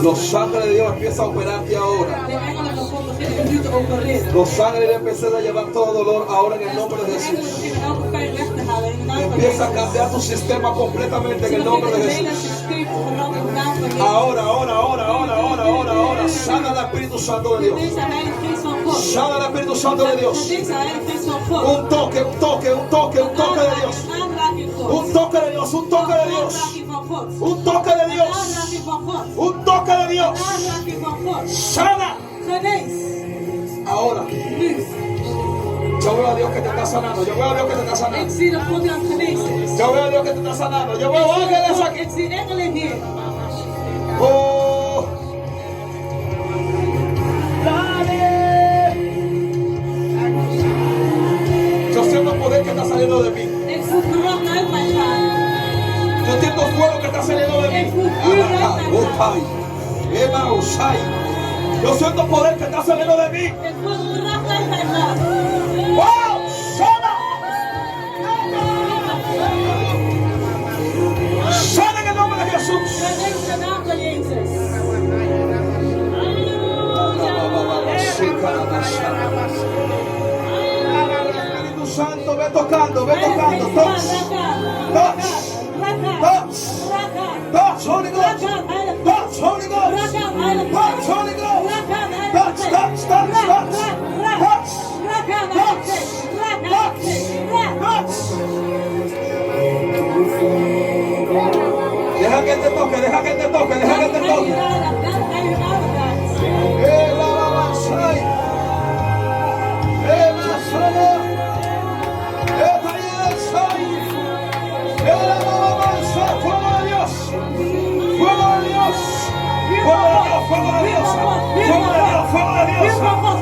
Los ángeles de Dios empiezan a operarte ahora. De engelen van God beginnen u te opereren. Los ángeles empiezan a llevar todo dolor ahora en el nombre de De engelen Jesús. beginnen elke pijn weg te halen in de naam van Empieza a Jezus. cambiar tu sistema completamente en Ze el nombre de beginnen het hele Jesús. systeem te veranderen in de naam van Jezus. Ahora, ahora, ahora, ahora, ahora, ahora, ahora. Sana el Espíritu Santo de Dios. Deze Heilige Geest van God. Sana el Espíritu Santo de Dios. Deze Heilige Geest van God. Un toque, un toque, un toque, un toque de Dios. Een aanraking van God. Un toque de Dios, un toque de Een Dios. aanraking van God. Un toque de Een Dios. aanraking van God. Un toque de Een Dios. aanraking van God. Sana. Genees. Ahora. Nu. Yo veo a Dios que te está sanando. Yo veo a Dios que te está Ik sanando. zie dat God je aan het genezen is. Yo veo a Dios que te está sanando. Yo veo ángeles aquí. Ik zie engelen hier. Oh. Yo siento poder que está saliendo de mí. Ik voel kracht uit mij gaan. Yo siento fuego que está saliendo de mí. Ema Usai. Yo siento poder que está saliendo de mí. Ik voel kracht uit mij gaan. ¡Wow! ¡Sana! ¡Sana en el nombre de Jesús! Genees de naam van Jezus. Espíritu Santo, ve tocando, ve tocando. Touch, touch, touch, touch, Holy Ghost. Touch, Holy Ghost. Touch, Holy Ghost. Touch, touch, touch, touch. Touch, touch. Deja que te toque, deja que te toque, deja que te toque.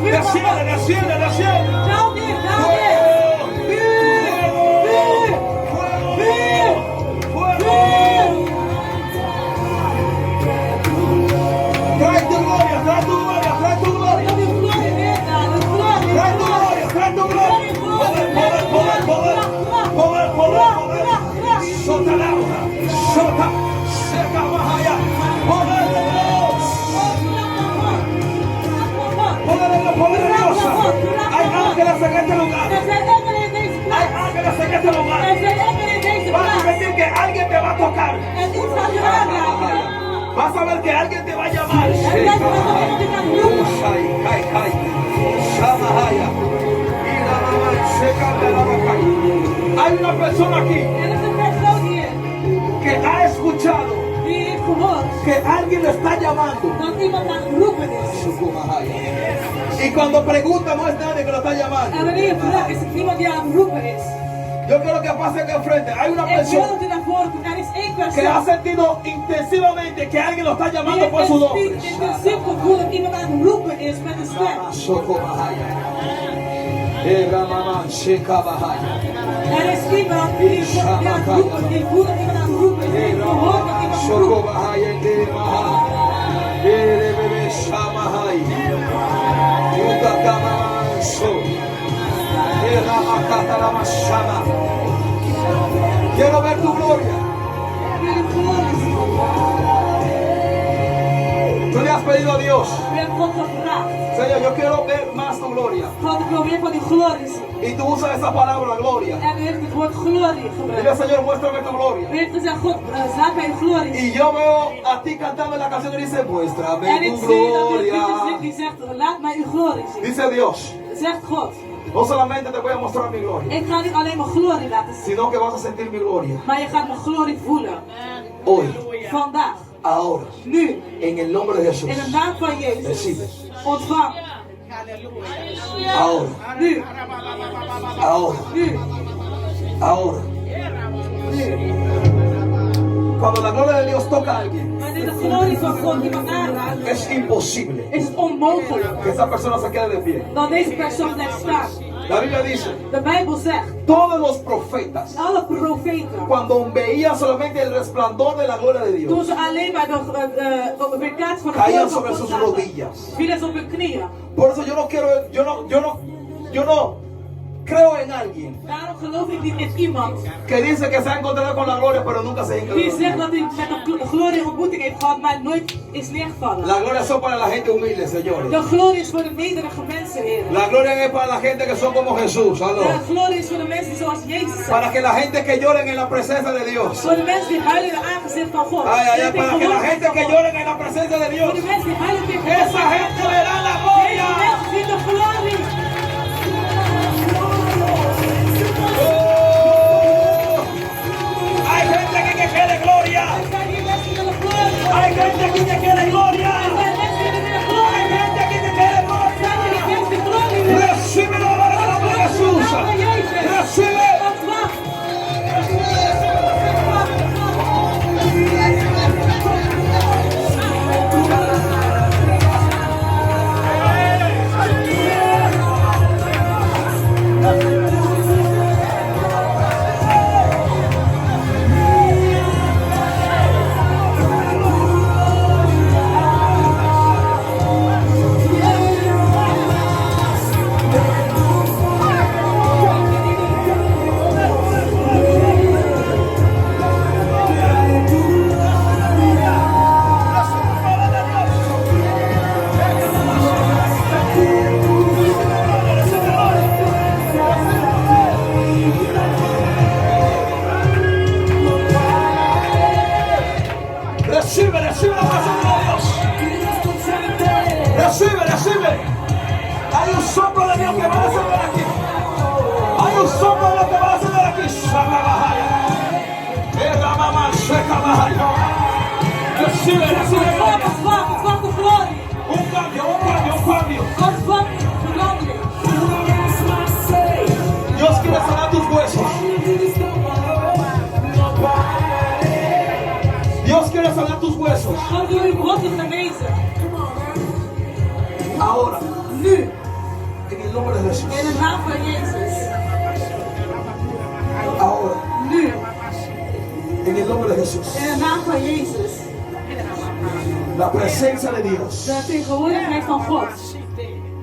Desciende, desciende. Trae tu gloria, trae tu gloria, trae tu gloria. Trae tu gloria, trae tu gloria. Poder, poder, poder, poder. Poder, poder, poder. Sota la hoja, sota, seca más allá. Poder de Dios. Poder de Dios, poder de Dios. Hay ángeles en este lugar. Hay ángeles en este lugar. Vas a sentir que alguien te va a tocar. Vas a ver que alguien te va a llamar. Usai, kai, kai. Samahaya. Y la mamá se cambia persona aquí Er is een persoon hier que ha escuchado die heeft gehoord que alguien lo está llamando. dat iemand aan het roepen is. Y cuando pregunta, no es nadie que lo está En llamando. wanneer je vraagt, is het niemand die aan het roepen is. Yo quiero que pase aquí enfrente. Hay una Ik wil persona dat u naar voren komt. Er is één que ha persoon sentido intensivamente que alguien lo está die llamando por su nombre. heeft intensief gevoel dat iemand aan het roepen is met een stem. Er is iemand die aan het roepen, die voelt dat iemand aan het roepen is. Die heeft gehoord dat iemand roept. Quiero ver tu gloria. Tú le has pedido a Dios, U hebt God gevraagd. Señor, yo quiero ver más tu gloria. God, ik wil meer van die glorie zien. Y tú usas esa palabra gloria. En u heeft het woord glorie Dile, gebruikt. Señor, muéstrame tu gloria. U heeft gezegd, God, laat mij uw glorie zien. Y yo veo a ti cantando la canción y dice, muéstrame En ik tu zie dat u een gloria. liedje die zegt, laat mij uw glorie zien. Dice Dios, Zegt God, no solamente te voy a mostrar mi gloria, ik ga niet alleen mijn glorie laten zien, sino que vas a sentir mi gloria. maar je gaat mijn glorie voelen. Hoy, Vandaag, ahora, nu, en el nombre de Jesús. in de naam van Jezus. Recibe. Ontvang. Ahora, Nu, ahora, nu, ahora. nu. Cuando la gloria de Dios toca a alguien, Wanneer de glorie van God iemand aanraakt, es imposible is het onmogelijk que esa persona se quede de pie. dat deze persoon blijft staan. La Biblia dice, De Bijbel zegt, todos los profetas, alle profeten, cuando veían solamente el resplandor de la gloria de toen Dios, ze alleen maar de weerkaats van de caían glorie van sobre God sus zagen, rodillas. vielen ze op hun knieën. Por eso yo no creo en alguien Daarom geloof ik niet in iemand que dice que se ha encontrado con la gloria, pero nunca se ha die zegt encontrado. dat hij met de glorie een ontmoeting heeft gehad, maar nooit is neergevallen. La gloria son para la gente humilde, señores. De glorie is voor de nederige mensen, Heer. La gloria es para la gente que son como Jesús. Aló. De glorie is voor de mensen zoals Jezus zijn. Para que la gente que lloren en la presencia de Dios. Voor de mensen die huilen in het aangezicht van God. Ay, ay, ay, Die para que la tegenwoordig gente que van God. lloren en la presencia de Dios. Voor de mensen die huilen tegen Esa gente verá la Deze gloria. mensen zien de glorie. Oh. Hay gente aquí que quiere gloria. Er zijn hier mensen die willen glorie. Hay gente aquí que quiere gloria. Er zijn mensen die willen Hay glorie. gente aquí que quiere Er gloria. zijn hier mensen die glorie willen. Recibe la gloria de Jesús. Recibe. Ontvang. Recibe, recibe la presencia de Dios. Recibe, recibe. Hay un soplo de Dios que va a descender aquí. Hay un soplo de Dios que va a descender aquí. Shakabahaya. Mamá, Shakabahaya. Recibe, recibe. Ontvang, ontvang, ontvang de glorie. Un cambio, un cambio, un cambio. Ontvang verandering. Dios quiere sanar tus huesos. Dios quiere sanar tus huesos. God wil uw botten genezen. Ahora, Nu, en el nombre de Jesús. in de naam van Jezus. Ahora, Nu, en el nombre de Jesús. in de naam van Jezus. La presencia de Dios De tegenwoordigheid van God.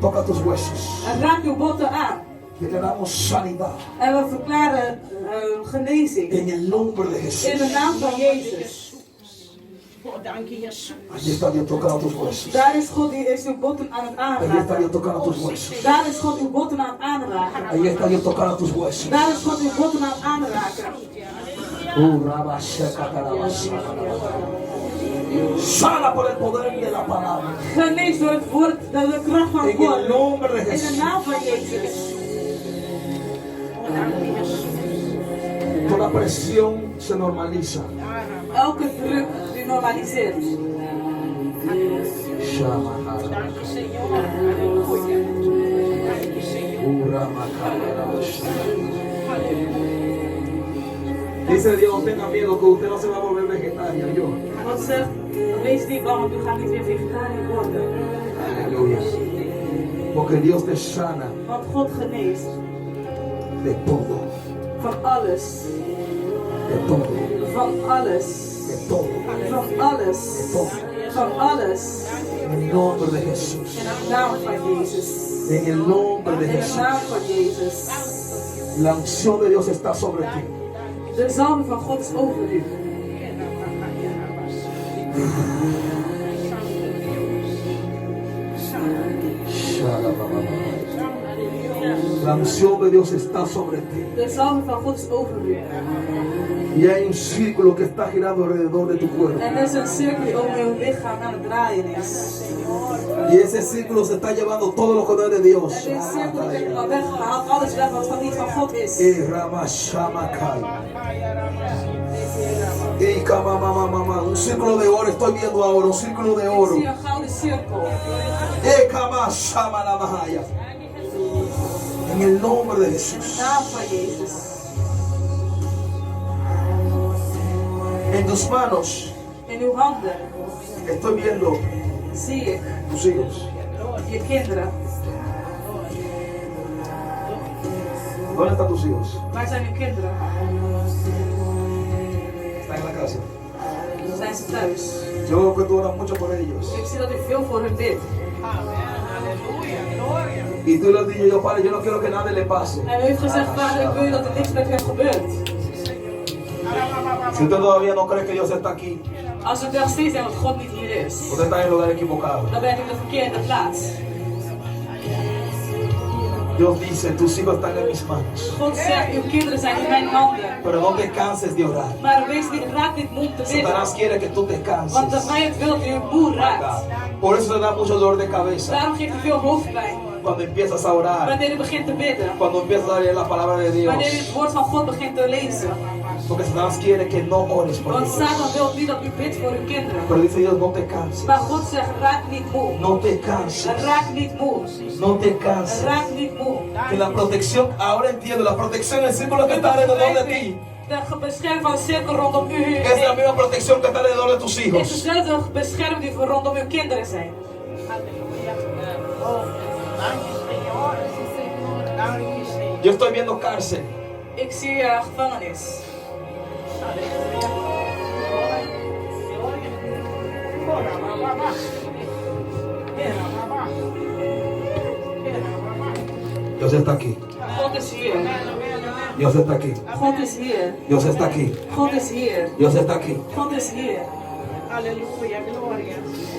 toca tus huesos. Raak uw botten aan. Declaramos sanidad En we verklaren genezing. en el nombre de In de Jesús. naam van Jezus. Allí está Dios tocando tus huesos. Daar is God die is uw botten aan het Allí está aanraken. Dios tocando tus huesos. Daar is God uw botten aan het aanraken. Allí está Dios tocando tus huesos. Daar is God uw botten aan het aanraken. Sana por el poder de la palabra. Genees door het woord, door de kracht van En el God. nombre de In de Jesús. naam van Jezus. presión se normaliza. Elke druk die normaliseert. Dice Dios, no tenga miedo que usted no se va a volver vegetariano. God zegt, wees niet bang, want u gaat niet weer vegetariër worden. Aleluya. Porque Dios te sana Want God geneest de todo. van alles. De todo. Van alles. De todo. Van alles. Van alles. En el nombre de Jesús. In de naam van Jezus. En el nombre de In de Jesús. naam van Jezus. La unción de Dios está sobre ti. De zalving van God is over u. La unción de Dios está sobre ti. De zalving van God is over u. Y hay un círculo que está girando alrededor de tu cuerpo. En er is een cirkel die om uw lichaam aan het draaien is. Y ese círculo se está llevando todo lo que no es de Dios. En deze cirkel wordt al weggehaald, alles weg wat niet van God is. Un círculo de oro, estoy viendo ahora, un círculo de Ik oro. zie een gouden cirkel. En el nombre de In de Jesús. naam van Jezus. En tus manos In uw handen estoy viendo zie ik tus hijos. je kinderen. ¿Dónde están tus hijos? Waar zijn uw kinderen? Están en la casa. Zijn ze thuis? Yo veo que tú oras mucho por ellos. Ik zie dat u veel voor hun bidt. Y tú les dices, yo padre, yo no quiero que nada le pase. En u heeft gezegd, vader, ik wil dat er niks met hen gebeurt. Si usted todavía no cree que Dios está aquí, Als u nog steeds denkt dat God niet hier is, usted está en el lugar equivocado. dan bent u op de verkeerde plaats. Dios dice, tus hijos están en mis manos. God zegt, uw kinderen zijn in mijn handen. Pero no te canses de orar. Maar wees niet, raak niet moe te bidden. Satanás quiere que tú te canses. Want de vijand wil dat u moe raakt. Por eso te da mucho dolor de cabeza Daarom geeft u veel hoofdpijn. cuando empiezas a orar, Wanneer u begint te bidden. cuando empiezas a leer la palabra de Dios. Wanneer u het woord van God begint te lezen. Porque Satanás quiere que no ores por Want ellos. Satan wil niet dat u bidt voor uw kinderen. Pero dice Dios, no te canses. Maar God zegt, raak niet moe. No te canses. Raak niet moe. No te canses. Raak niet moe. Que la protección, ahora entiendo, la protección, el círculo que está alrededor de ti, De bescherming van de cirkel rondom u es la misma protección que está alrededor de tus is hijos. dezelfde bescherming die voor rondom uw kinderen zijn. Yo estoy viendo cárcel. Ik zie gevangenis. Dios está aquí. God is hier. Dios está aquí. God is hier. Dios está aquí. God is hier. Dios está aquí. God is hier.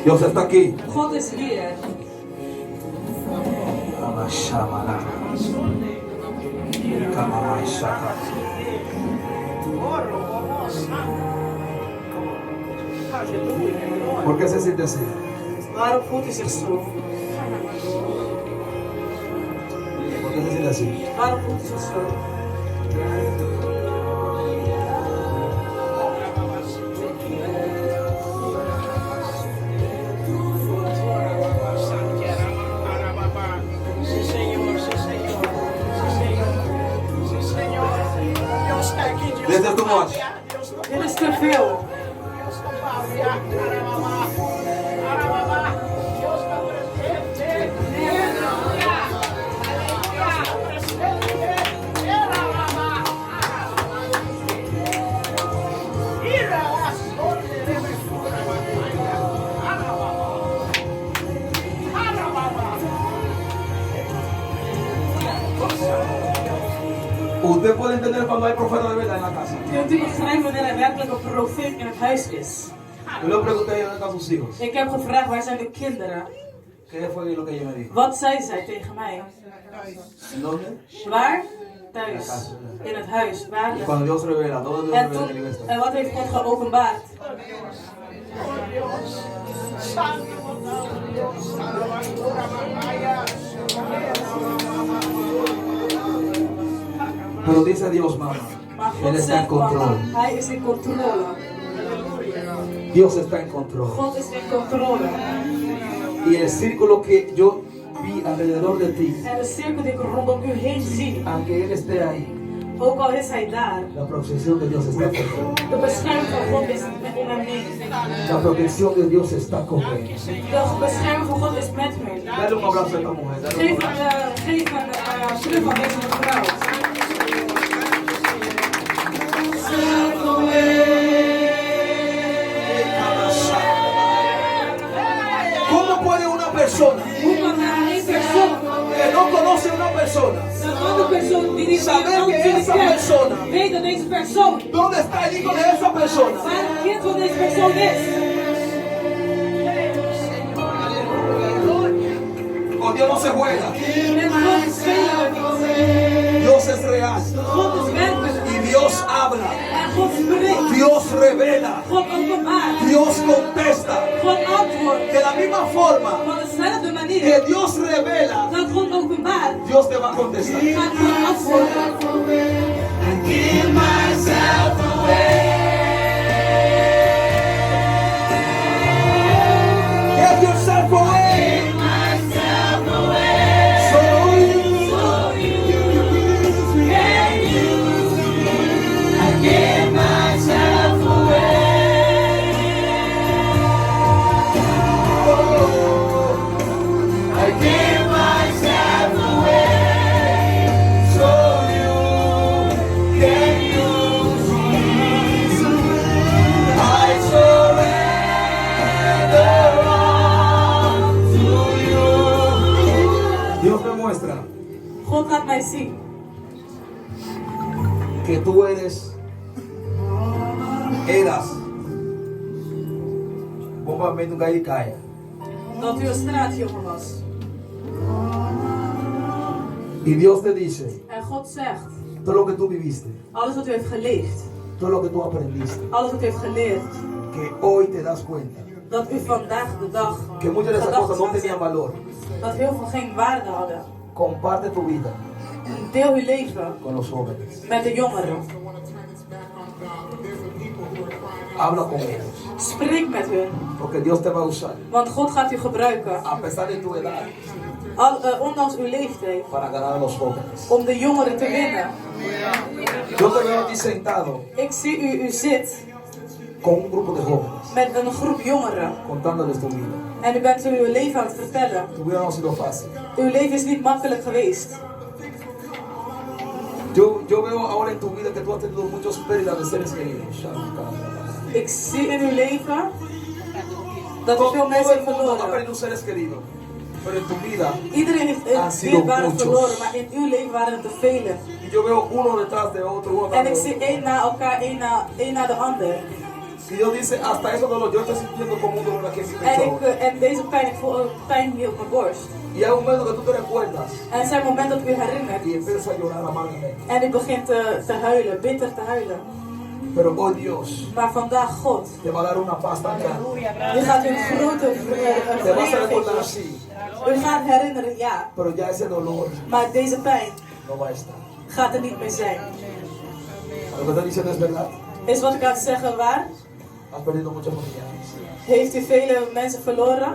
Dios está aquí. God is hier. ¿Por qué se siente así? Waarom voelt u zich zo? ¿Por qué se siente así? Waarom voelt u zich zo? This is too much. Dit is te veel. Usted puede entender cuando hay profeta de verdad en la casa. Kunt u begrijpen wanneer er werkelijk een profeet in het huis is? Yo le pregunté a dónde están sus hijos. Ik heb gevraagd, waar zijn de kinderen? ¿Qué fue lo que ella me dijo? Wat zei zij tegen mij? ¿En dónde? Waar? Thuis. In het huis. Waar? Y cuando Dios revela, ¿dónde Dios En, revela toen, que yo estoy? en wat heeft God geopenbaard? Pero dice Dios, mamá, Maar God Él está en zegt control. mama. Hij is in controle. Dios está en control. God is in controle. Y el círculo que yo vi alrededor de ti, En de cirkel die ik rondom u heen zie, aunque Él esté ahí, ook al is hij daar, la protección de Dios está con él. de bescherming van God is om hem heen. La protección de Dios está con él. De bescherming van God is met hem. Dale un abrazo a esta mujer. Dale un Geef abrazo. een terug aan deze mevrouw. ¿Cómo puede una persona Hoe kan één persoon, que no conoce a una persona een andere persoon die niet saber que esa persona, weet dat deze persoon, dónde está el hijo de esa persona? waar het kind van deze persoon is? Con Dios no se juega. Met God spelen we niet. Dios es real. God is werkelijk. Y Dios habla. En God spreekt. Dios revela. God openbaart. Dios contesta. God antwoordt. De la misma forma Van dezelfde manier que Dios revela, dat God openbaart, Dios te va a contestar. gaat God antwoorden. Give yourself away. So I give myself away so you can use me. I surrender all to you. Dios te muestra God laat mij zien que tú eras bombamento do Gairicaia. dat u een straatjongen was. Y Dios te dice, En God zegt, todo lo que tú viviste, alles wat u heeft geleefd, todo lo que tú aprendiste, alles wat u heeft geleerd, que hoy te das cuenta dat u vandaag de dag que muchas de esas gedacht cosas no had tenían valor. dat heel veel geen waarde hadden. Comparte tu vida Deel uw leven con los jóvenes. met de jongeren. Habla con ellos, Spreek met hun, porque Dios te va a usar, want God gaat u gebruiken, a pesar de tu edad, ondanks uw leeftijd, para ganar a los jóvenes. om de jongeren te winnen. Yo te veo aquí sentado Ik zie u zit con un grupo de jóvenes, met een groep jongeren contándoles tu vida. en u bent uw leven aan het vertellen. Tu vida no ha sido fácil. Uw leven is niet makkelijk geweest. Yo veo ahora en tu vida que tú has tenido muchas pérdidas de seres queridos. Ik zie in uw leven dat u veel Todo mensen el heeft mundo ha verloren. perdido seres queridos, pero en tu vida, Iedereen heeft Han een sido dierbare muchos. verloren, maar in uw leven waren het er velen. y yo veo uno detrás de otro, uno En detrás ik de zie otro. één na elkaar, één na de ander. Y Dios dice, hasta eso dolor, yo estoy sintiendo como un dolor aquí en mi pecho. En deze pijn, ik voel ook pijn hier op mijn borst. Y hay un momento que tú te recuerdas En er zijn momenten dat u herinnert. y empiezas a llorar amargamente. En u begint te huilen, bitter te huilen. Pero hoy Dios Maar vandaag God, te va a dar una paz tan grande. u gaat u een grote Te vas a recordar vrede así, geven. U gaat herinneren, ja. pero ya ese dolor Maar deze pijn no va a estar. gaat er niet meer zijn. Lo que estoy diciendo es verdad. Is wat ik aan het zeggen waar? Has perdido muchos familiares. Heeft u vele mensen verloren?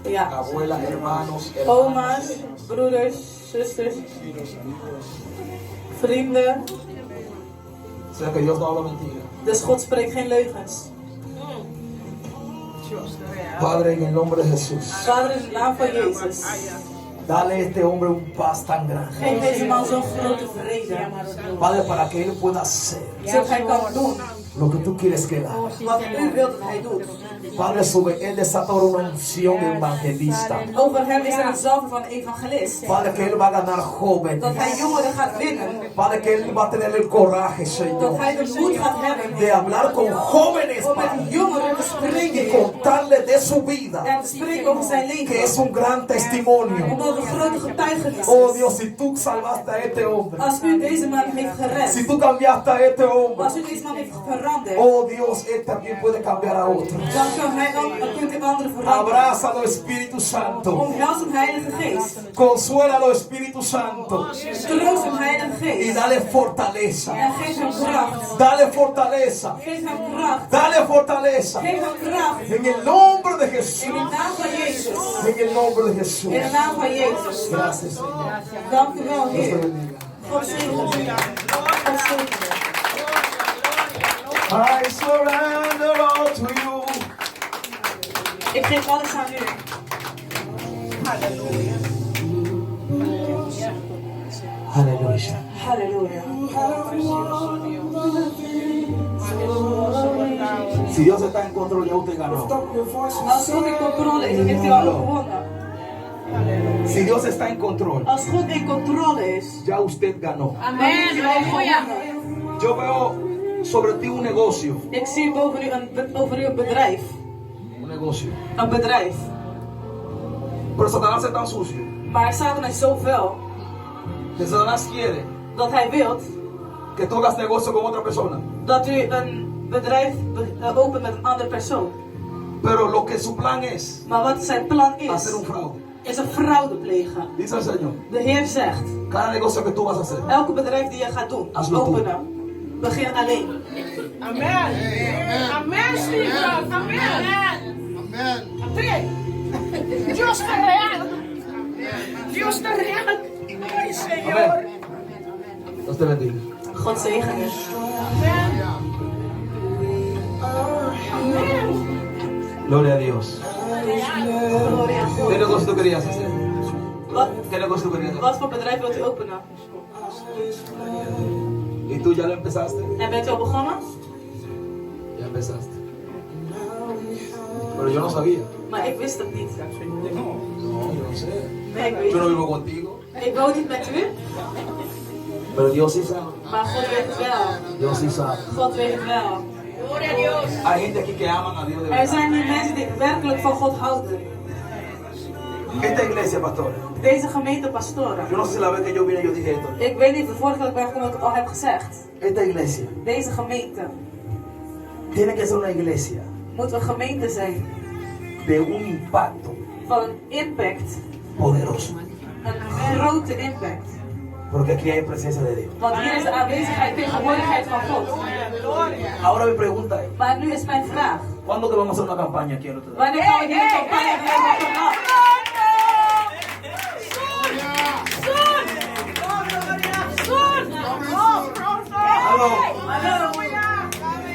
Ja. Abuelas, hermanos, hermanas. Oma's, broeders, zusters, vrienden. O sea que Dios no habla mentira. Dus God spreekt geen leugens. Padre, en el nombre de Jesús, Vader, in de naam van Jezus. dale a este hombre un paz tan grande. Geef deze man zo'n grote vrede. Padre, para que él pueda hacer Zodat hij kan doen lo que tú quieres que él haga. wat u wilt dat hij doet. Padre, sobre él desata ahora una unción de evangelista. Over hem is er een zalving van evangelist. Padre, que él va a ganar Dat jóvenes. hij jongeren gaat winnen. Padre, que él va a tener el coraje, Dat Señor, hij de moed gaat hebben de hablar con jóvenes, om Padre, met jongeren te y spreken. contarle de su vida, En te spreken over zijn que leven. es un gran testimonio. Omdat het een grote getuigenis Oh is. Dios, si tú salvaste a este hombre, Als u deze man heeft si gered. tú cambiaste a este hombre, Als u deze man heeft veranderd. oh Dios, él también puede cambiar a otros. Dan kunt u anderen veranderen. Abrázalo, Espíritu Santo. Omhels hem, Heilige Geest. Consuélalo, Espíritu Santo. Troost hem, Heilige Geest. dale fortaleza. En geef hem kracht. Dale fortaleza. Geef hem kracht. Dale fortaleza. Geef hem kracht. En el nombre de In de Jesús. naam van Jezus. En el nombre de Jesús. In de naam van Jezus. Gracias, Señor. Dank u wel, Dios te Heer. bendiga. God zegen u. God zegen u. I surrender all to you. Ik geef alles aan u. Aleluya. Halleluja. Si Dios está en control, ya usted ganó. Als God in controle is, heeft u al gewonnen. Si Dios está en control, Als God in controle is, ya usted ganó. dan heeft u al gewonnen. Yo veo sobre ti un negocio. Ik zie over u een bedrijf. Un negocio. Een bedrijf. Pero Satanás es tan sucio Maar Satan is zo vuil que Satanás quiere dat hij wil que tú hagas negocio con otra persona. dat u een bedrijf opent met een andere persoon. Pero lo que su plan es Maar wat zijn plan hacer un is, fraude. is een fraude plegen. Dice el Señor, De Heer zegt, cada negocio que tú vas a hacer, elke bedrijf die je gaat doen, Hazlo tú. openen, begin alleen. Amen. Amen, Steve. Amen. Amen. Dios te real. Dios te real. Ay, Señor. amén. Dios te bendiga. God zegen u. Gloria a Dios. Gloria aan God. ¿Qué negocio tú querías hacer? Wat, ¿Qué negocio tú querías hacer? wat voor bedrijf wilt u openen? ¿Y tú ya lo empezaste? En bent u al begonnen? Ya empezaste. Pero yo no sabía. Maar ik wist het niet. No, yo no sé. Nee, ik weet Yo no het vivo contigo. niet. Ik woon niet met u, Pero Dios sí sabe. maar God weet het wel. Dios sí sabe. God weet het wel. Gloria a Dios. Hay gente aquí que aman a Dios de Er verdad. zijn hier mensen die werkelijk van God houden. Esta iglesia, pastor. Deze gemeente pastoren. Yo no sé si la vez que yo vine yo dije esto. Ik weet niet, de vorige keer dat ik ben gekomen, dat ik het al heb gezegd. Esta iglesia Deze gemeente tiene que ser una iglesia moet een gemeente zijn de un impacto van een impact. poderoso. Een grote impact. Porque aquí hay presencia de Dios. Want hier is de aanwezigheid, tegenwoordigheid van God. Ahora mi pregunta es, Maar nu is mijn vraag. ¿cuándo que vamos a hacer una campaña aquí en Notre Dame? Wanneer gaan we hier een campagne doen? Aló.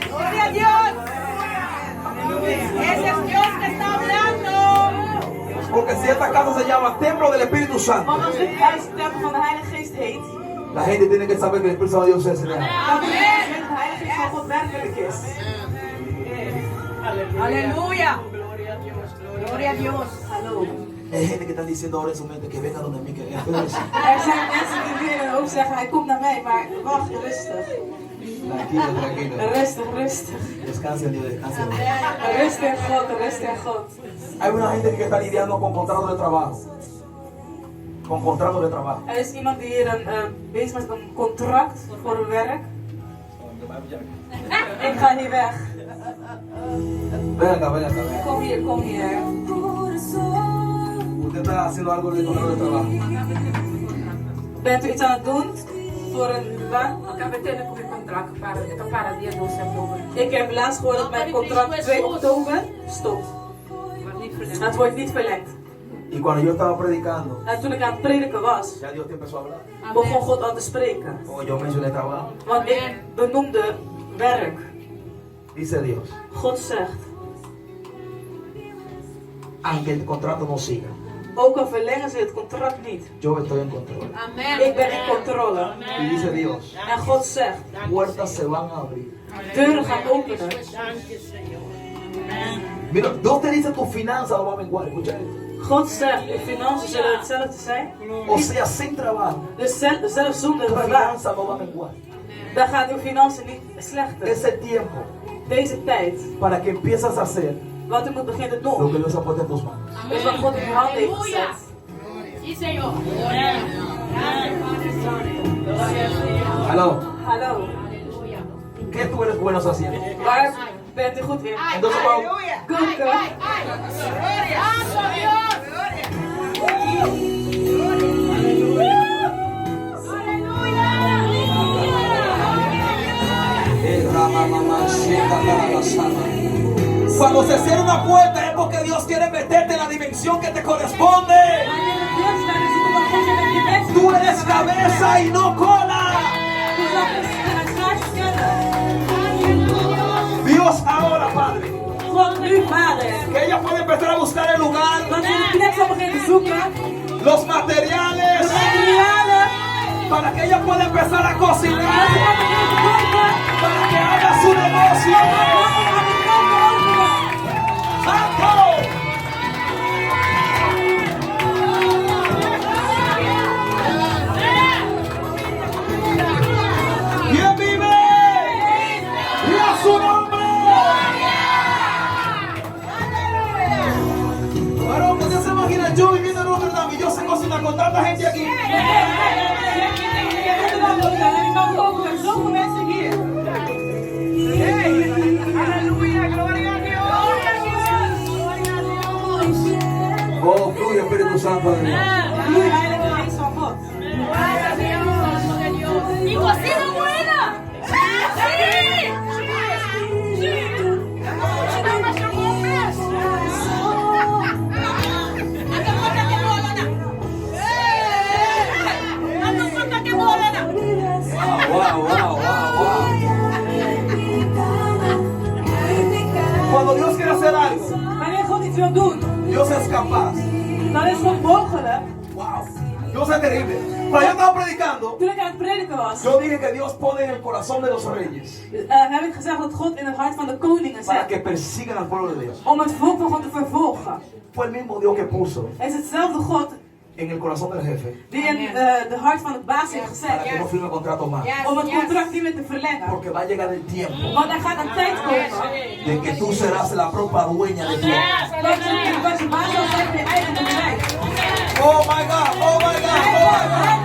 Gloria a Dios. Ese es Dios que está hablando. Porque si esta casa se llama Templo del Espíritu Santo, Want als dit huis tempel van de Heilige Geest heet, la gente tiene que saber que el Espíritu Santo de Dios es real. dan moet je weten dat de Heilige Geest van God werkelijk is. Aleluya. Gloria a Dios. Hallo. Hay gente que está diciendo ahora en su mente que venga donde mí, que venga. Er zijn mensen die weer in hun hoofd zeggen, hij komt naar mij, maar wacht, rustig. Tranquilo, tranquilo. Rustig, rustig. Descansa en Dios, descansa en Dios. Rust in God, rust in God. Hay una gente que está lidiando con contratos de trabajo. Con contratos de trabajo. Er is iemand die hier bezig is met een contract voor een werk. Ik ga niet weg. Ven acá, ven acá, ven acá. Kom hier, kom hier. Usted está haciendo algo de contrato de trabajo. Bent u iets aan het doen voor een baan? Acabei tendo com o contrato para dia 12 de outubro. Ik heb laatst gehoord dat mijn contract 2 oktober stopt. Maar niet verlengd. Het wordt niet verlengd. Y cuando yo estaba predicando, En toen ik aan het prediken was, ya Dios te empezó a hablar. begon God al te spreken. Porque yo mencioné trabajo. Want ik benoemde werk. Dice Dios, God zegt, aunque el contrato no siga, ook al verlengen ze het contract niet. yo estoy en control. Ik ben in controle. Y dice Dios, En God zegt, puertas se van a abrir. deuren gaan openen. Mira, Dios te dice tu finanza no va a menguar. Escucha esto. God zegt, je financiën zullen hetzelfde zijn. O sea, sin trabajo, Dus zelfs zonder tu werk, finanza no va a menguar. dan gaat uw financiën niet slechter. Ese tiempo Deze tijd, para que empiezas a hacer wat u moet beginnen lo que doen, Dios ha puesto en tus manos. is wat God in uw handen heeft gezet. Sí, Señor. Aló, Hallo, ¿qué tú eres bueno haciendo? waar bent u goed in? Entonces, cuando, Koken. Cuando se cierra una puerta es porque Dios quiere meterte en la dimensión que te corresponde. Tú eres cabeza y no cola. Dios ahora, Padre, God nu, Vader. que ella puede empezar a buscar el lugar, Dat je de plek zal beginnen zoeken. los materiales, De materialen. para que ella pueda empezar a cocinar, Dat je gaat beginnen te koken. para que haga su negocio. Dat je gaat de koken openen. ¡Santo! ¿Quién vive? ¡Y a su nombre! Varón, ¿usted se imagina yo viviendo en Notre Dame y yo sé cocinar con tanta gente aquí? Je kunt er dan koken en je kan koken met zoveel mensen hier. Oh, fluye Espíritu Santo de Dios. Vloei Heilige Geest van God. ¡Mi cocina buena! ¡Sí! ¡Sí! Wow. Cuando Dios quiere hacer algo, Wanneer God iets wil doen, Dios es capaz. dan is God mogelijk. Wow. Dios es terrible. Cuando yo estaba predicando, Toen ik aan het prediken was, yo dije que Dios pone en el corazón de los reyes heb ik gezegd dat God in het hart van de koningen para zet. que persigan al pueblo de Dios. Om het volk van God te vervolgen. Fue el mismo Dios que puso Het is hetzelfde God en el corazón del jefe die in de hart van de baas heeft para que gezet. no firme contrato más. Om het contract niet meer te verlengen. Porque va a llegar el tiempo Want er gaat een tijd komen de que tú serás la propia dueña de tu vida. dat je baas zal zijn van je eigen bedrijf. Oh my God, oh my God, oh my God.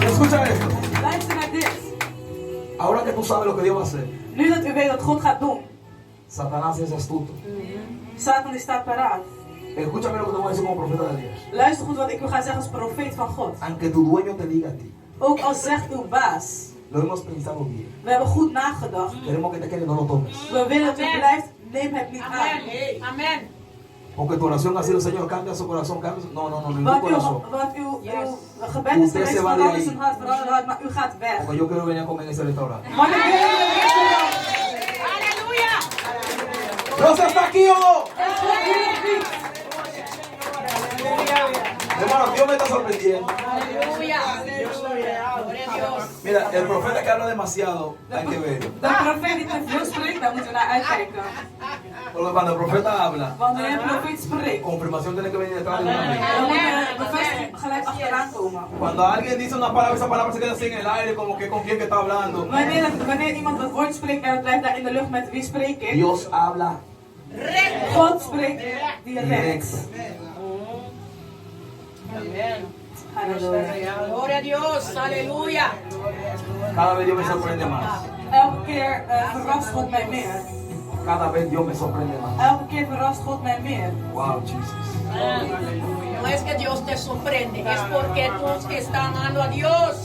Escucha esto. Luister naar dit. Ahora que tú sabes lo que Dios va a hacer, Nu dat u weet wat God gaat doen, Satanás es astuto. Satan die staat paraat. Escúchame lo que te voy a decir como profeta de Dios. Luister goed wat ik u ga zeggen als profeet van God. Aunque tu dueño te diga a ti, Ook al zegt uw baas, lo hemos pensado bien. we hebben goed nagedacht. Queremos que te quede, no lo tomes. We willen dat u blijft, neem het niet aan. Amen. Porque tu oración ha sido, Señor, cambia su corazón, cambia su... No, en tu Want corazón. uw gebed is geweest verander zijn hart, maar u gaat weg. Porque yo quiero venir a comer en ese restaurante. Maar dan willen ¡Dios está aquí o no! Hermano, Dios me está sorprendiendo. Mira, el profeta que habla demasiado, hay que verlo. de profeet die te veel spreekt, daar moeten we naar uitkijken. Porque cuando el profeta habla, Wanneer een profeet spreekt, confirmación tiene que venir detrás de una dan moet de bevestiging gelijk achteraan komen. Cuando alguien dice una palabra, esa palabra se queda así en el aire, como que con quién que está hablando. Wanneer iemand het woord spreekt en het blijft daar in de lucht met wie spreek ik, Dios habla God spreekt direct. directo. Halleluja. Gloria a Dios. Aleluya. Cada vez Dios me sorprende más. Elke keer verrast God mij meer. Cada vez Dios me sorprende más. Elke keer verrast God mij meer. Wow, Jesus. No es que Dios te sorprende, es porque tú estás amando a Dios.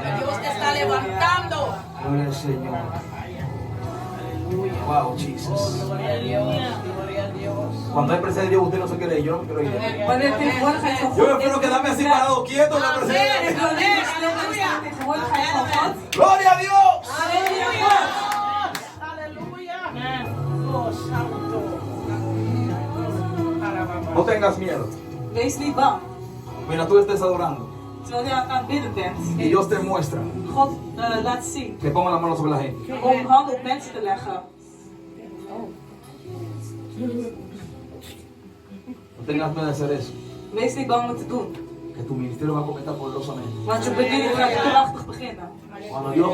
Que Dios te está levantando. Gloria al Señor. Wow, Jesus. Cuando hay presencia de Dios, usted no se quiere ir. Yo no me quiero ir. Wanneer de tegenwoordigheid van Yo God prefiero quedarme así parado quieto en la presencia de Ik Dios. wil niet stil en de tegenwoordigheid van God. Gloria a Dios. Halleluja. No tengas miedo. Wees niet bang. Mientras tú estés adorando Terwijl je aan het bidden bent. y Dios te muestra God laat zien. que ponga la mano sobre la gente. Om handen op mensen te leggen. No tengas miedo de hacer eso. Wees niet bang om het te doen. Que tu ministerio va a comenzar poderosamente. Want je bediening gaat krachtig beginnen.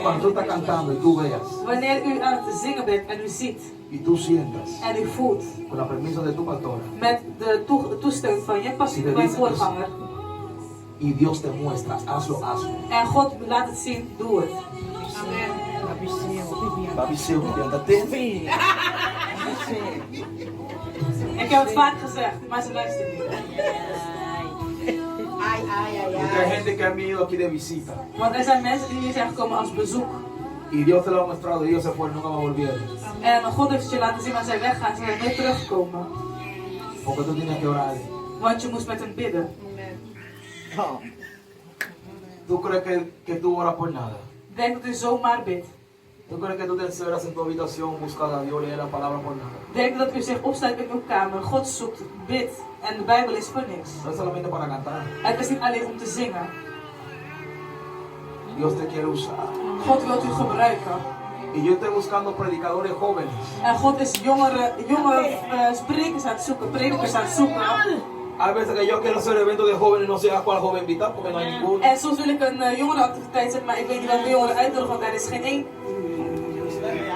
Cuando tú estás cantando y tú veas Wanneer u aan het zingen bent en u ziet y tú sientas en u voelt. con la permiso de tu pastora Met de toesteun van je pastor, mijn voorganger. y Dios te muestra, hazlo. En God laat het zien, doe het. Ik heb het vaak gezegd, maar ze luistert niet. Porque hay gente que ha venido aquí de visita Want er zijn mensen die hier zijn gekomen als bezoek. Y Dios te lo ha mostrado y ellos se fueron, nunca más volvieron. En God heeft het je laten zien, maar zij weggaan, ze zullen nooit terugkomen. Porque tú tienes que orar. Want je moest met hen bidden. ¿Tú crees que tú oras por nada? Denk dat u zomaar bidt. ¿Tú crees que tú te encierras en tu habitación, buscas a Dios, lees la palabra por nada? Denk dat u zich opsluit in uw kamer, God zoekt, bidt. En de Bijbel is voor niks. No es solamente para cantar. Het is niet alleen om te zingen. Dios te quiere usar. God wil u gebruiken. Y yo estoy buscando predicadores jóvenes. En God is jonge sprekers aan het zoeken, predikers aan het zoeken. Hay veces que yo quiero hacer eventos de jóvenes y no sé a cuál joven invitar porque no hay ninguno. En soms wil ik een jongerenactiviteit zetten, maar ik weet niet welke jongeren uitnodigen, want er is geen één.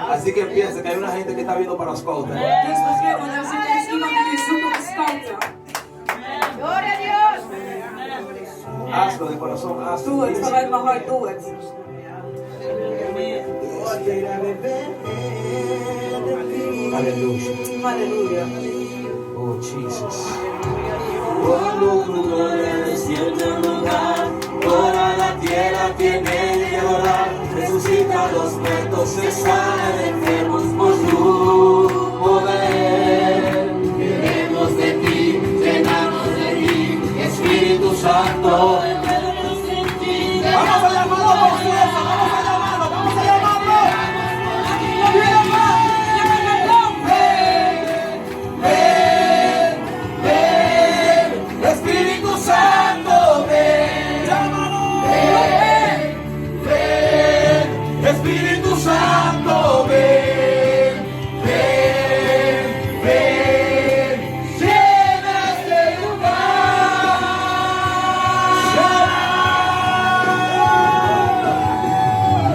Así que piensa que hay una gente que está viendo para scout. Dus begin, want er is iemand die zoekt om te scouten. Gloria a Dios. Hazlo de corazón, hazlo. Doe het, vanuit mijn hart, doe het. Aleluya. Halleluja. Oh, Jesus. Cuando tu gloria desciende al lugar, toda la tierra tiene que orar. Resucita a los muertos, se sana de enfermos por tu poder. Queremos de ti, llenamos de ti, Espíritu Santo. Vamos a llamarlo por fuerza, vamos a llamarlo, vamos a llamarlo. Espíritu Santo, ven, ven, ven, Espíritu Santo, ven, ven, ven, llena este lugar,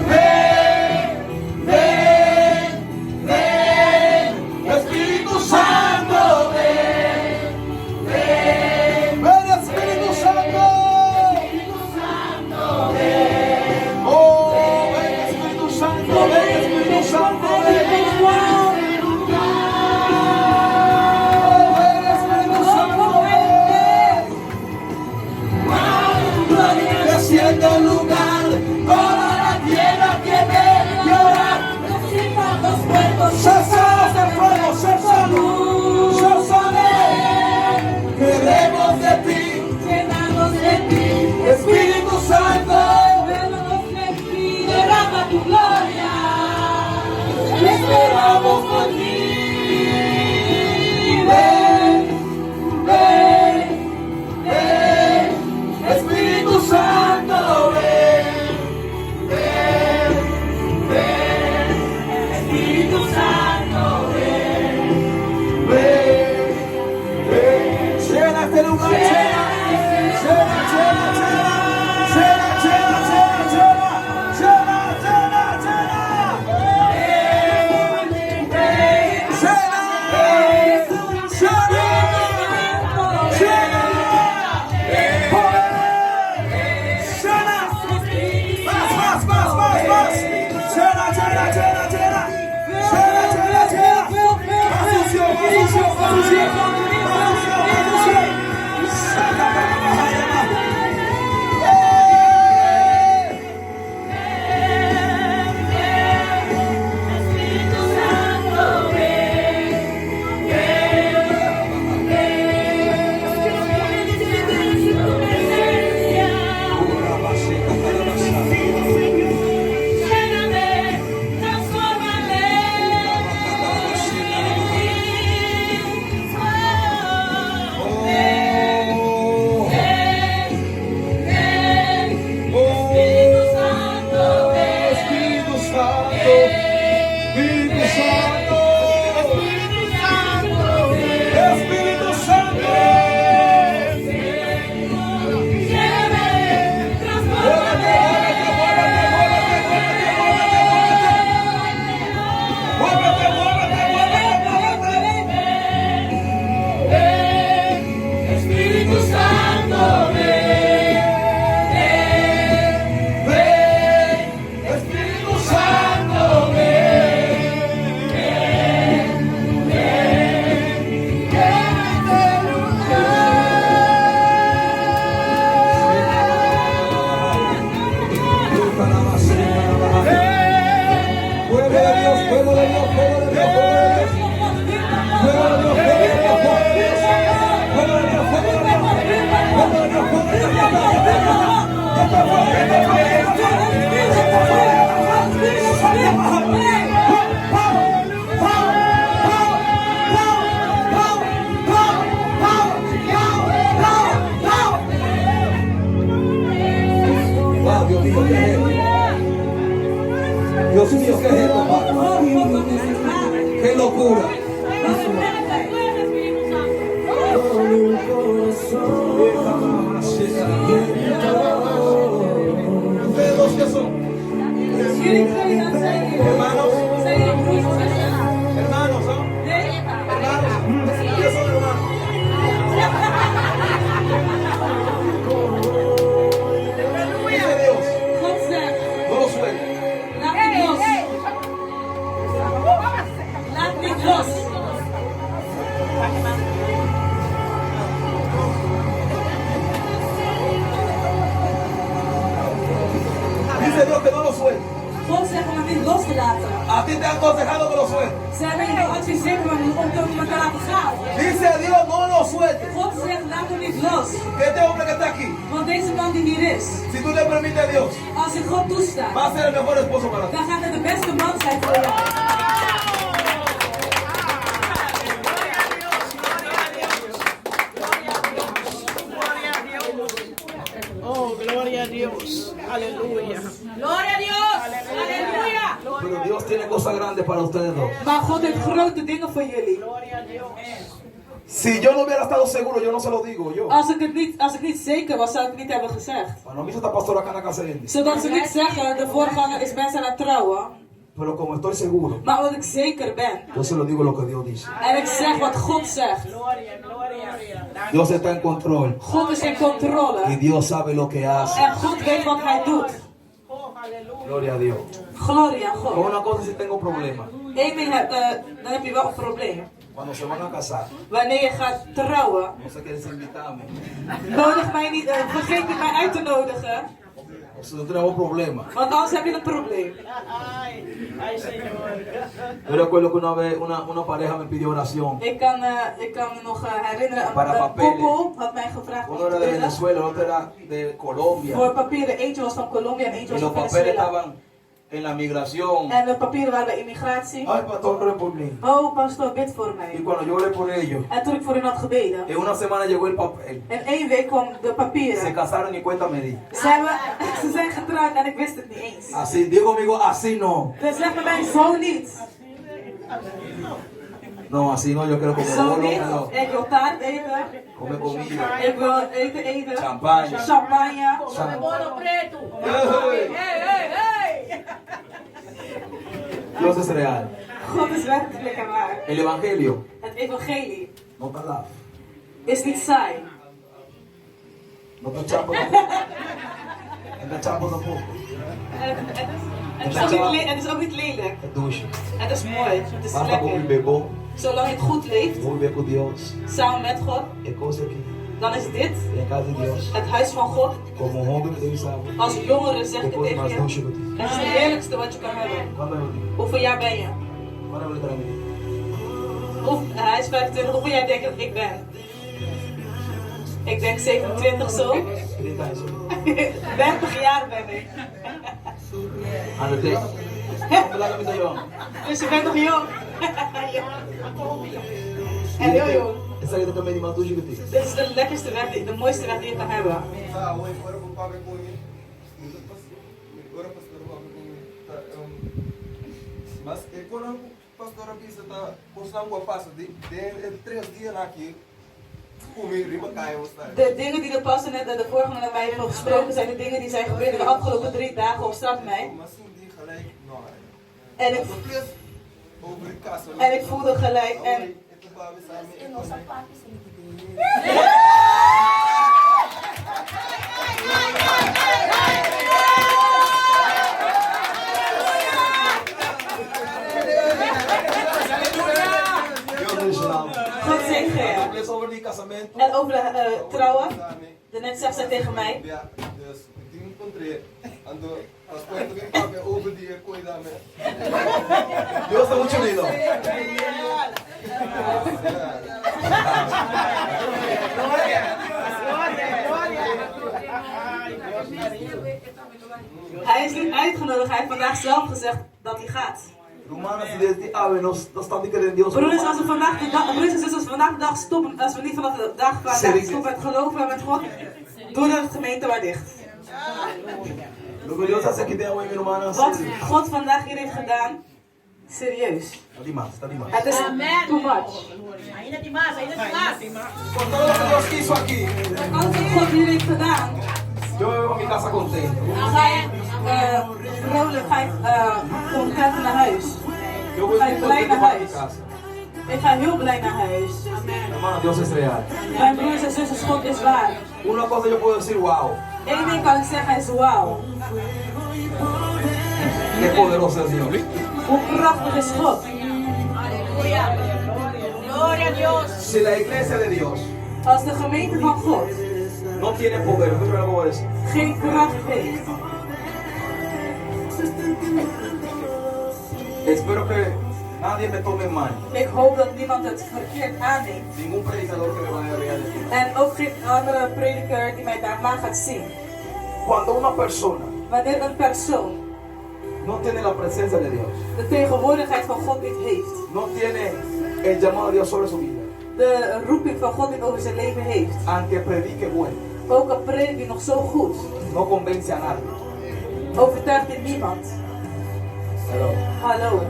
ven, ven, ven, Espíritu Santo, ven, ven, ven, Espíritu Santo, oh, ven, Espíritu Santo, ven, Espíritu Santo, ven, ven, Espíritu Santo, ven, gloria desciende al lugar, toda la tierra tiene que orar, resucitan los muertos, se sana el fuego, se sana, queremos de ti, llenamos de ti, Espíritu Santo, derrama tu gloria, esperamos por ti, ven, ven, ven, Espíritu Santo, ven, ven, ven, Espíritu Santo, ven, ven, ven, llena este lugar, llena, llena, llena, llena, llena, llena, llena, llena, llena, llena, llena, Wow, Dios mío, ¿qué es esto? Dios mío, ¿qué es esto, Padre? ¡Qué locura! ¿Ustedes dos qué son? Hermanos. Hermanos, ¿no? Hermanos. ¿Qué son hermanos? Dice Dios. No lo suelte. Dice Dios que no lo suelte. God zegt om het niet los te laten. A ti te han aconsejado que lo suelte. Ze hebben je geadviseerd om het te laten gaan. Dice Dios, no lo suelte. God zegt, laat hem niet los. Que este hombre que está aquí, Want deze man die hier is, si tú le permites a Dios, als je God toestaat, va a ser el mejor esposo para ti. dan gaat hij de beste man zijn voor jou. Oh, gloria a Dios. Aleluya. Gloria a Dios. Aleluya. Pero Dios tiene cosas grandes para ustedes dos. Maar God heeft grote dingen voor jullie. Si yo no hubiera estado seguro, yo no se lo digo yo. Als ik niet zeker was, zou ik het niet hebben gezegd. Bueno, mí esta pastora acá en la casa de Andy. Zodat ze niet zeggen, de voorganger is mensen aan het trouwen. Pero como estoy seguro, Maar omdat ik zeker ben. yo se lo digo lo que Dios dice. En ik zeg wat God zegt. Dios está en control. God is in Y controle. Dios sabe lo que hace. En God weet wat hij doet. Gloria a Dios. Gloria aan Con God. una cosa sí tengo problemas. Eén ding, dan heb je wel een probleem. Cuando se van a casar, Wanneer je gaat trouwen, no se quieren invitarme. nodig mij niet, vergeet niet mij uit te nodigen. Nosotros tenemos problemas. Want anders heb je een probleem. Yo recuerdo que una vez una pareja me pidió oración. Ik kan me nog herinneren, Para een papeles. koppel had mij gevraagd om Uno te era de bidden. Venezuela, el otro era de Colombia. Voor papieren, eentje was van Colombia en eentje Y was los van papeles Venezuela. estaban en la migración. En de papieren waren bij immigratie. Ay, pastor, ore por mí. Oh, pastor, bid voor Y mij. cuando yo oré por ellos, En toen ik voor hen had gebeden. en una semana llegó el papel. En 1 week kwam de Se papieren. casaron y cuenta me di. Ze zijn getrouwd en ik wist het niet eens. Así, digo amigo, así no. Dus zeg me mij, zo niet. No, así no, yo quiero comer Zo bolo, niet. no. Ik wil taart eten. Comer comida. Ik wil eten. Champagne. Champagne. Come bono preto. Hey. Hey, hey, hey. Dios es real. God is werkelijk en waar. El evangelio Het evangelie no está laf, is niet saai. no está chapo tampoco. Está chapo tampoco. Het is ook niet lelijk. Es dulce. Het is mooi. Het is Basta con el lekker. bebo, Zolang je het goed leeft, muy bien con Dios. samen met God, Es cosa que dan is dit en casa de Dios, het huis van God. como joven de sabe, Als jongere zeg qué ik cosa tegen más je, dulce que ti. het is het heerlijkste wat je kan hebben. ¿Cuándo es el Hoeveel jaar ben je? ¿Cuándo es el Hij is 25, hoeveel jaar denk je dat ik ben? Ik denk 27 zo. 30 jaar ben ik. Ándate. Ponme la camisa, Joan. Dus je bent nog jong. En heel jong. Esa que te más dulce que ti. Dit is de lekkerste wet, de mooiste wet die je kan hebben. Mas quando a pastora Bisa está postando a passo de 3 dias aqui, comer riba caiu, De dingen die de passen net de vorige met mij hebben gesproken zijn de dingen die zijn gebeurd de afgelopen 3 dagen op Strafmei. mas die gelijk, nou, En ik, over de kassa. en ik voelde gelijk en God zegt je. Es over die casamento. En over de trouwen, daarnet zegt zij tegen mij. Ja, dus ik encontrei. Ando, as coisas que papai over die coisa me. Dios está mucho unido. Hij is niet uitgenodigd, hij heeft vandaag zelf gezegd dat hij gaat. Hermanos, si desde ave no están ni creyendo en Dios. Broeders, als we vandaag de dag, broeders en zusters, vandaag de dag stoppen, als we niet vanaf de dag vandaag stoppen met geloven en met God, doe de gemeente maar dicht. Lo que Dios hace aquí te hoy, mi hermana. Wat God vandaag hier heeft gedaan, serieus. Está de más, está de más. Het is too much. Ainda demais, ainda demais. Con todo lo que Dios hizo aquí, Alles wat God hier heeft gedaan, yo me voy a mi casa contento. dan ga je vrolijk, ga je content naar huis. Yo voy Ga je muy blij contento naar para mi huis. casa. Ik ga heel blij naar huis. Hermano, Dios es real. Mijn broers en zusters, God is waar. Una cosa yo puedo decir, wow, Eén ding kan ik zeggen is wauw. qué poderoso es Dios. Hoe krachtig is God. Aleluia. Glória a Deus. Si la iglesia de Dios Als de gemeente van God no tiene poder, ¿qué es lo que voy a decir? geen kracht heeft. Espero que nadie me tome mal. Ik hoop dat niemand het verkeerd aanneemt. Ningún predicador que me vaya a real decir. En ook geen andere prediker die mij daarna gaat zien. Cuando una persona Wanneer een persoon no tiene la presencia de Dios, de tegenwoordigheid van God niet heeft. no tiene el llamado de Dios sobre su vida, De roeping van God niet over zijn leven heeft. aunque predique bueno, Ook al predik hij nog zo goed. no convence a nadie. Overtuigt hij niemand. Pero Hallo.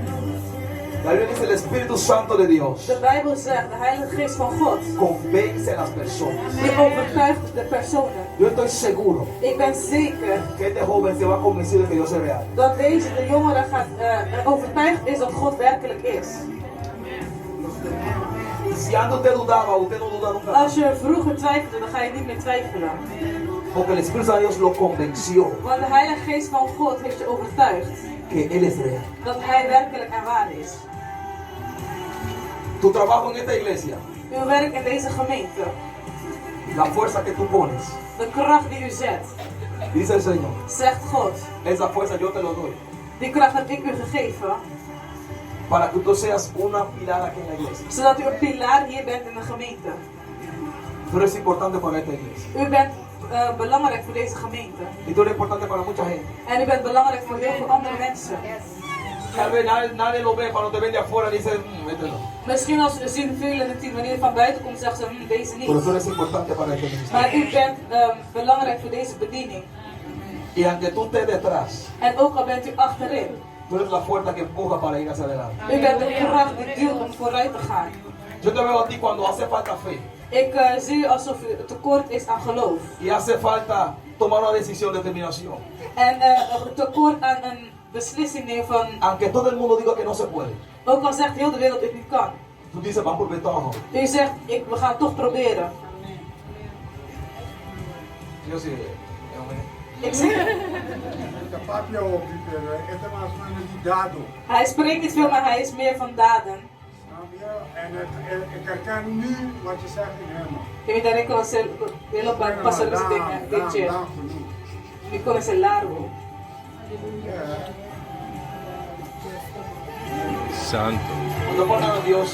la Biblia dice el Espíritu Santo de Dios De Bijbel zegt, de Heilige Geest van God, convence a las personas. die overtuigt de personen. Yo estoy seguro Ik ben zeker que este joven se va convencido de que Dios es real. dat deze, de jongere, overtuigd is dat God werkelijk is. Si antes usted dudaba, usted no duda nunca. Als je vroeger twijfelde, dan ga je niet meer twijfelen. Porque el Espíritu Santo de Dios lo convenció Want de Heilige Geest van God heeft je overtuigd que Él es real. dat Hij werkelijk en waar is. Tu trabajo en esta iglesia, Uw werk in deze gemeente, la fuerza que tú pones, de kracht die u zet, dice el Señor, zegt God, esa fuerza yo te lo doy. die kracht heb ik u gegeven, Para que tú seas una pilar aquí en la iglesia. zodat u een pilaar hier bent in de gemeente. Tú eres importante para esta iglesia. U bent belangrijk voor deze gemeente. Y tú eres importante para mucha gente. En u bent belangrijk voor heel veel andere mensen. Tal vez nadie lo ve cuando te ven de afuera y dicen, mételo. Misschien als u zien velen het zien wanneer je van buiten komt, zeggen ze, deze Pero niet. tú eres importante para este ministerio. Maar u bent belangrijk voor deze bediening. Y aunque tú estés detrás, En ook al bent u achterin, tú eres la fuerza que empuja para ir hacia adelante. u bent de kracht die duwt om vooruit te gaan. Yo te veo a ti cuando hace falta fe Ik zie u alsof u tekort is aan geloof. y hace falta tomar una decisión, determinación. En tekort aan een beslissing nemen van, Aunque todo el mundo diga que no se puede, ook al zegt heel de wereld het niet kan. tú dices, vamos por ventaja. U zegt, we gaan het toch proberen. Yo sí, Ik zeg, Papio op die het was maar die dado. hij spreekt niet veel, maar hij is meer van daden. Snap je? En ik herken nu wat je zegt in hem. Que me daré conocer, de lo que pasó en este de me conoce largo. Santo. No por nada Dios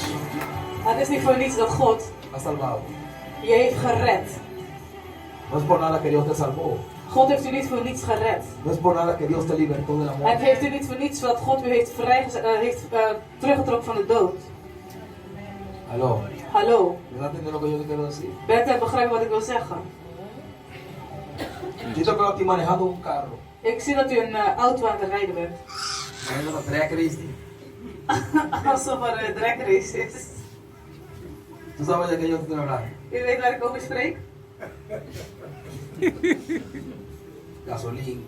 Het is niet voor niets dat God ha salvado. je heeft gered. No es por nada que Dios te salvó. God heeft u niet voor niets gered. No es por nada que Dios te libertó de la Het muerte. heeft u niet voor niets dat God u heeft, teruggetrokken van de dood. Aló. Hallo, ¿Verdad entiendes lo que yo te quiero decir? bent u begrijpen wat ik wil zeggen? Yo te veo a ti manejando un carro. Ik zie dat u een auto aan het rijden bent. Manejando la Trea Christi. Alsof er een dragrace is. Tú sabes de qué yo te estoy hablando. U weet waar ik over spreek? Gasolina.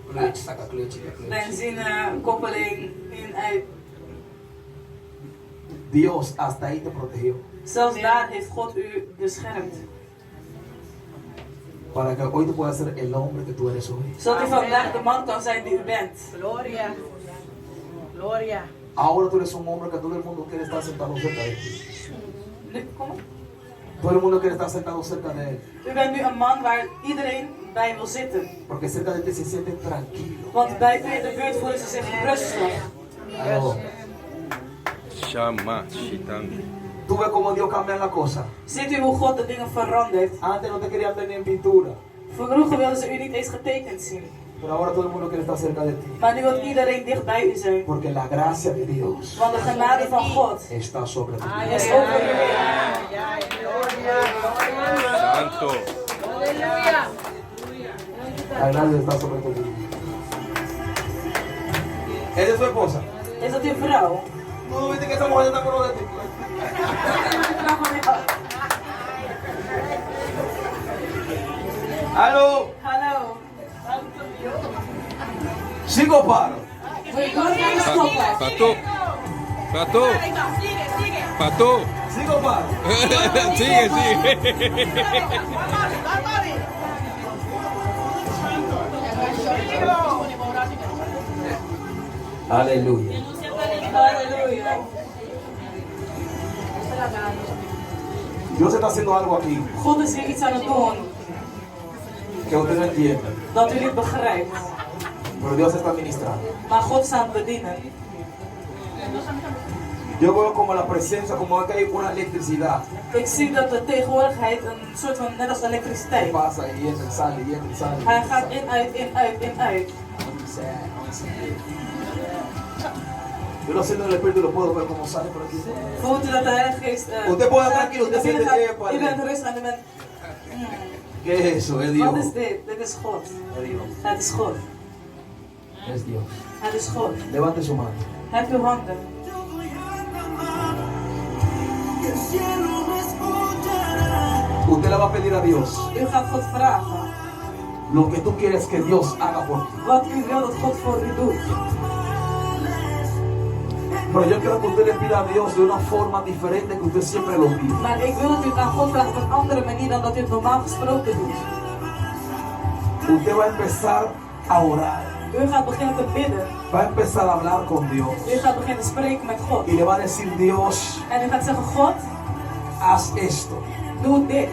Clutch, saca clutch, clutch. Benzine, koppeling, in, uit. Dios hasta ahí te protegió. Zelfs daar heeft God u beschermd. Para que hoy tú puedas ser el hombre que tú eres hoy. Zodat u vandaag de man kan zijn die u bent. Glória. Glória. Ahora tú eres un hombre que todo el mundo quiere estar sentado cerca de ti. Nu, kom op. Todo el mundo quiere estar sentado cerca de él. U bent nu een man waar iedereen bij wil zitten. Porque cerca de ti se sienten tranquilos. Want bij u in de buurt voelen ze zich rustig. Aló. Shama, Shitan. Tú ves cómo Dios cambia la cosa. Ziet u hoe God de dingen verandert? Antes no te querían ver ni en pintura. Vroeger wilden ze u niet eens getekend zien. Pero ahora todo el mundo quiere estar cerca de ti. Maar nu wil iedereen dicht bij u zijn. Porque la gracia de Dios Want de genade van God está sobre ti. is over u. Santo. La gracia está sobre tu vida. ¿Esa es tu esposa? Is dat uw vrouw? No, viste que esa mujer está con de ti. Aló, Hallo. sigo o paro. Wil je doorgaan of stoppen? Pato. Pato. Pato. Sigo o paro. Sigue, sigue. Aleluya. Halleluja. Dios está haciendo algo aquí God is hier iets aan het doen que usted no entiende. dat u niet begrijpt. Pero Dios está ministrando. Maar God is aan het bedienen. Yo veo como la presencia, como que hay una electricidad. Ik zie dat de tegenwoordigheid een soort van, net als elektriciteit. Pasa y entra y sale y entra y sale. Hij gaat in, uit, in, uit, in, uit. Yo lo siento en el espíritu y lo puedo ver como sale por aquí. Voelt u dat de Heilige Geest... Usted puede tranquilo, usted siente que es U bent rustig en u bent... ¿Qué es eso? Es Dios. Wat is dit? Dit is God. Es Dios. Het is God. Es Dios. Het is God. Levante su mano. Heb uw handen. Usted le va a pedir a Dios U gaat God vragen lo que tú quieres que Dios haga por ti. wat u wil dat God voor u doet. Pero yo quiero que usted le pida a Dios de una forma diferente que usted siempre lo pide. Maar ik wil dat u het aan God vraagt op een andere manier dan dat u het normaal gesproken doet. Usted va a empezar a orar. U gaat beginnen te bidden. Va a empezar a hablar con Dios. U gaat beginnen te spreken met God. Y le va a decir, Dios, En u gaat zeggen, God, haz esto. doe dit.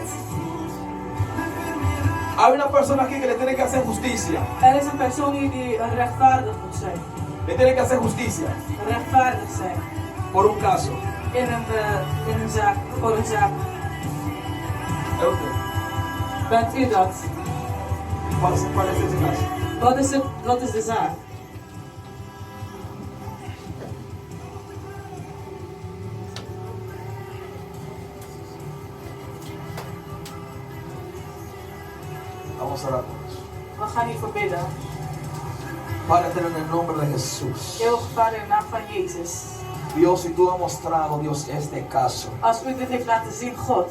Hay una persona aquí que le tiene que hacer justicia. Er is een persoon hier die rechtvaardig moet zijn. Le tiene que hacer justicia Rechtvaardig zijn. por un caso. In een zaak, voor een zaak. ¿Es usted? Bent u dat? ¿Cuál es ese caso? Wat is de zaak? Vamos a orar por eso. We gaan hiervoor bidden. Padre, en el nombre de Jesús. Eeuwige Vader, in de naam van Jezus. Dios, si tú has mostrado, Dios, este caso, Als u dit heeft laten zien, God,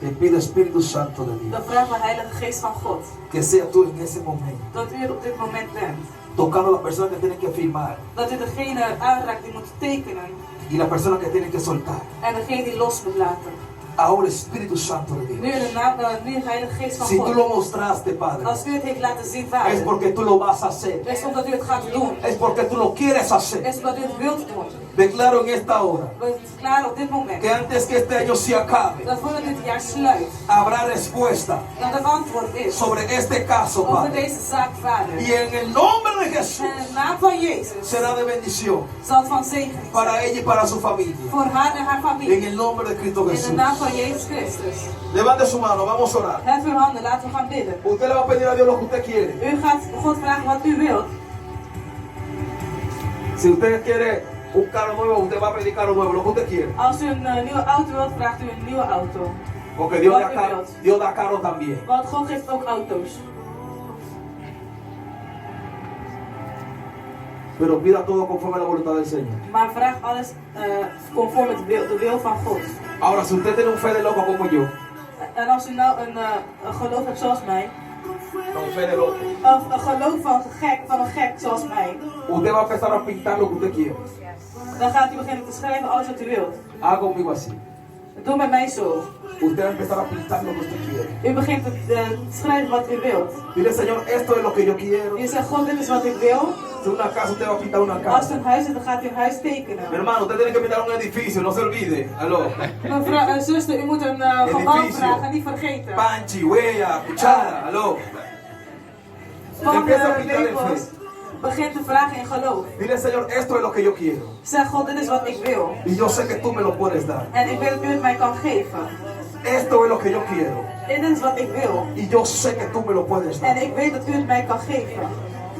te pido, Espíritu Santo de dan Dios, vragen we Heilige Geest van God, que sea tú en ese momento, dat u er op dit moment bent. tocando a la persona que tiene que firmar Dat u degene aanraakt die moet tekenen y la persona que tiene que soltar. en degene die los moet laten. Ahora, Espíritu Santo de Nu Dios, in de naam, nu Heilige Geest van si tú lo God. mostraste, Padre, Als u het heeft laten zien, es Vader, porque tú lo vas a hacer. is omdat u het gaat doen. Es porque tú lo quieres hacer. Is omdat u het wilt doen. Declaro en esta hora We verklaren op dit moment que antes que este año se acabe, dat voordat dit jaar sluit, habrá respuesta dat er antwoord is sobre este caso, over Padre. deze zaak, Vader. Y en el nombre de Jesús En in de naam van Jezus será de bendición zal het van zegen zijn. para ella y para su familia. Voor haar en haar En familie. el nombre de Cristo In de Jesús. naam van Jezus Christus. Levante su mano, vamos a orar. Hef uw handen, laten we gaan bidden. Usted le va a pedir a Dios lo que usted quiere. U gaat God vragen wat u wilt. Si usted quiere un carro nuevo, usted va a pedir carro nuevo, lo que usted quiere. Als u een nieuwe auto wilt, vraagt u een nieuwe auto. Porque Dios Wat u wilt. Dios da carro también. Want God geeft ook auto's. Pero pida todo conforme a la voluntad del Señor. Maar vraag alles conform de wil van God. Ahora, si usted tiene un fe de loco como yo, En als u nou een geloof hebt zoals mij, un fe de loco, of een geloof van een gek zoals mij, usted va a empezar a pintar lo que usted quiere. dan gaat u beginnen te schrijven alles wat u wilt. Haga conmigo así. Doe met mij zo. Usted va a empezar a pintar lo que usted quiere. U begint te schrijven wat u wilt. Dile, Señor, esto es lo que yo quiero. U zegt, God, dit is wat ik wil. Si una casa, usted va a pintar una Als casa. u een huis hebt, dan gaat u een huis tekenen. Mi hermano, usted tiene que pintar un edificio, no se olvide. Aló. Mevrouw, zuster, u moet een gebouw Edificio. vragen, niet vergeten. Panchi, huella, cuchara, aló. Van Empieza a pintar el lepels. fe. Begin te vragen in geloof. Dile, Señor, esto es lo que yo quiero. Zeg, God, dit is wat ik wil. Y yo sé que tú me lo puedes dar. En ik weet dat u het mij kan geven. Esto es lo que yo quiero. Dit is wat ik wil. Y yo sé que tú me lo puedes En dar. ik weet dat u het mij kan geven.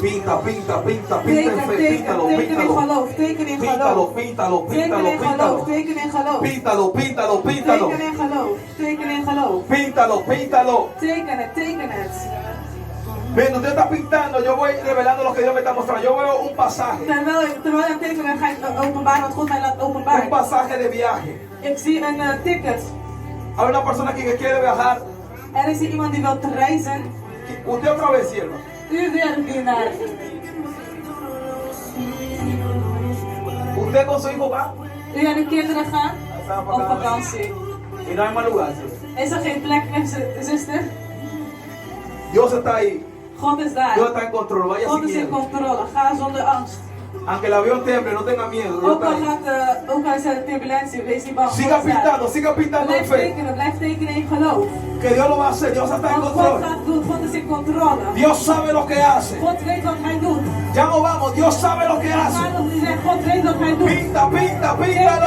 Pinta, pinta, pinta, pinta en Teken, fe, teken, píntalo, teken in píntalo. geloof, teken in Píntalo, geloof. píntalo, Teken píntalo, in geloof, píntalo. teken in geloof. Píntalo, píntalo, píntalo. Teken in geloof, teken in geloof. Píntalo, píntalo. Teken het, teken het. Mientras usted está pintando, yo voy revelando lo que Dios me está mostrando. Yo veo un pasaje. Terwijl je aan het tekenen bent, ga ik openbaren wat God mij laat Un openbaren. pasaje de viaje. Ik zie een ticket. Hay una persona aquí que quiere viajar. Er is hier iemand die wil reizen. Usted otra vez, sierva. U weer dienaar. Usted con su hijo va. U en uw kinderen gaan op vakantie. Y no hay más lugar, sierva. Is er geen plek, zuster? Dios está ahí. God is daar. Dios está en control. Vaya God sin is in miedo. controle. Ga zonder angst. Aunque el avión temble, no tenga miedo. Dios Ook está al ahí. is er turbulentie, wees niet bang. Siga God is daar. pintando en Blijf fe. tekenen in geloof. Que Dios lo va a hacer. Dios está en Want God control. gaat doen, God is in controle. Dios sabe lo que hace. God weet wat hij doet. Ya no vamos. Dios sabe lo que hace. Maar nog niet zeggen, God weet wat hij doet. Pinta, pinta, píntalo.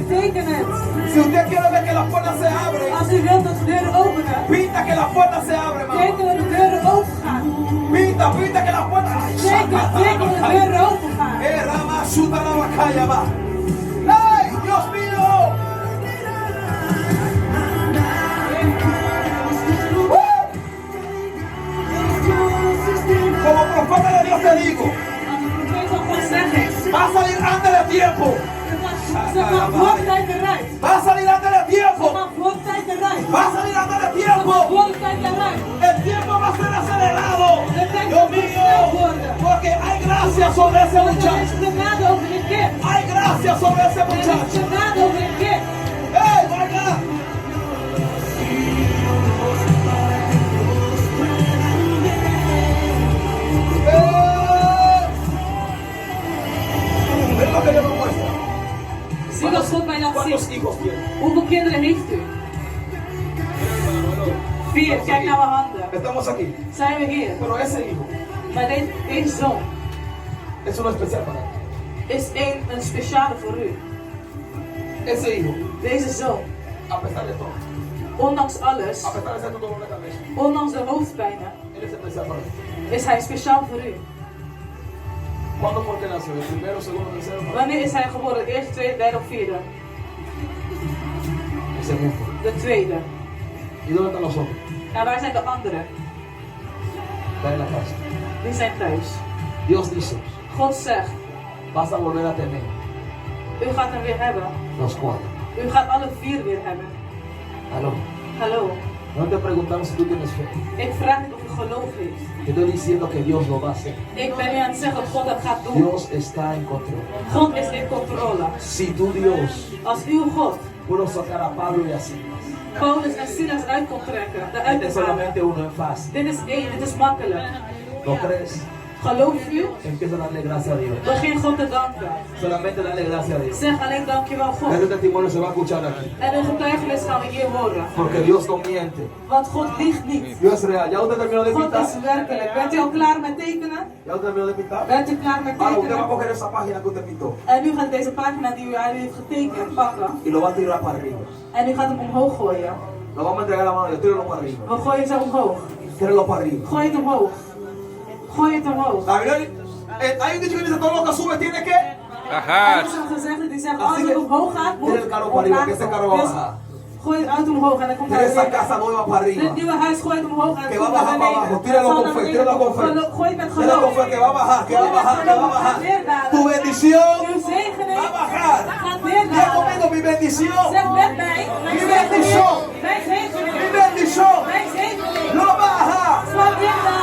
Teken het. Si usted quiere ver que las puertas se abren, Als u wilt dat de deuren openen, pinta que las puertas se abren, mamá. teken dat de deuren open gaan. Pinta, pinta que las puertas. Teken dat de deuren open gaan. Rama, suta la bacalla, va. ¡Ay, Dios mío! Como profeta de Dios te digo, Als een profeet van God zeggen, va a salir antes de tiempo. ze gaan voor tijd eruit. Va a salir antes de Ze tiempo. gaan voor tijd eruit. Va a salir antes de Ze gaan tiempo. voor tijd eruit. El tiempo va a ser acelerado. tijd Dios moet snel mío. worden. Porque hay gracia sobre ese Want er muchacho. is genade over dit kind. Hay gracia sobre ese Er is muchacho. genade over dit kind. ¡Hey, vaya! Ven lo que Dios me muestra. Zie wat God mij laat ¿Cuántos zien. hijos tiene? Hoeveel kinderen heeft u? 4. Kijk naar mijn handen. Estamos aquí. Zijn we hier? Pero ese hijo Maar deze zoon es uno especial para ti. is een speciale voor u. Ese hijo, Deze zoon, a pesar de todo, ondanks alles, a pesar de ser tu dolor de cabeza, ondanks de hoofdpijnen, él es especial para ti. is hij speciaal voor u. ¿Cuándo fue que nació? ¿El primero, segundo, tercero? Wanneer is hij geboren? De eerste, tweede, derde of vierde? El segundo. De tweede. ¿Y dónde están los otros? En waar zijn de anderen? Está en la casa. Die zijn thuis. Dios dice, God zegt, vas a volver a tener u gaat hem weer hebben. los cuatro. U gaat alle 4 weer hebben. Aló. Hallo. No te preguntamos si tú tienes fe. Ik vraag niet of u geloof heeft. Te estoy diciendo que Dios lo va a hacer. Ik ben nu aan het zeggen dat God dat gaat doen. Dios está en control. God is in controle. Si tu Dios Als uw God pudo sacar a Pablo y a Silas, Paulus en Silas uit kon trekken, eruit este es kon halen. solamente uno en fácil. Dit is één, dit is makkelijk. ¿Lo crees? Geloof u? Empieza a darle gracias a Dios. Begin God te danken. Solamente darle gracias a Dios. Zeg alleen dankjewel God. Este testimonio se va a escuchar aquí. En uw getuigenis gaan we hier horen. Porque Dios no miente. Want God liegt niet. Dios es real. ¿Ya usted terminó de God pintar? is werkelijk. Bent u al klaar met tekenen? ¿Ya usted terminó de pintar? Bent u klaar met Ahora usted va a tekenen? coger esa página que usted pintó En u gaat deze pagina die u heeft getekend pakken. y lo va a tirar para arriba. En u gaat hem omhoog gooien. Lo vamos a entregar a la mano y tíralo para arriba. We gooien ze omhoog. Tíralo para arriba. Gooi het omhoog. Gooi het omhoog. Hay un dicho que dice todo lo que sube tiene que. Er Bajar. is een gezegde die zegt als het omhoog gaat, moet Tira el carro para arriba, que ese carro va a Dus bajar. gooi het uit omhoog en dan komt Tira hij esa weer. casa nueva para Dit arriba. nieuwe huis gooi het omhoog en Que het va a komt naar bajar para abajo. beneden. Tíralo Het zal con naar fe, beneden tíralo con komen. fe. Gooi het met Tíralo con geloof. fe que va a bajar, que va a bajar, que va a bajar. Tu bendición Uw zegening va a bajar. gaat weer Diga dalen. conmigo mi bendición. Zeg met mij, mijn Mi bendición. zegening. Mijn zegening. Mi bendición Mijn zegening. no baja. Zal weer dalen.